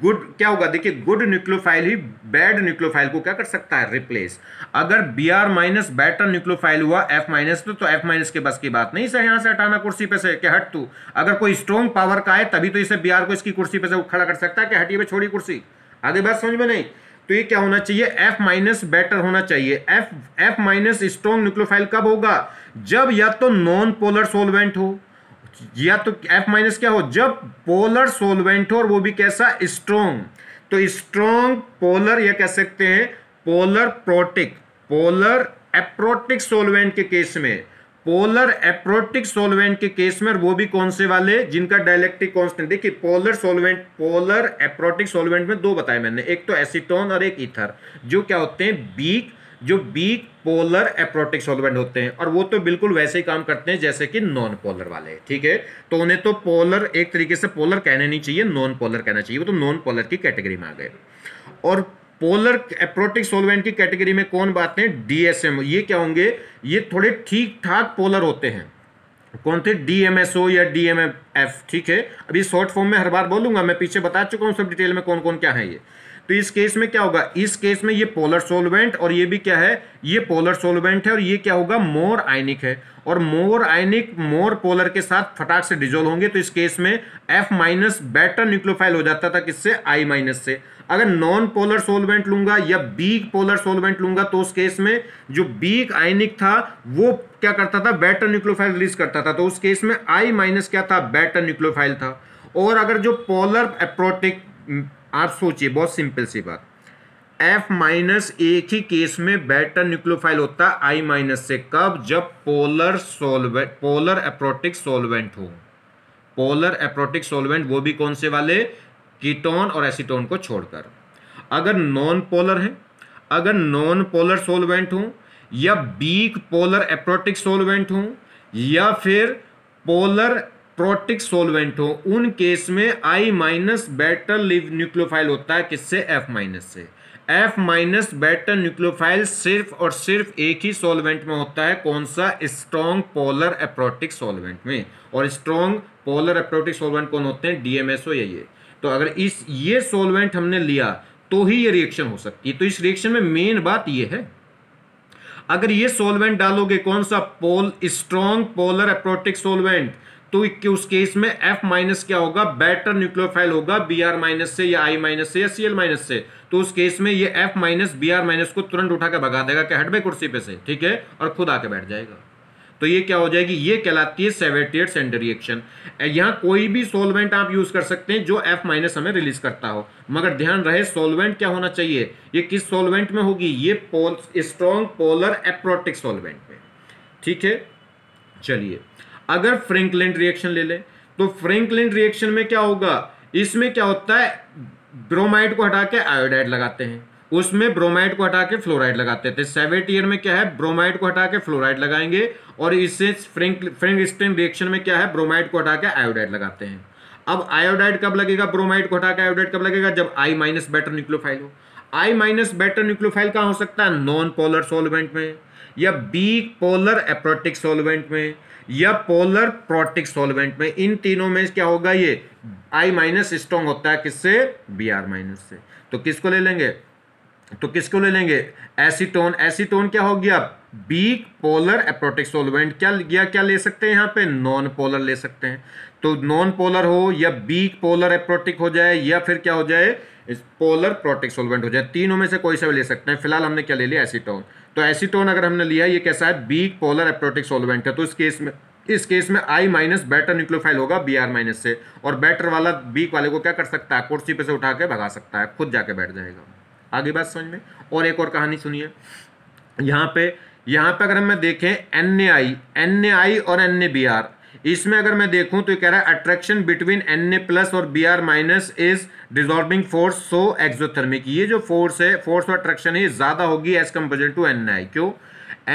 गुड क्या होगा, देखिए गुड न्यूक्लियोफाइल ही बैड न्यूक्लियोफाइल को क्या कर सकता है, रिप्लेस। अगर Br- बेटर न्यूक्लियोफाइल हुआ F- तो F- के बस की बात नहीं, इसे यहां से हटाना कुर्सी पे से, कि हट तू, अगर कोई स्ट्रॉन्ग पावर का है तभी तो इसे Br को इसकी कुर्सी पे से खड़ा कर सकता है कि हटिए छोड़ी कुर्सी। आगे बात समझ में नहीं, तो ये क्या होना चाहिए, F माइनस बेटर होना चाहिए। F माइनस स्ट्रॉन्ग न्यूक्लियोफाइल कब होगा, जब या तो नॉन पोलर सोलवेंट हो, या तो F माइनस क्या हो, जब पोलर सोलवेंट हो और वो भी कैसा, स्ट्रॉन्ग। तो स्ट्रॉन्ग पोलर या कह सकते हैं polar protic, polar aprotic solvent के केस में, पोलर एप्रोटिक सोलवेंट के केस में, और वो भी कौन से वाले, जिनका डाइलेक्ट्रिक कांस्टेंट, देखिए polar solvent, polar aprotic solvent में दो बताए मैंने, एक तो एसीटोन और एक ईथर, जो क्या होते हैं बीक, जो बीक पोलर एप्रोटिक सोलवेंट होते हैं, और वो तो बिल्कुल वैसे ही काम करते हैं जैसे कि नॉन पोलर वाले, ठीक है। तो उन्हें तो पोलर, एक तरीके से पोलर कहना नहीं चाहिए, नॉन पोलर कहना चाहिए, वो तो नॉन पोलर की कैटेगरी में आ गए। और पोलर एप्रोटिक सोलवेंट की कैटेगरी में कौन बात है, डीएसएम, ये क्या होंगे, ये थोड़े ठीक ठाक पोलर होते हैं, कौन थे, डीएमएसओ या डीएमएफ, ठीक है। अभी शॉर्ट फॉर्म में हर बार बोलूंगा, मैं पीछे बता चुका हूं सब डिटेल में कौन कौन क्या है ये। तो इस केस में क्या होगा, इस केस में ये पोलर सोलवेंट, और ये भी क्या है, ये पोलर सोलवेंट है, और ये क्या होगा, मोर आयनिक है, और मोर आयनिक मोर पोलर के साथ फटाक से डिजोल्व होंगे। तो इस केस में F माइनस बेटर न्यूक्लियोफाइल हो जाता था, किससे, I माइनस से। अगर नॉन पोलर सोलवेंट लूंगा या बीक पोलर सोलवेंट लूंगा, तो उस केस में जो बीक आयनिक था वो क्या करता था, बेटर न्यूक्लियोफाइल रिलीज करता था, तो उस केस में I माइनस क्या था, बेटर न्यूक्लियोफाइल था। और अगर जो पोलर एप्रोटिक, आप सोचिए बहुत सिंपल सी बात, F माइनस एक ही केस में बेटर न्यूक्लियोफाइल होता है I माइनस से, कब, जब polar solvent, polar aprotic solvent हो, पोलर एप्रोटिक सोलवेंट, वो भी कौन से वाले, कीटोन और एसीटोन को छोड़कर। अगर नॉन पोलर है, अगर नॉन पोलर सोलवेंट हो, या बीक पोलर एप्रोटिक सोलवेंट हो, या फिर पोलर प्रोटिक सोलवेंट हो, उन केस में I माइनस बेटर न्यूक्लियोफाइल होता है, किससे, F माइनस से। F माइनस बेटर न्यूक्लियोफाइल सिर्फ और सिर्फ एक ही सोलवेंट में होता है, कौन सा, स्ट्रॉन्ग पोलर एप्रोटिक सोलवेंट में। और स्ट्रॉन्ग पोलर एप्रोटिक सोलवेंट कौन होते हैं, डीएमएसओ या ये। तो अगर ये सोलवेंट हमने लिया तो ही ये रिएक्शन हो सकती है। तो इस रिएक्शन में मेन बात ये है, अगर ये सोलवेंट डालोगे, कौन सा, स्ट्रॉन्ग पोलर एप्रोटिक सोलवेंट, तो उस केस में F माइनस क्या होगा, बेटर न्यूक्लियोफाइल होगा Br माइनस से या I माइनस से या Cl माइनस से। तो उस केस में ये F माइनस Br माइनस को तुरंत उठा के भगा देगा, क्या, हट बे कुर्सी पे से, ठीक है, और खुद आके बैठ जाएगा। तो ये क्या हो जाएगी, ये कहलाती है सेवेटियर सेंडर रिएक्शन। यहां कोई भी सोलवेंट आप यूज कर सकते हैं जो F माइनस हमें रिलीज करता हो, मगर ध्यान रहे सोलवेंट क्या होना चाहिए, ये किस सोलवेंट में होगी, ये स्ट्रॉन्ग पोलर एप्रोटिक सोलवेंट में, ठीक है। चलिए अगर फ्रैंकलिन रिएक्शन ले लें, तो फ्रैंकलिन रिएक्शन में क्या होगा, इसमें क्या होता है, ब्रोमाइड को हटा के आयोडाइड लगाते हैं, उसमें ब्रोमाइड को हटा के फ्लोराइड लगाते थे। सेवेटियर में क्या है, ब्रोमाइड को हटा के फ्लोराइड लगाएंगे, और इससे फ्रैंकलिन रिएक्शन में क्या है, ब्रोमाइड को हटा के आयोडाइड लगाते हैं। अब आयोडाइड कब लगेगा, ब्रोमाइड को हटा के आयोडाइड कब लगेगा, जब I माइनस बेटर न्यूक्लियोफाइल हो। I माइनस बेटर न्यूक्लियोफाइल कहां हो सकता है, नॉन पोलर सोलवेंट में, या बीक पोलर एप्रोटिक सोलवेंट में, या पोलर प्रोटिक सोलवेंट में। इन तीनों में क्या होगा, ये I माइनस स्ट्रॉन्ग होता है, किससे, Br माइनस से। तो किसको ले लेंगे, तो किसको ले लेंगे, एसीटोन। एसीटोन क्या हो गया, बीक पोलर एप्रोटिक सोलवेंट, क्या गया, क्या ले सकते हैं यहाँ पे, नॉन पोलर ले सकते हैं। तो नॉन पोलर हो, या बीक पोलर एप्रोटिक हो जाए, या फिर क्या हो जाए, पोलर प्रोटिक सोलवेंट हो जाए, तीनों में से कोई सा भी ले सकते हैं। फिलहाल हमने क्या ले लिया, एसीटोन। तो एसीटोन अगर हमने लिया, ये कैसा है, बीक पोलर एप्रोटिक सोलवेंट है, तो इस केस में I माइनस बेटर न्यूक्लियोफाइल होगा Br माइनस से, और बेटर वाला बीक वाले को क्या कर सकता है, कुर्सी पे से उठा के भगा सकता है, खुद जाके बैठ जाएगा। आगे बात समझ में। और एक और कहानी सुनिए, यहाँ पे अगर मैं देखें NaI और NaBr, इसमें अगर मैं देखूं तो ये कह रहा है अट्रैक्शन बिटवीन Na प्लस और Br minus is dissolving force so exothermic. ये जो फोर्स है, फोर्स और अट्रैक्शन है, ये ज्यादा होगी एज कंपेयर टू NaI। क्यों,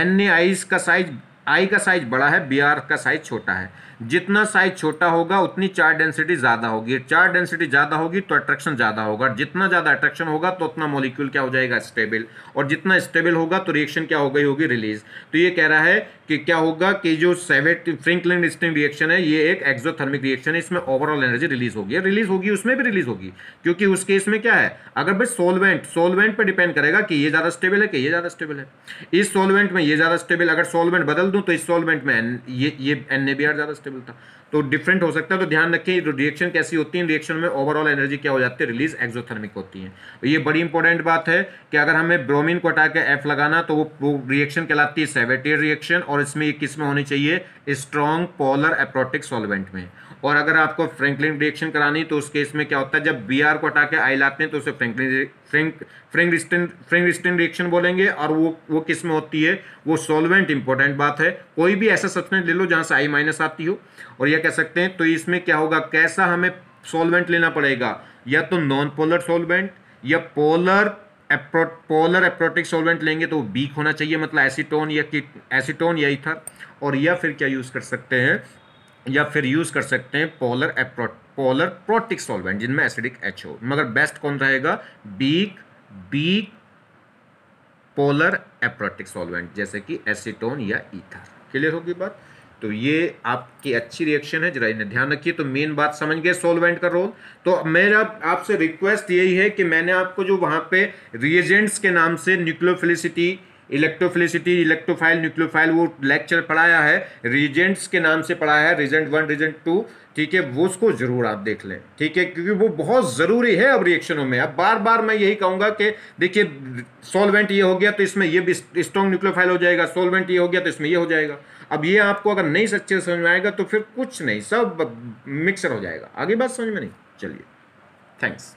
NaI का साइज, I का साइज बड़ा है, Br का साइज छोटा है। जितना साइज छोटा होगा उतनी चार्ज डेंसिटी ज्यादा होगी, चार्ज डेंसिटी ज्यादा होगी तो अट्रैक्शन ज्यादा होगा, जितना ज्यादा अट्रैक्शन होगा तो उतना मॉलिक्यूल क्या हो जाएगा, स्टेबल, और जितना स्टेबल होगा तो रिएक्शन क्या हो गई होगी, रिलीज। तो ये कह रहा है कि क्या होगा कि जो फ्रैंकलिन स्टिंग रिएक्शन है, ये एक एक्सोथर्मिक रिएक्शन है, इसमें ओवरऑल एनर्जी रिलीज होगी, उसमें भी रिलीज होगी, क्योंकि उस केस में क्या है, अगर भाई सोलवेंट पर डिपेंड करेगा कि ये ज्यादा स्टेबल है कि ये ज्यादा स्टेबल है। इस सोलवेंट में ये ज्यादा स्टेबल, अगर सोलवेंट बदल दूं तो इस सॉल्वेंट में ये NaBr ज़्यादा स्टेबल था, तो डिफरेंट हो सकता है। तो ध्यान रखें रिएक्शन कैसी होती है, रिएक्शन में ओवरऑल एनर्जी क्या हो जाती है, रिलीज एक्सोथर्मिक होती है। ये बड़ी इंपॉर्टेंट बात है कि अगर हमें ब्रोमीन को हटा के F लगाना तो वो रिएक्शन कहलाती है सेवेटियर रिएक्शन, और इसमें ये किस में होनी चाहिए, स्ट्रॉन्ग पोलर एप्रोटिक सॉल्वेंट में। और अगर आपको फ्रैंकलिन रिएक्शन करानी तो उस केस में क्या होता है, जब Br को हटा के I लाते हैं तो उसे फ्रैंकलिन रिएक्शन बोलेंगे, और वो किस में होती है, वो सॉल्वेंट इंपॉर्टेंट बात है। कोई भी ऐसा सब्सटेंस ले लो जहां से I माइनस आती हो, और यह कह सकते हैं। तो इसमें क्या होगा, कैसा हमें सॉल्वेंट लेना पड़ेगा, या तो नॉन पोलर सॉल्वेंट या पोलर एप्रोटिक सॉल्वेंट लेंगे तो वीक होना चाहिए, मतलब एसीटोन या ईथर, और या फिर क्या यूज कर सकते हैं, या फिर यूज कर सकते हैं पोलर प्रोटिक सॉल्वेंट जिनमें एसिडिक H हो। मगर बेस्ट कौन रहेगा, बीक पोलर एप्रोटिक सॉल्वेंट जैसे कि एसीटोन या ईथर। क्लियर होगी बात। तो ये आपकी अच्छी रिएक्शन है, जरा इन्हें ध्यान रखिए। तो मेन बात समझ गए सॉल्वेंट का रोल। तो मेरा आपसे रिक्वेस्ट यही है कि मैंने आपको जो वहां पे रिएजेंट्स के नाम से न्यूक्लियोफिलिसिटी, इलेक्ट्रोफिलिसिटी, इलेक्ट्रोफाइल, न्यूक्लियोफाइल, वो लेक्चर पढ़ाया है, रिएजेंट्स के नाम से पढ़ाया है, रिएजेंट 1, रिएजेंट 2, ठीक है, वो उसको जरूर आप देख लें, ठीक है, क्योंकि वो बहुत जरूरी है अब रिएक्शनों में। अब बार बार मैं यही कहूंगा कि देखिए सॉल्वेंट ये हो गया तो इसमें ये भी स्ट्रॉन्ग न्यूक्लियोफाइल हो जाएगा, सॉल्वेंट ये हो गया तो इसमें ये हो जाएगा। अब ये आपको अगर नहीं सच्चे समझ में आएगा तो फिर कुछ नहीं, सब मिक्सर हो जाएगा। आगे बात समझ में नहीं, चलिए, थैंक्स।